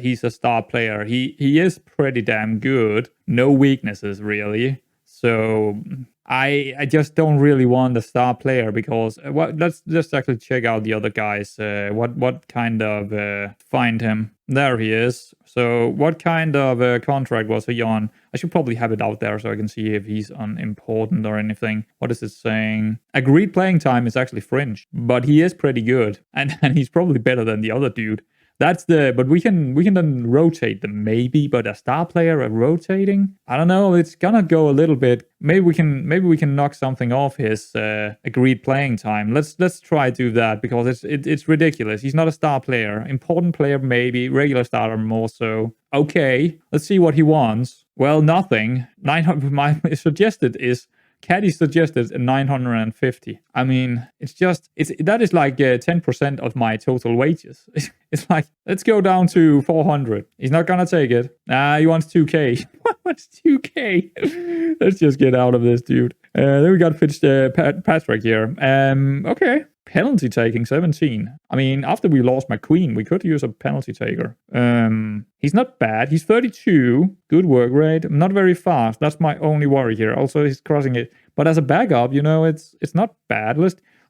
he's a star player. He is pretty damn good. No weaknesses, really. So I just don't really want a star player because let's just actually check out the other guys. What kind of find him? There he is. So what kind of contract was he on? I should probably have it out there so I can see if he's unimportant or anything. What is it saying? Agreed playing time is actually fringe, but he is pretty good, and he's probably better than the other dude. But we can then rotate them maybe, but a star player rotating? I don't know, it's gonna go a little bit. Maybe we can knock something off his agreed playing time. Let's try to do that because it's ridiculous. He's not a star player. Important player maybe, regular starter more so. Okay, let's see what he wants. Well, nothing. 900. My suggested is. Caddy suggested 950. I mean, that is like 10% of my total wages. It's like, let's go down to 400. He's not gonna take it. He wants 2K. What's 2K? Let's just get out of this, dude. Then we got Patrick here. Okay. Penalty taking 17. I mean, after we lost McQueen, we could use a penalty taker. He's not bad. He's 32. Good work rate. Not very fast. That's my only worry here. Also, he's crossing it. But as a backup, it's not bad.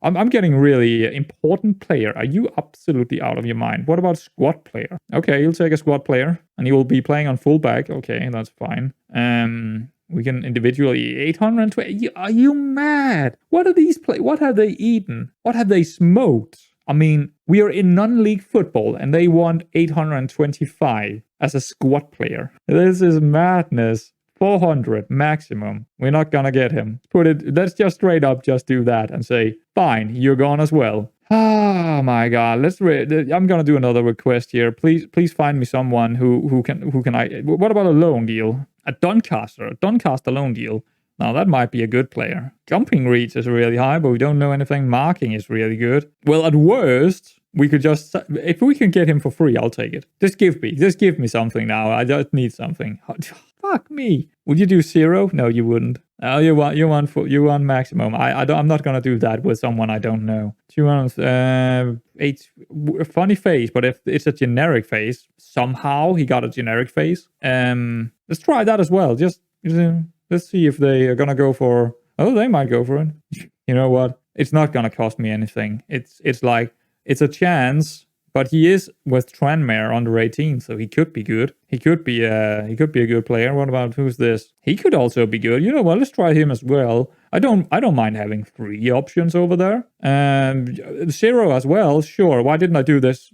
I'm getting really important player. Are you absolutely out of your mind? What about squad player? Okay, you'll take a squad player, and he will be playing on fullback. Okay, that's fine. We can individually 820. Are you mad? What are these What have they eaten? What have they smoked? I mean, we are in non-league football and they want 825 as a squad player. This is madness. 400 maximum. We're not gonna get him. Let's just straight up just do that and say, fine, you're gone as well. Oh my god, I'm gonna do another request here. Please find me someone who can what about a loan deal? A Doncaster loan deal. Now that might be a good player. Jumping reach is really high, but we don't know anything. Marking is really good. Well, at worst, we could just, if we can get him for free, I'll take it. Just give me something now. I just need something. Fuck me. Would you do 0? No, you wouldn't. Oh, you want maximum. I'm not gonna do that with someone I don't know. 8 funny face, but if it's a generic face, somehow he got a generic face. Let's try that as well. Just let's see if they are gonna go for. Oh, they might go for it. You know what? It's not gonna cost me anything. It's like it's a chance, But he is with Tranmere under 18, so he could be good. He could be a good player. What about who's this? He could also be good. You know what? Let's try him as well. I don't mind having 3 options over there. 0 as well. Sure. Why didn't I do this?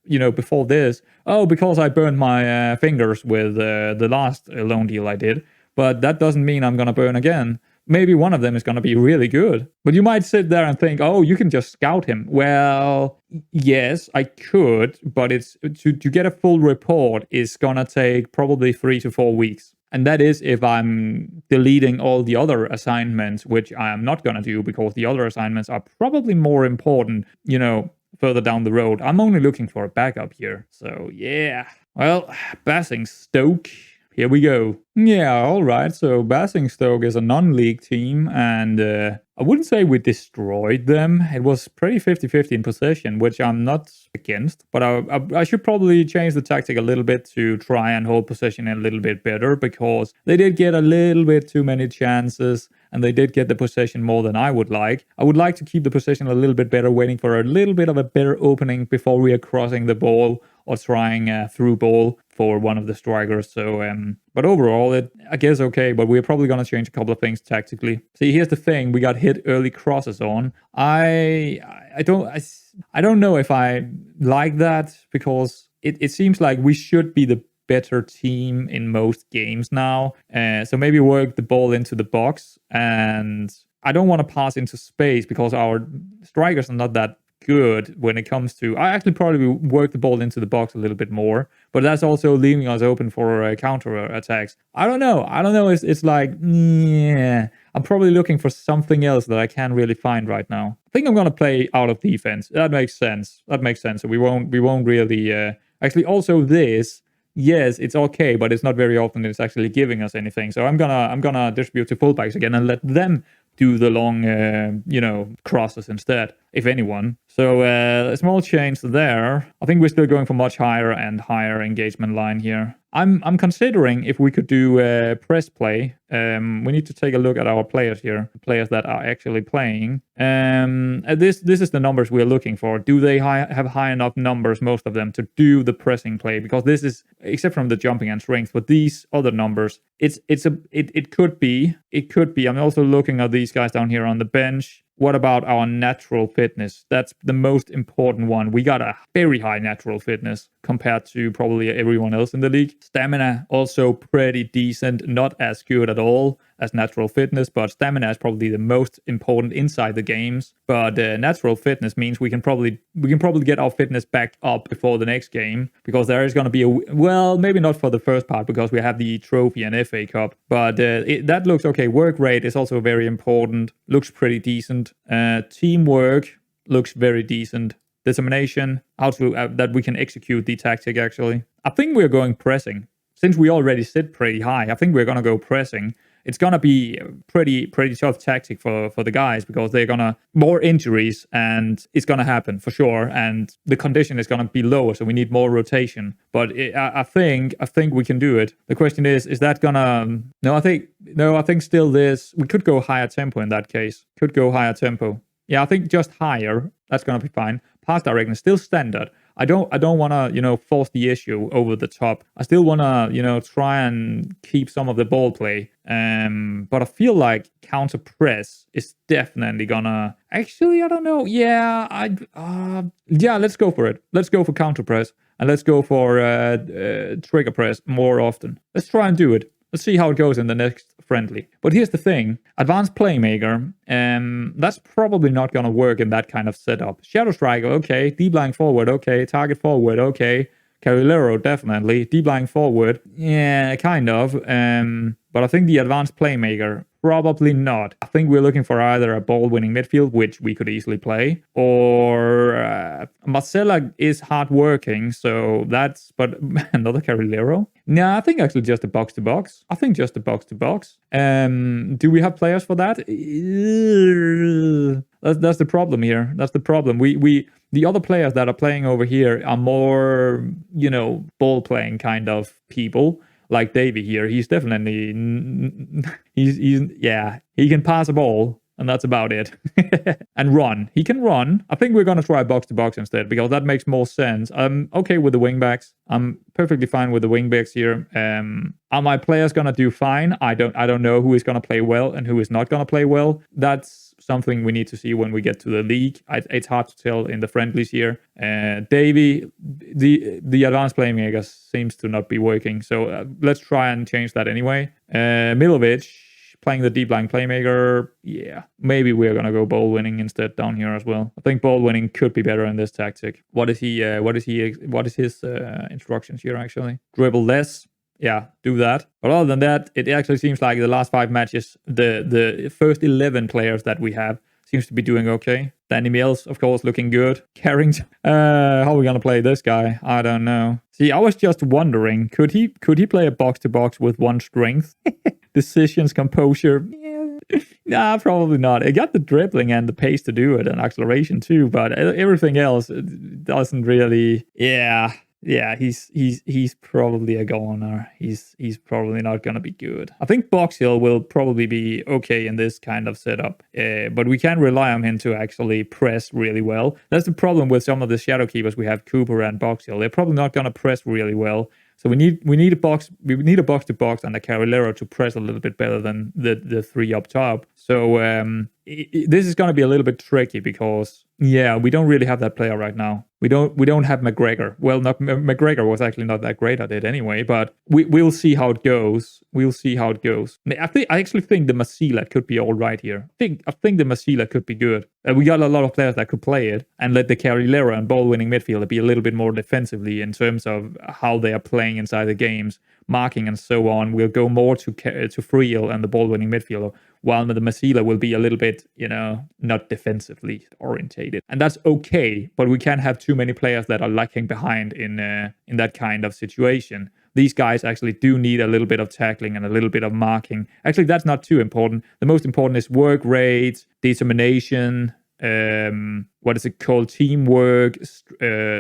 Before this? Oh, because I burned my fingers with the last loan deal I did. But that doesn't mean I'm gonna burn again. Maybe one of them is going to be really good. But you might sit there and think, oh, you can just scout him. Well, yes, I could, but it's to get a full report is going to take probably 3 to 4 weeks. And that is if I'm deleting all the other assignments, which I am not going to do because the other assignments are probably more important, further down the road. I'm only looking for a backup here. So, yeah. Well, Basingstoke. Here we go. Yeah, all right. So Basingstoke is a non-league team, and I wouldn't say we destroyed them. It was pretty 50-50 in possession, which I'm not against. But I should probably change the tactic a little bit to try and hold possession a little bit better, because they did get a little bit too many chances, and they did get the possession more than I would like. I would like to keep the possession a little bit better, waiting for a little bit of a better opening before we are crossing the ball or trying a through ball for one of the strikers. So, but overall, I guess okay, but we're probably going to change a couple of things tactically. See, here's the thing. We got hit early crosses on. I don't know if I like that, because it seems like we should be the better team in most games now. So maybe work the ball into the box, and I don't want to pass into space because our strikers are not that good when it comes to... I actually probably work the ball into the box a little bit more, but that's also leaving us open for counter attacks. I don't know. It's like, yeah, I'm probably looking for something else that I can't really find right now. I think I'm gonna play out of defense. That makes sense. So we won't really actually also this. Yes, it's okay, but it's not very often that it's actually giving us anything. So I'm gonna distribute to fullbacks again and let them do the long, crosses instead, if anyone. So a small change there. I think we're still going for much higher and higher engagement line here. I'm considering if we could do press play. We need to take a look at our players here, players that are actually playing. This is the numbers we're looking for. Do they have high enough numbers, most of them, to do the pressing play? Because this is, except from the jumping and strength, but these other numbers, it could be. I'm also looking at these guys down here on the bench. What about our natural fitness? That's the most important one. We got a very high natural fitness compared to probably everyone else in the league. Stamina also pretty decent, not as good at all as natural fitness, but stamina is probably the most important inside the games. But natural fitness means we can probably get our fitness back up before the next game, because there is going to be maybe not for the first part because we have the trophy and FA Cup, but that looks okay. Work rate is also very important. Looks pretty decent. Teamwork looks very decent. Determination, that we can execute the tactic actually. I think we're going pressing. Since we already sit pretty high, I think we're going to go pressing. It's going to be pretty tough tactic for the guys, because they're going to... more injuries, and it's going to happen for sure. And the condition is going to be lower, so we need more rotation. But I think we can do it. The question is that going to... No, I think still this... We could go higher tempo in that case. Could go higher tempo. Yeah, I think just higher. That's going to be fine. Pass directness, still standard. I don't want to, force the issue over the top. I still want to, try and keep some of the ball play. But I feel like counter press is definitely gonna... Actually, I don't know. Yeah, let's go for it. Let's go for counter press, and let's go for trigger press more often. Let's try and do it. Let's see how it goes in the next friendly. But here's the thing. Advanced playmaker, that's probably not going to work in that kind of setup. Shadow striker, okay. Deep lying forward, okay. Target forward, okay. Carrilero, definitely. Deep lying forward, yeah, kind of. But I think the advanced playmaker, probably not. I think we're looking for either a ball-winning midfield, which we could easily play, or Marcella is hard-working, so that's... But another Carrilero? No, I think actually just a box-to-box. Do we have players for that? That's the problem here. That's the problem. The other players that are playing over here are more, ball-playing kind of people. Like Davey here, he's definitely... he can pass a ball. and that's about it. And run. He can run. I think we're going to try box to box instead, because that makes more sense. I'm okay with the wingbacks. I'm perfectly fine with the wingbacks here. Are my players going to do fine? I don't know who is going to play well and who is not going to play well. That's something we need to see when we get to the league. It's hard to tell in the friendlies here. Davey, the advanced playmaker seems to not be working, so let's try and change that anyway. Milovic playing the deep line playmaker. Yeah, maybe we're gonna go ball winning instead down here as well. I think ball winning could be better in this tactic. What is his instructions here actually? Dribble less. Yeah, do that. But other than that, it actually seems like the last 5 matches, the first 11 players that we have seems to be doing okay. Danny Mills, of course, looking good. Carrington. How are we gonna play this guy? I don't know. See, I was just wondering, could he play a box to box with 1 strength? Decisions, composure. Yeah. Nah, probably not. It got the dribbling and the pace to do it, and acceleration too, but everything else doesn't really. Yeah, he's probably a goner. He's probably not gonna be good. I think Box Hill will probably be okay in this kind of setup, but we can't rely on him to actually press really well. That's the problem with some of the shadow keepers we have, Cooper and Box Hill. They're probably not gonna press really well. So we need a box to box and a Carrilero to press a little bit better than the 3 up top. So this is going to be a little bit tricky because we don't really have that player right now. We don't have McGregor. Well, McGregor was actually not that great at it anyway, but we'll see how it goes. I actually think the Masila could be all right here. I think the Masila could be good. We got a lot of players that could play it, and let the Carrilero and ball-winning midfielder be a little bit more defensively in terms of how they are playing inside the games, marking and so on. We'll go more to Friel and the ball-winning midfielder, while the Masila will be a little bit, not defensively orientated. And that's okay, but we can't have too many players that are lacking behind in that kind of situation. These guys actually do need a little bit of tackling and a little bit of marking. Actually, that's not too important. The most important is work rate, determination, what is it called? Teamwork,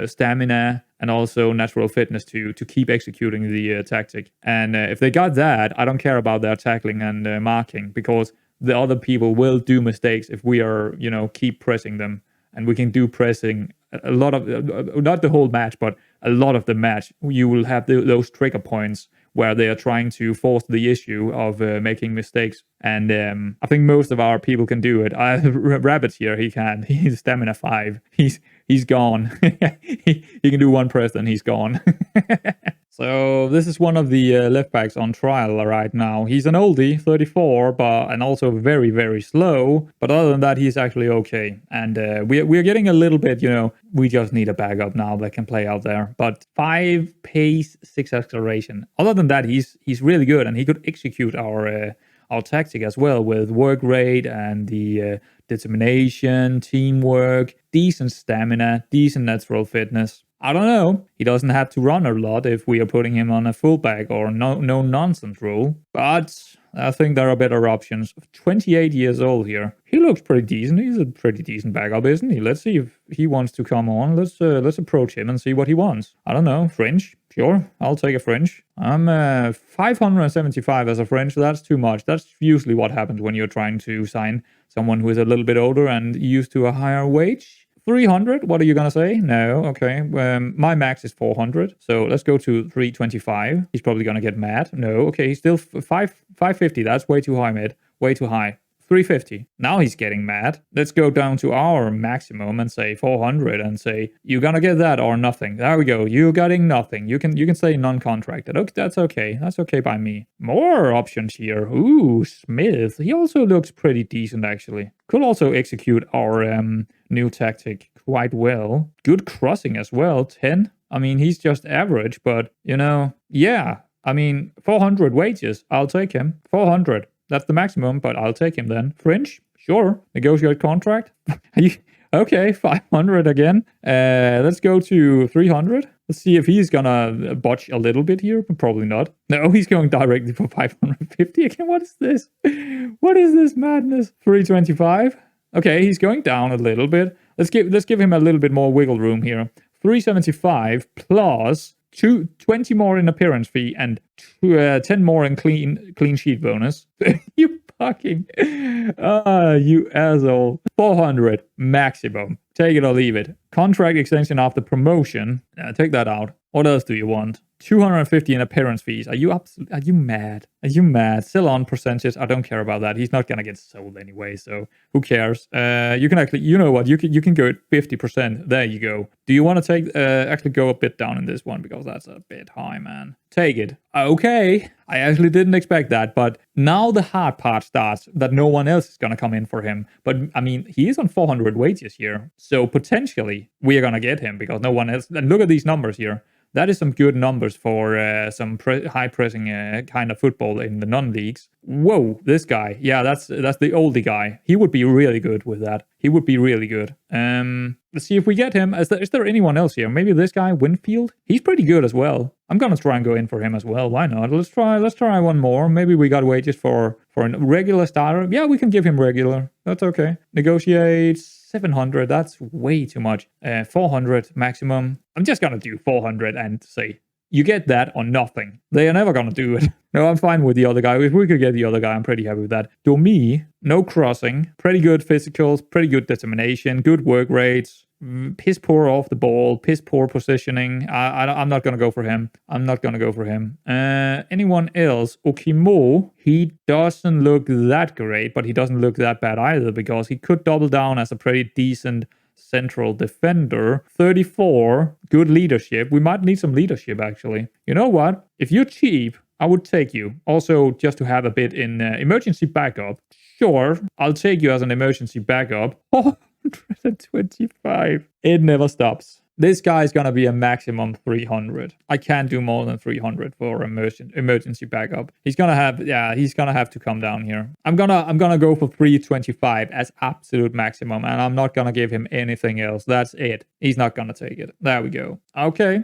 stamina, and also natural fitness to keep executing the tactic. And if they got that, I don't care about their tackling and marking, because the other people will do mistakes if we are, keep pressing them. And we can do pressing a lot of, not the whole match, but a lot of the match. You will have those trigger points where they are trying to force the issue of making mistakes. And I think most of our people can do it. Rabbit here, he can. He's stamina 5. He's gone. he can do 1 press and he's gone. So this is one of the left backs on trial right now. He's an oldie, 34, and also very, very slow. But other than that, he's actually okay. And we're getting a little bit, we just need a backup now that can play out there. But 5 pace, 6 acceleration. Other than that, he's really good, and he could execute our tactic as well with work rate and the determination, teamwork, decent stamina, decent natural fitness. I don't know. He doesn't have to run a lot if we are putting him on a fullback or no nonsense role. But I think there are better options. 28 years old here. He looks pretty decent. He's a pretty decent backup, isn't he? Let's see if he wants to come on. Let's approach him and see what he wants. I don't know. French? Sure, I'll take a French. I'm 575 as a French. That's too much. That's usually what happens when you're trying to sign someone who is a little bit older and used to a higher wage. 300, what are you going to say? No, okay. My max is 400, so let's go to 325. He's probably going to get mad. No, okay, he's still 550. That's way too high, mate. Way too high. 350. Now he's getting mad. Let's go down to our maximum and say 400 and say, you're going to get that or nothing. There we go. You're getting nothing. You can say non-contracted. Okay, that's okay. That's okay by me. More options here. Ooh, Smith. He also looks pretty decent, actually. Could also execute our new tactic quite well. Good crossing as well. 10. I mean, he's just average, but, yeah. I mean, 400 wages. I'll take him. 400. That's the maximum, but I'll take him then. Fringe? Sure. Negotiate contract? Okay, 500 again. Let's go to 300. Let's see if he's gonna botch a little bit here. Probably not. No, he's going directly for 550 again. What is this? What is this madness? 325. Okay, he's going down a little bit. Let's give him a little bit more wiggle room here. 375 plus 20 more in appearance fee and 10 more in clean sheet bonus. You Fucking. You asshole. 400 maximum. Take it or leave it. Contract extension after promotion. Take that out. What else do you want? 250 in appearance fees. Are you mad? Are you mad? Sell on percentage. I don't care about that. He's not gonna get sold anyway, so who cares? You can actually, you know what? You can go at 50%. There you go. Do you want to take actually go a bit down in this one because that's a bit high, man? Take it. Okay. I actually didn't expect that, but now the hard part starts that no one else is gonna come in for him. But I mean, he is on 400 wages here, so potentially we are gonna get him because no one else. And look at these numbers here. That is some good numbers for some high-pressing kind of football in the non-leagues. Whoa, this guy. Yeah, that's the oldie guy. He would be really good with that. He would be really good. Let's see if we get him. Is there anyone else here? Maybe this guy, Winfield? He's pretty good as well. I'm gonna try and go in for him as well. Why not? Let's try one more. Maybe we got wages for a regular starter. Yeah, we can give him regular. That's okay. Negotiate 700. That's way too much. 400 maximum. I'm just gonna do 400 and say you get that or nothing. They are never gonna do it. No, I'm fine with the other guy. If we could get the other guy, I'm pretty happy with that. Domi, no crossing, pretty good physicals, pretty good determination, good work rates, piss poor off the ball, piss poor positioning. I'm not gonna go for him. I'm not gonna go for him. Anyone else? Okimo, he doesn't look that great, but he doesn't look that bad either because he could double down as a pretty decent central defender. 34, good leadership. We might need some leadership actually. You know what? If you're cheap, I would take you. Also, just to have a bit in emergency backup. Sure, I'll take you as an emergency backup. 125. It never stops. This guy is gonna be a maximum 300. I can't do more than 300 for emergency backup. He's gonna have to come down here. I'm gonna go for 325 as absolute maximum, and I'm not gonna give him anything else. That's it. He's not gonna take it. There we go. Okay.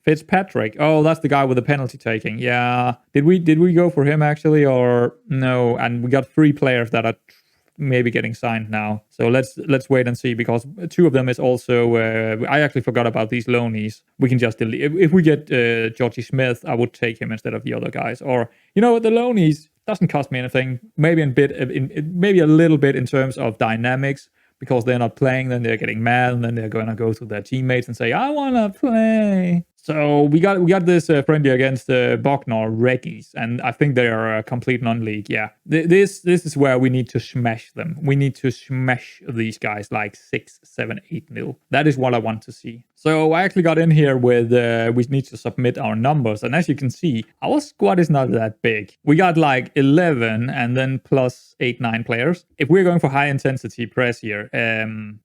Fitzpatrick. Oh, that's the guy with the penalty taking. Yeah. Did we go for him actually or no? And we got 3 players that are maybe getting signed now. So let's wait and see because 2 of them is also I actually forgot about these loanies. We can just delete if we get Georgie Smith. I would take him instead of the other guys. Or you know what, the loanies doesn't cost me anything. Maybe maybe a little bit in terms of dynamics because they're not playing. Then they're getting mad and then they're gonna go to their teammates and say I wanna play. So we got this friendly against Bognor Reggies, and I think they are a complete non-league. Yeah, this is where we need to smash them. We need to smash these guys like 6, 7, 8-0. That is what I want to see. So I actually got in here with we need to submit our numbers, and as you can see, our squad is not that big. We got like 11 and then plus 8, 9 players. If we're going for high intensity press here,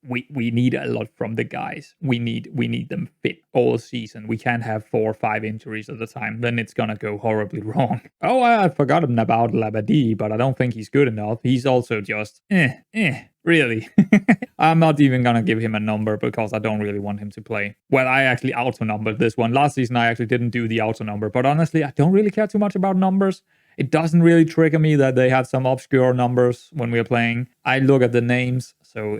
we need a lot from the guys. We need them fit all season. We can't have 4 or 5 injuries at a time. Then it's gonna go horribly wrong. Oh, I forgot about Labadie, but I don't think he's good enough. He's also just really. I'm not even gonna give him a number because I don't really want him to play. Well, I actually auto-numbered this one. Last season I actually didn't do the auto-number, but honestly, I don't really care too much about numbers. It doesn't really trigger me that they have some obscure numbers when we're playing. I look at the names, so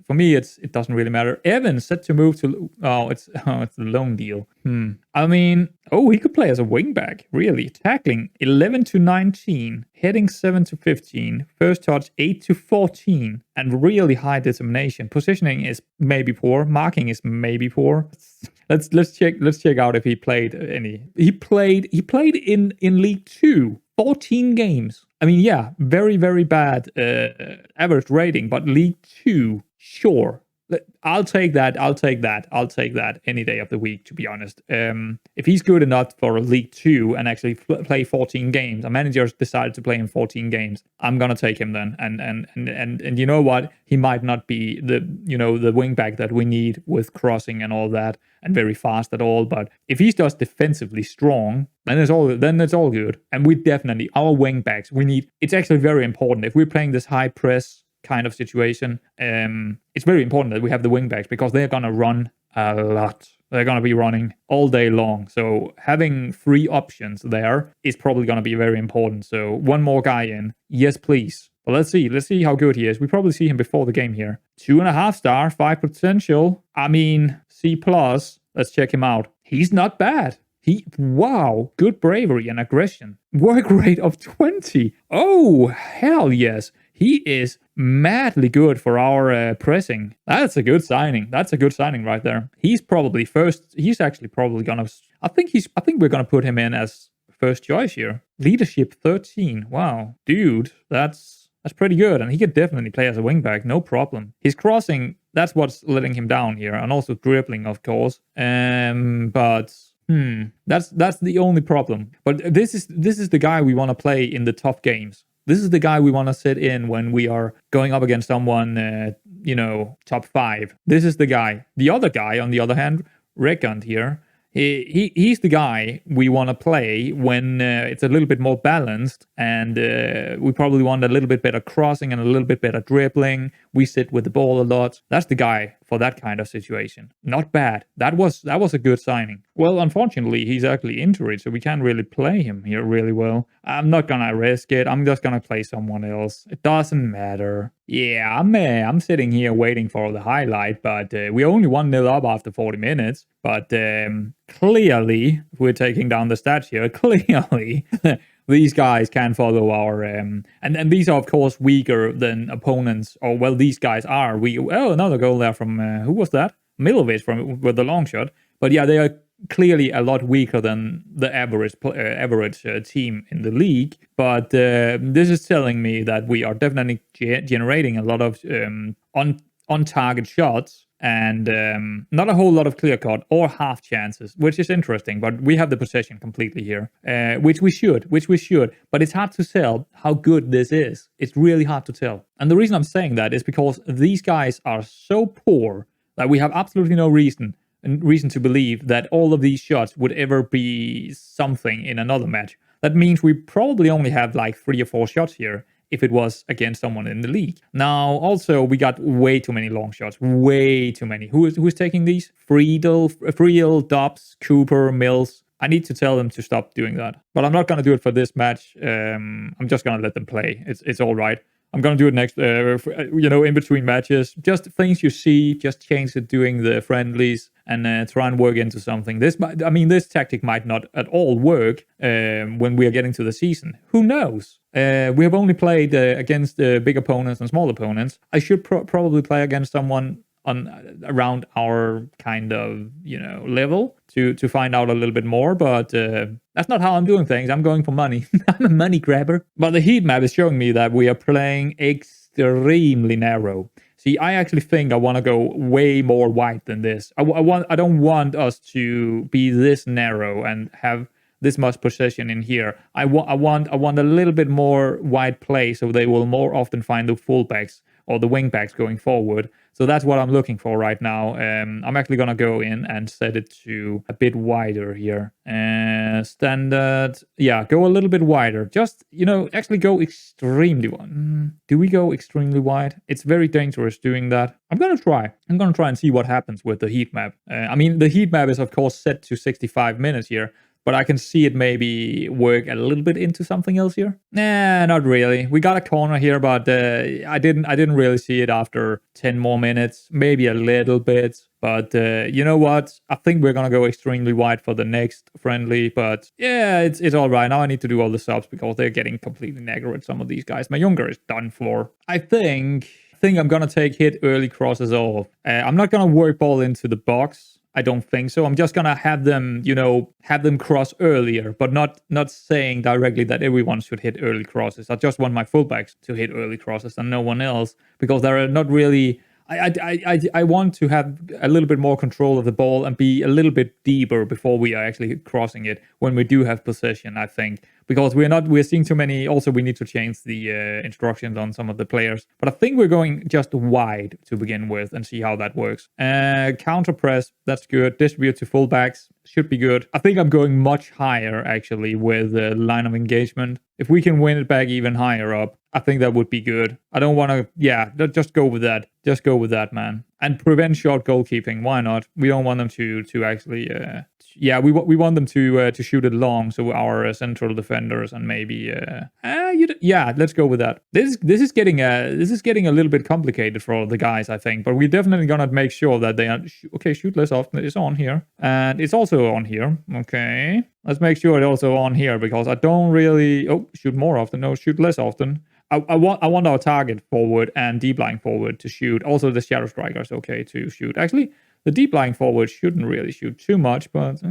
for me, it doesn't really matter. Evan set to move to... it's a loan deal. I mean... Oh, he could play as a wingback. Really. Tackling 11 to 19. Heading 7 to 15. First touch 8 to 14. And really high determination. Positioning is maybe poor. Marking is maybe poor. Let's check out if he played any. He played in League 2. 14 games. I mean, yeah, very, very bad average rating, but League 2, sure. I'll take that any day of the week, to be honest. If he's good enough for League 2 and actually play 14 games, a manager decided to play in 14 games, I'm gonna take him then. And you know what? He might not be the wing back that we need with crossing and all that, and very fast at all. But if he's just defensively strong, then it's all good. And we definitely our wing backs it's actually very important if we're playing this high press kind of situation. It's very important that we have the wing backs because they're gonna run a lot. They're gonna be running all day long. So having 3 options there is probably gonna be very important. So one more guy in, yes please. But let's see how good he is. We probably see him before the game here. 2.5 star, 5 potential. I mean C+. Let's check him out. He's not bad. Wow, good bravery and aggression. Work rate of 20. Oh, hell yes. He is madly good for our pressing. That's a good signing. That's a good signing right there. He's probably first. He's actually probably gonna. I think we're gonna put him in as first choice here. Leadership 13. Wow, dude, that's pretty good, and he could definitely play as a wingback, no problem. His crossing, that's what's letting him down here, and also dribbling, of course. But that's the only problem. But this is the guy we want to play in the tough games. This is the guy we want to sit in when we are going up against someone, top 5. This is the guy. The other guy, on the other hand, Regant here, he's the guy we want to play when it's a little bit more balanced, and we probably want a little bit better crossing and a little bit better dribbling. We sit with the ball a lot. That's the guy for that kind of situation. Not bad. That was a good signing. Well, unfortunately, he's actually injured, so we can't really play him here really well. I'm not gonna risk it. I'm just gonna play someone else. It doesn't matter. Yeah, I'm sitting here waiting for the highlight, but we only 1-0 up after 40 minutes. But clearly, if we're taking down the stats here, clearly these guys can follow our... and these are, of course, weaker than opponents. Or, well, these guys are. Another goal there from... who was that? Milovic with the long shot. But yeah, they are clearly a lot weaker than the average team in the league. But this is telling me that we are definitely generating a lot of on-target shots, and not a whole lot of clear-cut or half chances, which is interesting. But we have the possession completely here, which we should. But it's hard to tell how good this is. It's really hard to tell. And the reason I'm saying that is because these guys are so poor that we have absolutely no reason to believe that all of these shots would ever be something in another match. That means we probably only have like 3 or 4 shots here if it was against someone in the league. Now, also, we got way too many long shots. Way too many. Who's taking these? Friedel, Dobbs, Cooper, Mills. I need to tell them to stop doing that. But I'm not going to do it for this match. I'm just going to let them play. It's all right. I'm going to do it next, in between matches. Just things you see, just change it during the friendlies and try and work into something. This tactic might not at all work when we are getting to the season. Who knows? We have only played against big opponents and small opponents. I should probably play against someone around our kind of level to find out a little bit more, but that's not how I'm doing things. I'm going for money. I'm a money grabber. But the heat map is showing me that we are playing extremely narrow. See, I actually think I want to go way more wide than this. I don't want us to be this narrow and have this much possession in here. I want a little bit more wide play, so they will more often find the fullbacks or the wingbacks going forward. So that's what I'm looking for right now. I'm actually going to go in and set it to a bit wider here. Standard. Yeah, go a little bit wider. Just, actually go extremely wide. Do we go extremely wide? It's very dangerous doing that. I'm going to try. I'm going to try and see what happens with the heat map. The heat map is, of course, set to 65 minutes here. But I can see it maybe work a little bit into something else here. Nah, not really. We got a corner here, but I didn't really see it after 10 more minutes. Maybe a little bit. But you know what? I think we're going to go extremely wide for the next friendly. But yeah, it's all right. Now I need to do all the subs because they're getting completely negro at some of these guys. My younger is done for. I think I'm going to take hit early crosses off. I'm not going to work ball into the box. I don't think so. I'm just gonna have them, cross earlier, but not saying directly that everyone should hit early crosses. I just want my fullbacks to hit early crosses and no one else, because they're not really. I want to have a little bit more control of the ball and be a little bit deeper before we are actually crossing it when we do have possession, I think. Because we're seeing too many. Also, we need to change the instructions on some of the players. But I think we're going just wide to begin with and see how that works. Counter press, that's good. Distribute to fullbacks, should be good. I think I'm going much higher, actually, with the line of engagement. If we can win it back even higher up, I think that would be good. I don't want to, just go with that. Just go with that, man. And prevent short goalkeeping. Why not? We don't want them to actually. We want them to shoot it long. So our central defenders and maybe. Let's go with that. This is getting a little bit complicated for all the guys, I think. But we're definitely gonna make sure that they are shoot less often. It's on here, and it's also on here. Okay, let's make sure it's also on here because I don't really. Shoot more often. No, shoot less often. I want our target forward and deep lying forward to shoot. Also, the shadow striker is okay to shoot. Actually, the deep lying forward shouldn't really shoot too much, but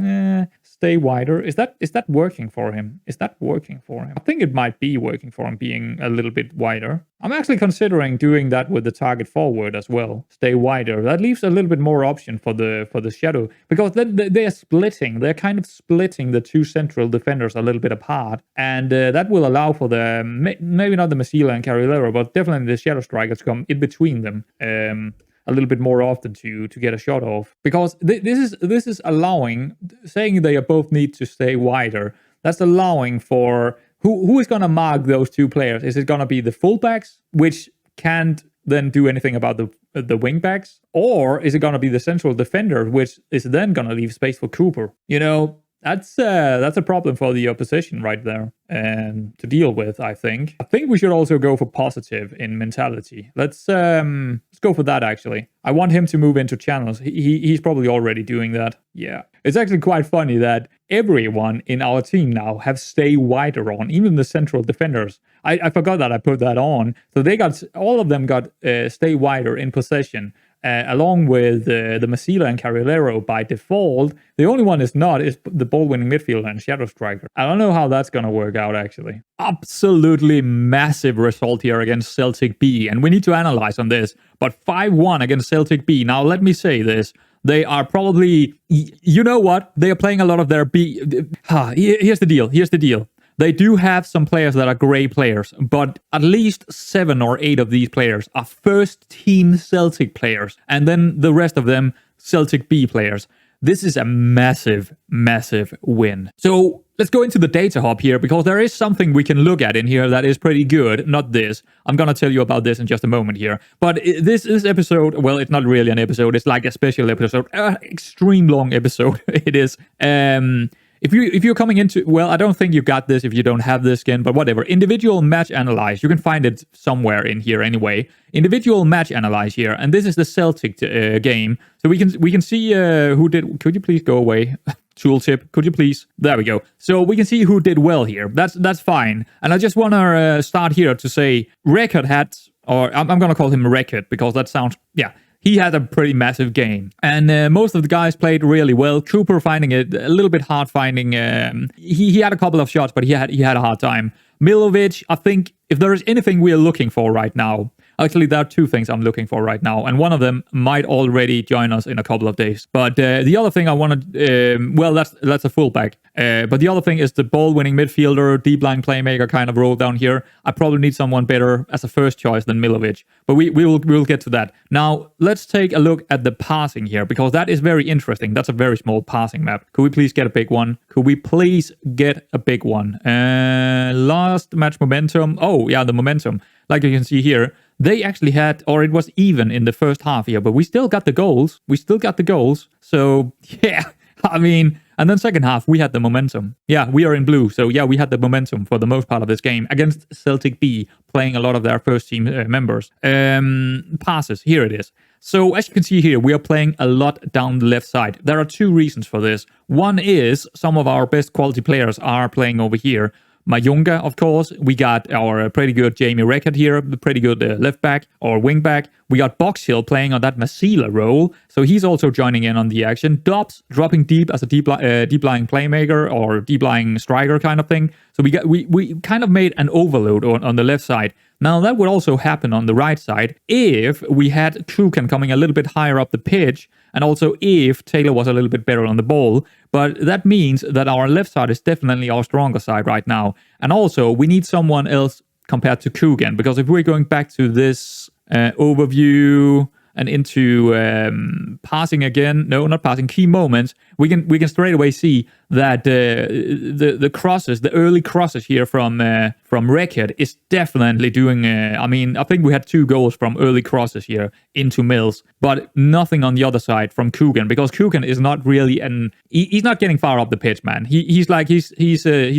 stay wider. Is that working for him? Is that working for him? I think it might be working for him, being a little bit wider. I'm actually considering doing that with the target forward as well. Stay wider. That leaves a little bit more option for the shadow because they are splitting. They're kind of splitting the two central defenders a little bit apart, and that will allow for the maybe not the Masila and Carrilero, but definitely the shadow strikers to come in between them. A little bit more often to get a shot off because this is allowing, saying they both need to stay wider. That's allowing for who is going to mark those two players. Is it going to be the fullbacks, which can't then do anything about the wingbacks, or is it going to be the central defender, which is then going to leave space for Cooper? That's a problem for the opposition right there to deal with, I think. I think we should also go for positive in mentality. Let's go for that, actually. I want him to move into channels. He's probably already doing that. Yeah. It's actually quite funny that everyone in our team now have stay wider on, even the central defenders. I forgot that I put that on. So all of them got stay wider in possession. Along with the Masila and Carrilero by default. The only one is the ball-winning midfielder and shadow striker. I don't know how that's going to work out, actually. Absolutely massive result here against Celtic B, and we need to analyze on this. But 5-1 against Celtic B. Now, let me say this. They are probably... You know what? They are playing a lot of their B... Here's the deal. They do have some players that are great players, but at least 7 or 8 of these players are first-team Celtic players, and then the rest of them Celtic B players. This is a massive, massive win. So let's go into the data hub here, because there is something we can look at in here that is pretty good. Not this. I'm going to tell you about this in just a moment here. But this episode, well, it's not really an episode. It's like a special episode. Extreme long episode. It is. If you're coming into, well, I don't think you got this if you don't have this skin, but whatever. Individual match analyze. You can find it somewhere in here anyway. Individual match analyze here, and this is the Celtic game. So we can see who did. Could you please go away? Tooltip, could you please? There we go. So we can see who did well here. That's fine. And I just want to start here to say Record had, or I'm going to call him Record because that sounds, yeah. He had a pretty massive game. And most of the guys played really well. Cooper finding it a little bit hard finding. He had a couple of shots, but he had a hard time. Milovic, I think if there is anything we are looking for right now, actually there are 2 things I'm looking for right now, and one of them might already join us in a couple of days. But the other thing I want to, well, that's a fullback. But the other thing is the ball-winning midfielder, deep-line playmaker kind of role down here. I probably need someone better as a first choice than Milovic. But we'll get to that. Now, let's take a look at the passing here, because that is very interesting. That's a very small passing map. Could we please get a big one? Last match momentum. Oh, yeah, the momentum. Like you can see here, they actually had, or it was even in the first half here, but we still got the goals. So, yeah, I mean, and then second half, we had the momentum. Yeah, we are in blue. So, yeah, we had the momentum for the most part of this game against Celtic B, playing a lot of their first team members. Passes, here it is. So, as you can see here, we are playing a lot down the left side. There are 2 reasons for this. One is some of our best quality players are playing over here. Mayunga, of course. We got our pretty good Jamie Record here, pretty good left back or wing back. We got Boxhill playing on that Masila role, so he's also joining in on the action. Dobbs dropping deep as a deep lying playmaker or deep lying striker kind of thing. So we kind of made an overload on the left side. Now that would also happen on the right side if we had Kukan coming a little bit higher up the pitch, and also if Taylor was a little bit better on the ball. But that means that our left side is definitely our stronger side right now. And also we need someone else compared to Kugan, because if we're going back to this overview, and into passing again. No, not passing. Key moments. We can straight away see that the crosses, the early crosses here from Record is definitely doing. I think we had 2 goals from early crosses here into Mills, but nothing on the other side from Coogan, because Coogan is not really he's not getting far up the pitch, man. He's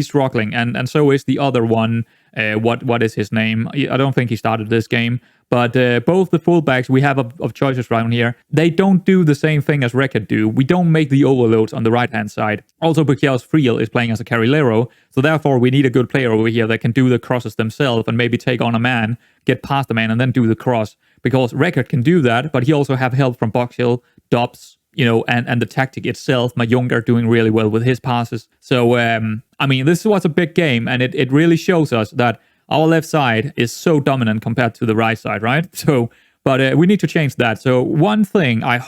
struggling, and so is the other one. What is his name? I don't think he started this game. But both the fullbacks we have of choices around here, they don't do the same thing as Record do. We don't make the overloads on the right-hand side. Also because Friel is playing as a carrilero, so therefore we need a good player over here that can do the crosses themselves and maybe take on a man, get past the man, and then do the cross. Because Record can do that, but he also have help from Boxhill, Dobbs, and the tactic itself. Mayunga doing really well with his passes. So, this was a big game, and it really shows us that our left side is so dominant compared to the right side, right? So, but we need to change that. So one thing, I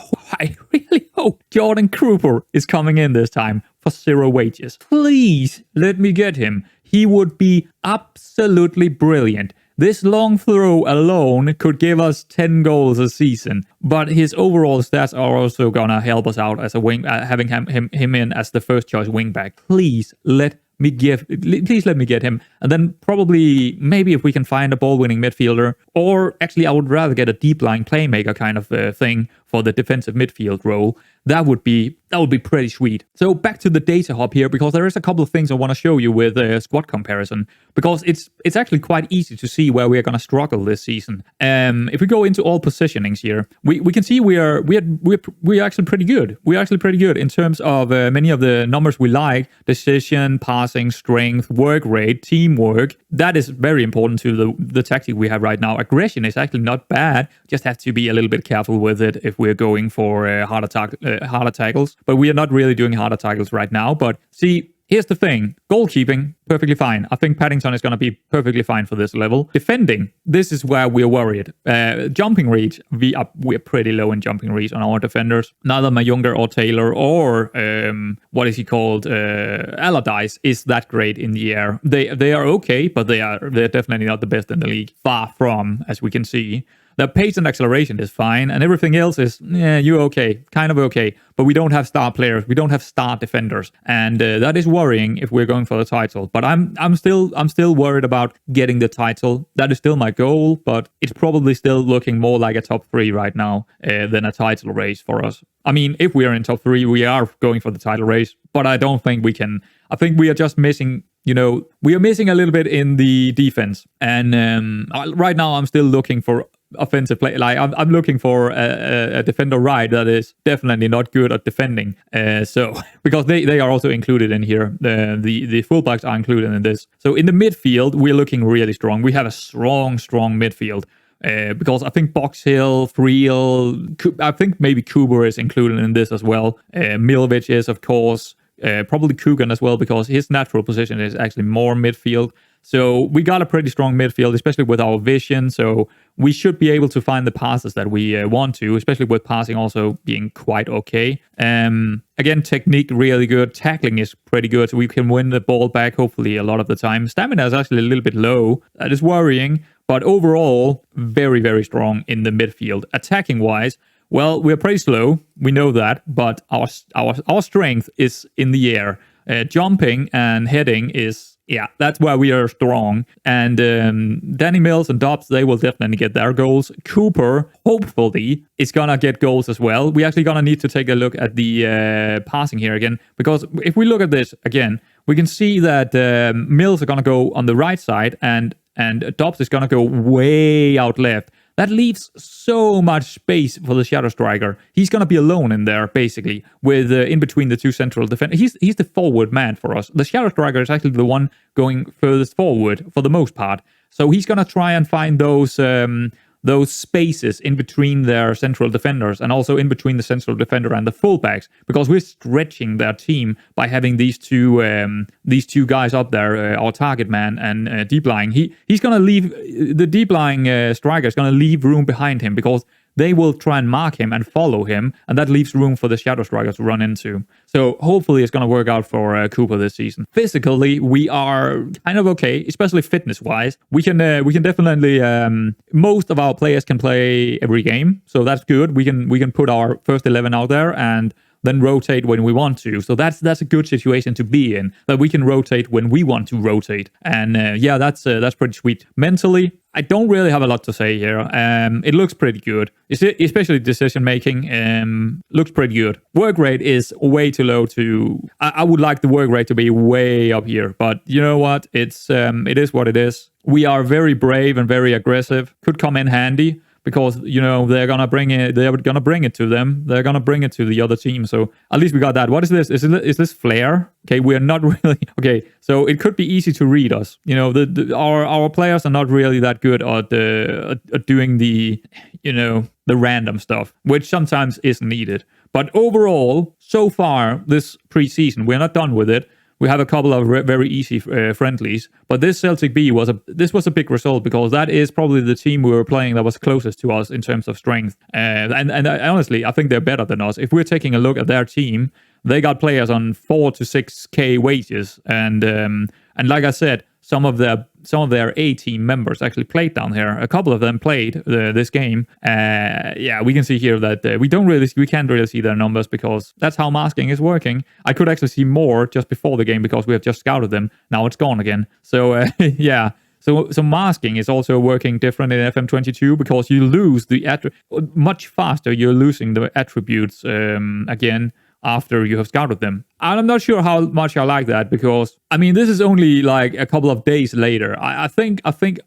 really hope Jordan Kruper is coming in this time for 0 wages. Please let me get him. He would be absolutely brilliant. This long throw alone could give us 10 goals a season, but his overall stats are also gonna help us out as a wing, having him in as the first choice wingback. Please let me get him, and then probably maybe if we can find a ball-winning midfielder, or actually I would rather get a deep-lying playmaker kind of thing for the defensive midfield role. That would be pretty sweet. So back to the data hub here, because there is a couple of things I want to show you with squad comparison, because it's actually quite easy to see where we are going to struggle this season. If we go into all positionings here, we can see we're actually pretty good. We're actually pretty good in terms of many of the numbers we like: decision, passing, strength, work rate, teamwork. That is very important to the tactic we have right now. Aggression is actually not bad. Just have to be a little bit careful with it if we're going for harder tackles. But we are not really doing harder tackles right now. But see, here's the thing. Goalkeeping, perfectly fine. I think Paddington is going to be perfectly fine for this level. Defending, this is where we're worried. Jumping reach, we're pretty low in jumping reach on our defenders. Neither Mayunga or Taylor or, what is he called, Allardyce is that great in the air. They are okay, but they're definitely not the best in the league. Far from, as we can see. The pace and acceleration is fine, and everything else is, you're okay, kind of okay. But we don't have star players, we don't have star defenders, and that is worrying if we're going for the title. But I'm still worried about getting the title. That is still my goal, but it's probably still looking more like a top 3 right now than a title race for us. I mean, if we are in top 3, we are going for the title race, but I don't think we can. I think we are just missing. We are missing a little bit in the defense, and right now I'm still looking for offensive play. Like I'm looking for a defender right that is definitely not good at defending. So because they are also included in here. The fullbacks are included in this. So in the midfield, we're looking really strong. We have a strong midfield. Because I think Boxhill, Friel, I think maybe Cooper is included in this as well. Milovic is, of course. Probably Coogan as well, because his natural position is actually more midfield. So we got a pretty strong midfield, especially with our vision. So we should be able to find the passes that we want to, especially with passing also being quite okay. Again, technique really good. Tackling is pretty good, so we can win the ball back hopefully a lot of the time. Stamina is actually a little bit low. That is worrying, but overall very, very strong in the midfield. Attacking wise, well, we're pretty slow. We know that, but our strength is in the air. Jumping and heading is, that's where we are strong. And Danny Mills and Dobbs, they will definitely get their goals. Cooper, hopefully, is going to get goals as well. We're actually going to need to take a look at the passing here again. Because if we look at this again, we can see that Mills are going to go on the right side and Dobbs is going to go way out left. That leaves so much space for the shadow striker. He's going to be alone in there, basically, with in between the two central defenders. He's the forward man for us. The shadow striker is actually the one going furthest forward for the most part. So he's going to try and find those spaces in between their central defenders and also in between the central defender and the fullbacks, because we're stretching their team by having these two guys up there, our target man and deep lying. He's going to leave the deep lying striker is going to leave room behind him, because they will try and mark him and follow him, and that leaves room for the Shadow Striker to run into. So hopefully it's going to work out for Cooper this season. Physically, we are kind of okay, especially fitness-wise. We can definitely most of our players can play every game, so that's good. We can put our first 11 out there and then rotate when we want to. So that's a good situation to be in, that we can rotate when we want to rotate. And that's pretty sweet. Mentally, I don't really have a lot to say here. It looks pretty good, especially decision making. Looks pretty good. Work rate is way too low. I would like the work rate to be way up here, but you know what? It is what it is. We are very brave and very aggressive. Could come in handy, because they're gonna bring it. They're gonna bring it to them. They're gonna bring it to the other team. So at least we got that. What is this? Is this flare? Okay, we're not really okay. So it could be easy to read us. Our players are not really that good at doing the random stuff, which sometimes is needed. But overall, so far this preseason, we're not done with it. We have a couple of very easy friendlies, but this Celtic B was a big result, because that is probably the team we were playing that was closest to us in terms of strength. And honestly, I think they're better than us. If we're taking a look at their team, they got players on 4 to 6K wages, and like I said, some of their A team members actually played down here. A couple of them played this game. We can see here that we can't really see their numbers, because that's how masking is working. I could actually see more just before the game, because we have just scouted them. Now it's gone again. So yeah. So masking is also working different in FM22, because you lose much faster. You're losing the attributes again after you have scouted them. And I'm not sure how much I like that, because this is only like a couple of days later. I think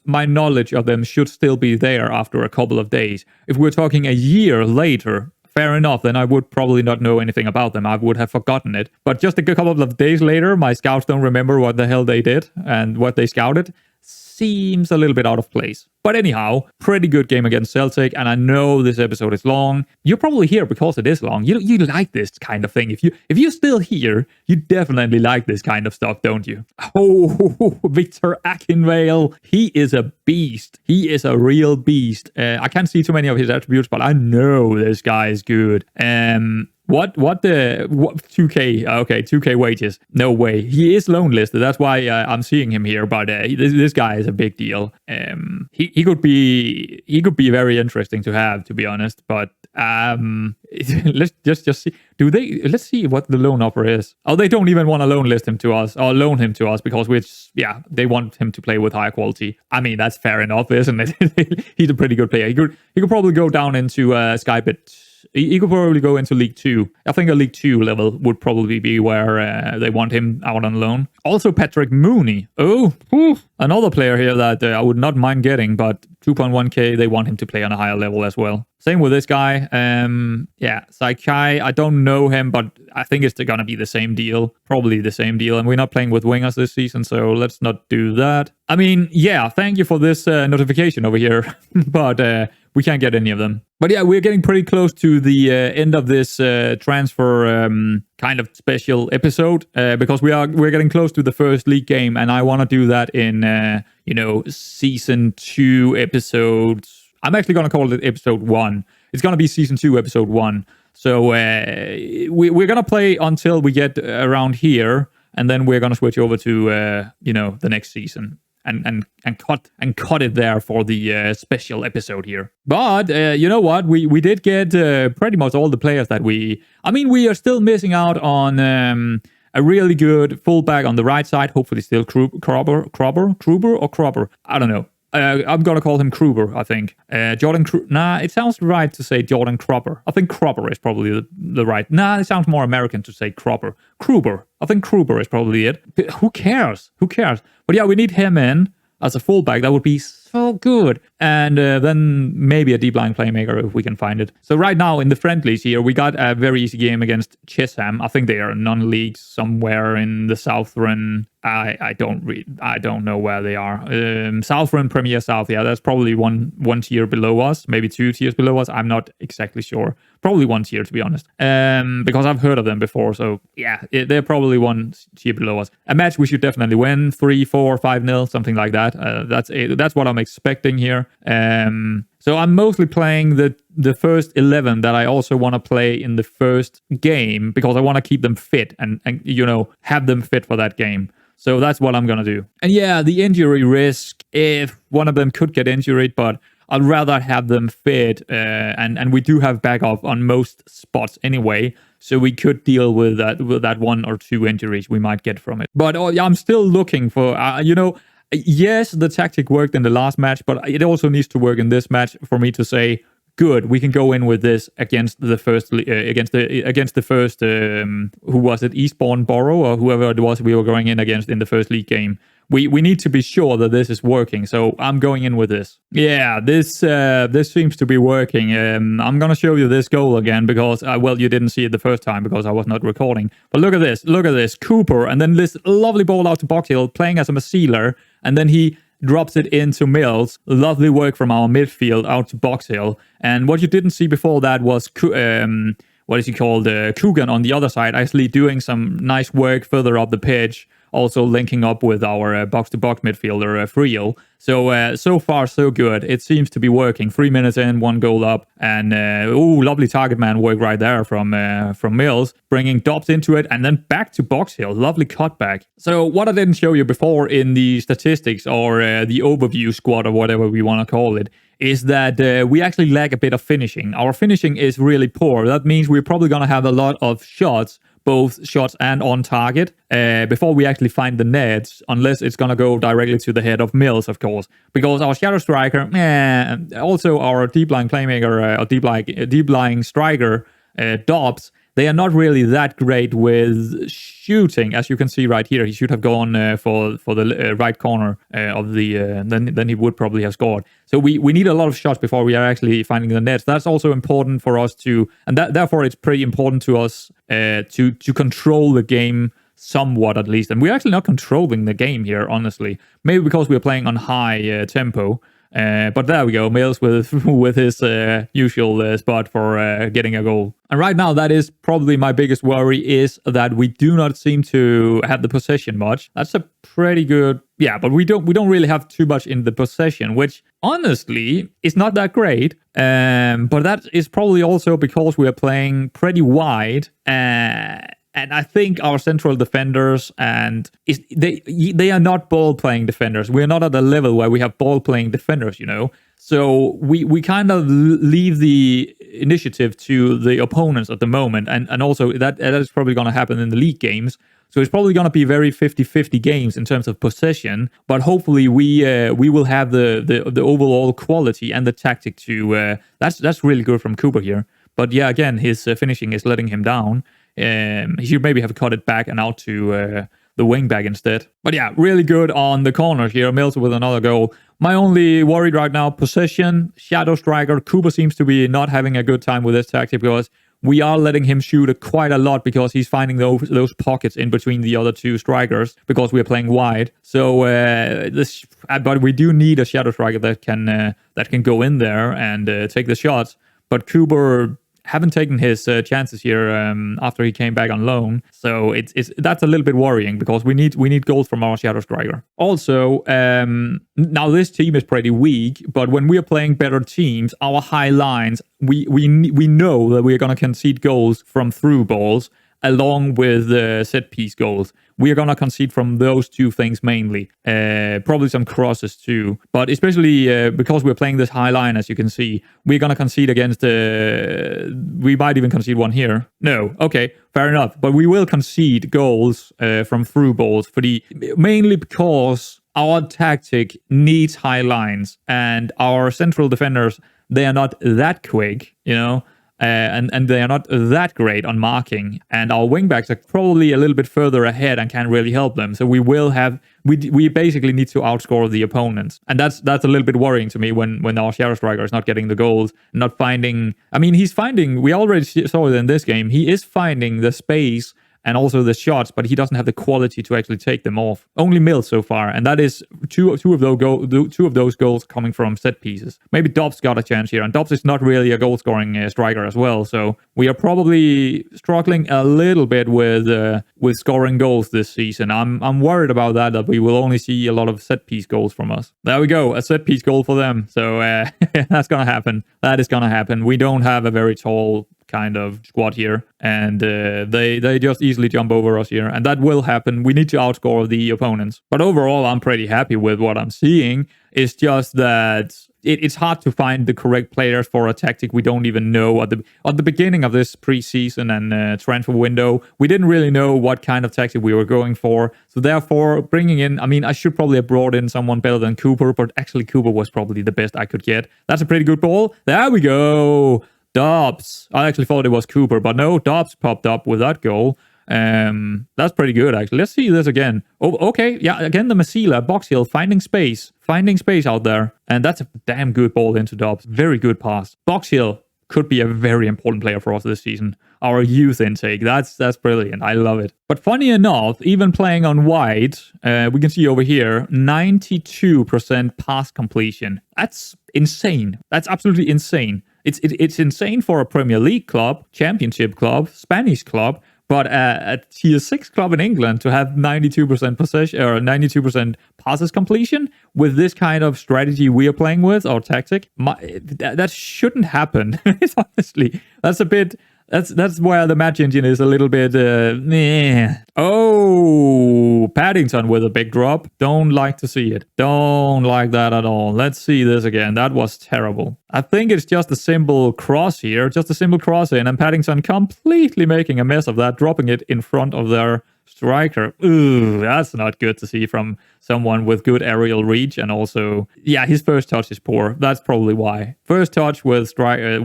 my knowledge of them should still be there after a couple of days. If we're talking a year later, fair enough, then I would probably not know anything about them. I would have forgotten it. But just a couple of days later, my scouts don't remember what the hell they did and what they scouted. Seems a little bit out of place. But anyhow, pretty good game against Celtic, and I know this episode is long. You're probably here because it is long. You like this kind of thing. If you're still here, you definitely like this kind of stuff, don't you? Oh, Victor Akinvale. He is a beast. He is a real beast. I can't see too many of his attributes, but I know this guy is good. What 2K? Okay, 2K wages. No way. He is lone listed. That's why I'm seeing him here. But this guy is a big deal. He could be very interesting to have, to be honest. But let's just see. Let's see what the loan offer is. Oh, they don't even want to loan him to us, because they want him to play with higher quality. That's fair enough, isn't it? He's a pretty good player. He could probably go down into Skybit. He could probably go into League 2. I think a League 2 level would probably be where they want him out on loan. Also, Patrick Mooney. Another player here that I would not mind getting, but 2.1k, they want him to play on a higher level as well. Same with this guy. Saikai, I don't know him, but I think it's going to be the same deal. Probably the same deal. And we're not playing with wingers this season, so let's not do that. Thank you for this notification over here. But we can't get any of them. But yeah, we're getting pretty close to the end of this transfer kind of special episode, because we're getting close to the first league game, and I want to do that in season 2 episodes. I'm actually going to call it episode 1. It's going to be season 2 episode 1. So we're going to play until we get around here, and then we're going to switch over to the next season. And cut it there for the special episode here. But you know what? We did get pretty much all the players that we are still missing out on a really good fullback on the right side. Hopefully still Kruber. I don't know. I'm gonna call him Kruber, I think. Jordan it sounds right to say Jordan Kruber. I think Kruber is probably the right. It sounds more American to say Kruber. I think Kruber is probably it. Who cares? But yeah, we need him in as a fullback. That would be so good. And then maybe a deep line playmaker if we can find it. So right now in the friendlies here, we got a very easy game against Chesham. I think they are non-league somewhere in the Southern. I don't know where they are. Southern Premier South. Yeah, that's probably one tier below us, maybe 2 tiers below us. I'm not exactly sure. Probably 1 tier, to be honest. Because I've heard of them before. So yeah, they're probably 1 tier below us. A match we should definitely win, 3, 4, 5-0, something like that. That's what I'm expecting here. So I'm mostly playing the first 11 that I also want to play in the first game, because I want to keep them fit and have them fit for that game. So that's what I'm going to do. And yeah, the injury risk, if one of them could get injured, but I'd rather have them fit. And we do have backup on most spots anyway. So we could deal with that 1 or 2 injuries we might get from it. But I'm still looking for, yes, the tactic worked in the last match, but it also needs to work in this match for me to say, good, we can go in with this against the first, who was it, Eastbourne Borough or whoever it was we were going in against in the first league game. We need to be sure that this is working, so I'm going in with this. Yeah, this seems to be working. I'm gonna show you this goal again because, you didn't see it the first time because I was not recording. But look at this, Cooper, and then this lovely ball out to Box Hill, playing as a sealer, and then he drops it into Mills. Lovely work from our midfield out to Box Hill. And what you didn't see before that was, what is he called? Coogan on the other side, actually doing some nice work further up the pitch. Also linking up with our box-to-box midfielder, Friel. So far, so good. It seems to be working. 3 minutes in, 1 goal up. And, lovely target man work right there from Mills. Bringing Dobbs into it and then back to Box Hill. Lovely cutback. So what I didn't show you before in the statistics or the overview squad or whatever we want to call it, is that we actually lack a bit of finishing. Our finishing is really poor. That means we're probably going to have a lot of shots, both shots and on target, before we actually find the nets, unless it's going to go directly to the head of Mills, of course. Because our shadow striker, also our deep line playmaker, or deep lying striker, Dobbs, they are not really that great with shooting, as you can see right here. He should have gone for the right corner of the. Then he would probably have scored. So we need a lot of shots before we are actually finding the nets. That's also important for us to, and therefore it's pretty important to us to control the game somewhat at least. And we're actually not controlling the game here, honestly. Maybe because we're playing on high tempo. But there we go, Mills with his usual spot for getting a goal. And right now, that is probably my biggest worry, is that we do not seem to have the possession much. That's a pretty good, but we don't really have too much in the possession, which honestly is not that great. But that is probably also because we are playing pretty wide. And I think our central defenders they are not ball-playing defenders. We're not at a level where we have ball-playing defenders, So we kind of leave the initiative to the opponents at the moment. And also that is probably going to happen in the league games. So it's probably going to be very 50-50 games in terms of possession. But hopefully we will have the overall quality and the tactic to... That's really good from Cooper here. But yeah, again, his finishing is letting him down. He should maybe have cut it back and out to the wing back instead. But yeah, really good on the corner here. Mills with another goal. My only worry right now, possession, shadow striker. Cooper seems to be not having a good time with this tactic because we are letting him shoot quite a lot because he's finding those pockets in between the other 2 strikers because we're playing wide. So but we do need a shadow striker that can go in there and take the shots. But Cooper haven't taken his chances here after he came back on loan, so that's a little bit worrying because we need goals from our shadow striker. Also, now this team is pretty weak, but when we are playing better teams, our high lines, we know that we are going to concede goals from through balls along with set piece goals. We are going to concede from those 2 things mainly. Probably some crosses too. But especially because we're playing this high line, as you can see, we're going to concede against... we might even concede one here. No, okay, fair enough. But we will concede goals from through balls mainly because our tactic needs high lines. And our central defenders, they are not that quick, and they are not that great on marking. And our wingbacks are probably a little bit further ahead and can't really help them. So we basically need to outscore the opponents. And that's a little bit worrying to me when our shadow striker is not getting the goals, not finding... I mean, he's finding... We already saw it in this game. He is finding the space and also the shots, but he doesn't have the quality to actually take them off. Only Mills so far, and that is two of those goals coming from set pieces. Maybe Dobbs got a chance here, and Dobbs is not really a goal-scoring striker as well, so we are probably struggling a little bit with scoring goals this season. I'm worried about that we will only see a lot of set-piece goals from us. There we go, a set-piece goal for them, so that's gonna happen. That is gonna happen. We don't have a very tall kind of squad here, and they just easily jump over us here, and that will happen. We need to outscore the opponents, but overall I'm pretty happy with what I'm seeing. It's just that it's hard to find the correct players for a tactic we don't even know. At the beginning of this preseason and transfer window, we didn't really know what kind of tactic we were going for, so therefore bringing in, I mean, I should probably have brought in someone better than Cooper, but actually Cooper was probably the best I could get. That's a pretty good ball. There we go. Dobbs. I actually thought it was Cooper, but no, Dobbs popped up with that goal. That's pretty good, actually. Let's see this again. Oh, okay. Yeah, again, the Masila, Box Hill, finding space out there. And that's a damn good ball into Dobbs. Very good pass. Box Hill could be a very important player for us this season. Our youth intake, that's brilliant. I love it. But funny enough, even playing on wide, we can see over here, 92% pass completion. That's insane. That's absolutely insane. It's insane for a Premier League club, Championship club, Spanish club, but a Tier 6 club in England to have 92% possession or 92% passes completion with this kind of strategy we are playing with, or tactic, that shouldn't happen. Honestly, that's a bit. That's where the match engine is a little bit meh. Oh, Paddington with a big drop. Don't like to see it. Don't like that at all. Let's see this again. That was terrible. I think it's just a simple cross here. Just a simple cross in, and Paddington completely making a mess of that, dropping it in front of their striker. Ooh, that's not good to see from someone with good aerial reach, and also, yeah, his first touch is poor. That's probably why. First touch with striker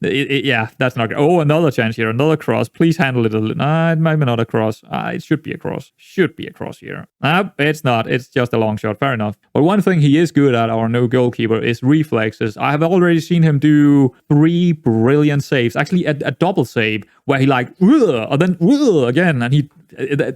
yeah, that's not good. Oh, another chance here, another cross. Please handle it a little. It might be not a cross. It should be a cross. Should be a cross here. It's not. It's just a long shot. Fair enough. But one thing he is good at, our no goalkeeper, is reflexes. I have already seen him do 3 brilliant saves. Actually, a double save where he like, and then again, and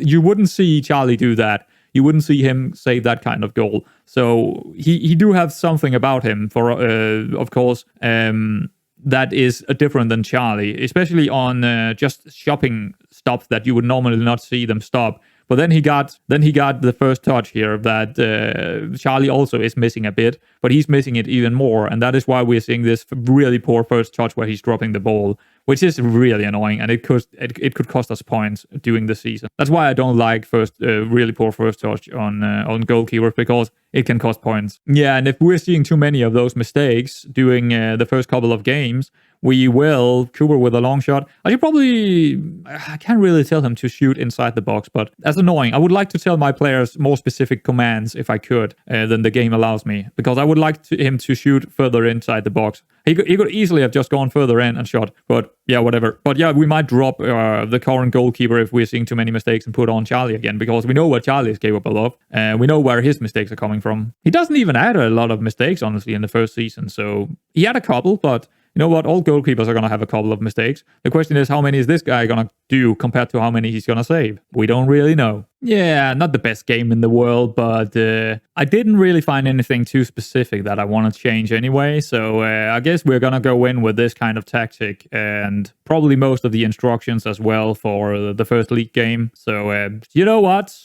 you wouldn't see Charlie do that. You wouldn't see him save that kind of goal. So he do have something about him, for of course, that is different than Charlie, especially on just shopping stops that you would normally not see them stop. But then he got the first touch here that Charlie also is missing a bit, but he's missing it even more, and that is why we're seeing this really poor first touch where he's dropping the ball, which is really annoying, and it could cost us points during the season. That's why I don't like really poor first touch on goalkeepers, because it can cost points. Yeah, and if we're seeing too many of those mistakes during the first couple of games, we will. Cooper with a long shot. I can't really tell him to shoot inside the box, but that's annoying. I would like to tell my players more specific commands if I could than the game allows me, because I would like him to shoot further inside the box. He could easily have just gone further in and shot, but yeah, whatever. But yeah, we might drop the current goalkeeper if we're seeing too many mistakes and put on Charlie again, because we know what Charlie is capable of, and we know where his mistakes are coming from. He doesn't even add a lot of mistakes, honestly, in the first season, so he had a couple, but you know what? All goalkeepers are going to have a couple of mistakes. The question is, how many is this guy going to do compared to how many he's going to save? We don't really know. Yeah, not the best game in the world, but I didn't really find anything too specific that I want to change anyway. So I guess we're going to go in with this kind of tactic, and probably most of the instructions as well for the first league game. So you know what?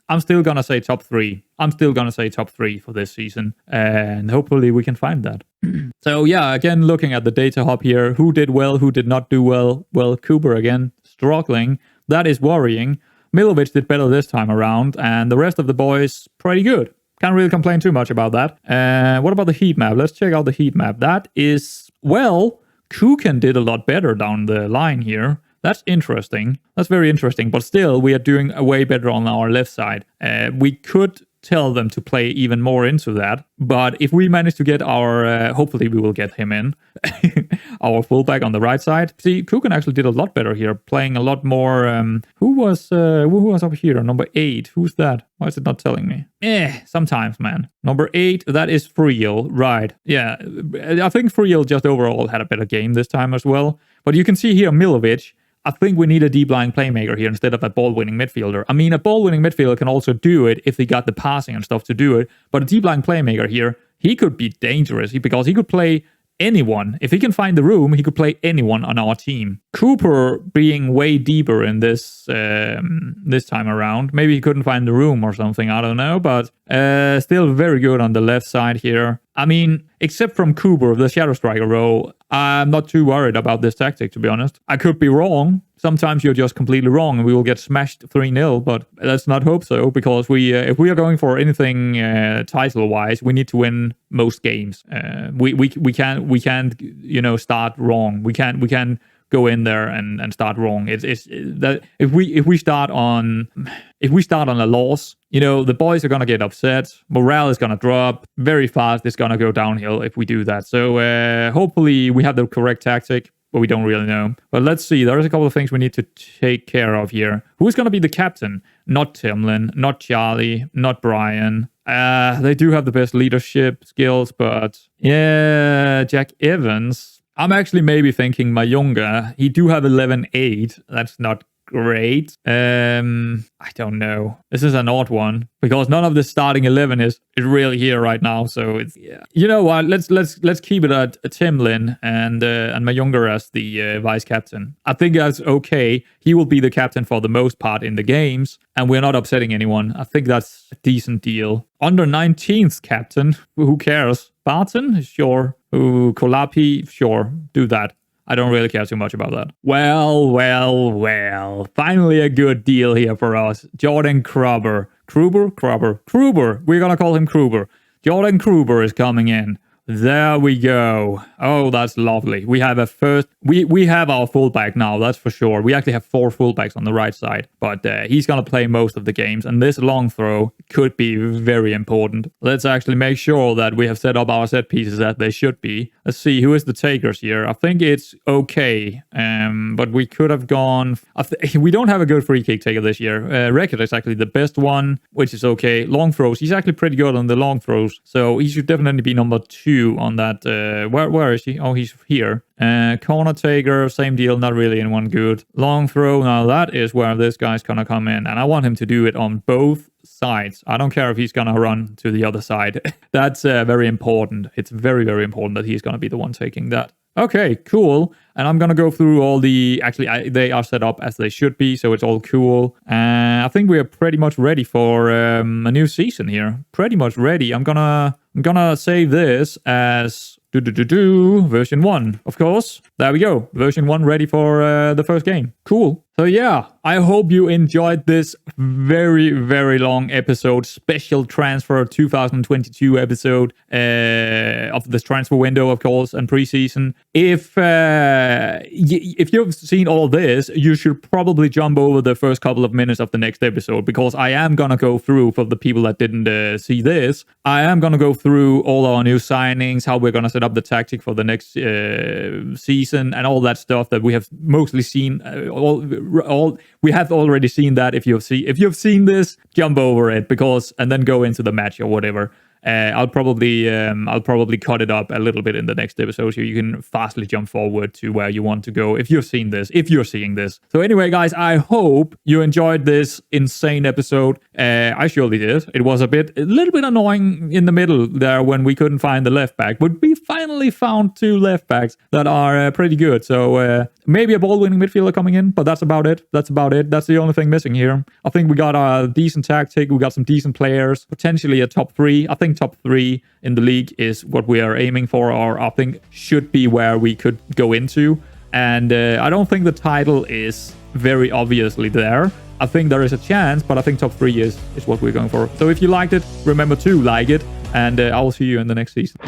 I'm still going to say top 3. I'm still going to say top 3 for this season, and hopefully we can find that. So yeah, again, looking at the data hub here, who did well, who did not do well? Well, Cooper again, struggling. That is worrying. Milovic did better this time around, and the rest of the boys, pretty good. Can't really complain too much about that. What about the heat map? Let's check out the heat map. That is, well, Kukan did a lot better down the line here. That's interesting. That's very interesting. But still, we are doing way better on our left side. We could tell them to play even more into that. But if we manage to get our, hopefully we will get him in, our fullback on the right side. See, Kukan actually did a lot better here, playing a lot more. Who was up here? Number 8. Who's that? Why is it not telling me? Sometimes, man. Number 8, that is Friel. Right. Yeah, I think Friel just overall had a better game this time as well. But you can see here, Milovic. I think we need a deep lying playmaker here instead of a ball-winning midfielder. I mean, a ball-winning midfielder can also do it if they got the passing and stuff to do it, but a deep lying playmaker here, he could be dangerous because he could play anyone. If he can find the room, he could play anyone on our team. Cooper being way deeper in this this time around. Maybe he couldn't find the room or something, I don't know, but still very good on the left side here. I mean, except from Cooper, the Shadow Striker role, I'm not too worried about this tactic, to be honest. I could be wrong. Sometimes you're just completely wrong and we will get smashed 3-0, but let's not hope so, because if we are going for anything title-wise, we need to win most games. We can't start wrong. We can't go in there and start wrong. It's that if we start on a loss, the boys are gonna get upset. Morale is gonna drop very fast. It's gonna go downhill if we do that. So hopefully we have the correct tactic, but we don't really know. But let's see. There's a couple of things we need to take care of here. Who's gonna be the captain? Not Timlin, not Charlie, not Bryan. They do have the best leadership skills, but yeah, Jack Evans. I'm actually maybe thinking Mayunga. He do have 11-8. That's not great. I don't know. This is an odd one because none of the starting 11 is really here right now. So it's You know what? Let's keep it at Timlin and Mayunga as the vice captain. I think that's okay. He will be the captain for the most part in the games, and we're not upsetting anyone. I think that's a decent deal. Under 19th captain. Who cares? Barton? Sure. Ooh, Kolapi? Sure. Do that. I don't really care too much about that. Well. Finally a good deal here for us. Jordan Kruber. Kruber. We're gonna call him Kruber. Jordan Kruber is coming in. There we go. Oh, that's lovely. We have we have our fullback now, that's for sure. We actually have 4 fullbacks on the right side, but he's going to play most of the games, and this long throw could be very important. Let's actually make sure that we have set up our set pieces as they should be. Let's see, who is the takers here? I think it's okay, but we could have gone... we don't have a good free kick taker this year. Record is actually the best one, which is okay. Long throws, he's actually pretty good on the long throws, so he should definitely be number 2 on that. Where is he? Oh, he's here. Corner taker, same deal, not really anyone good. Long throw, now that is where this guy's gonna come in, and I want him to do it on both sides. I don't care if he's gonna run to the other side. That's very important. It's very, very important that he's gonna be the one taking that. Okay, cool. And I'm gonna go through all the... Actually, they are set up as they should be, so it's all cool. I think we are pretty much ready for a new season here. Pretty much ready. I'm gonna save this as version 1, of course. There we go. Version 1 ready for the first game. Cool. So yeah, I hope you enjoyed this very, very long episode, special transfer 2022 episode of this transfer window, of course, and preseason. If you've seen all this, you should probably jump over the first couple of minutes of the next episode, because I am gonna go through, for the people that didn't see this, I am gonna go through all our new signings, how we're gonna set up the tactic for the next season, and all that stuff that we have mostly seen. We have already seen that. If you've seen this, jump over it, and then go into the match or whatever. I'll probably cut it up a little bit in the next episode, so you can fastly jump forward to where you want to go if you're seeing this. So anyway, guys, I hope you enjoyed this insane episode. I surely did. It was a little bit annoying in the middle there when we couldn't find the left back, but we finally found 2 left backs that are pretty good. So maybe a ball-winning midfielder coming in, but that's about it. That's the only thing missing here. I think we got a decent tactic. We got some decent players, potentially a top 3. I think top 3 in the league is what we are aiming for, or I think should be where we could go into. And I don't think the title is very obviously there. I think there is a chance, but I think top 3 is what we're going for. So if you liked it, remember to like it, and I will see you in the next season.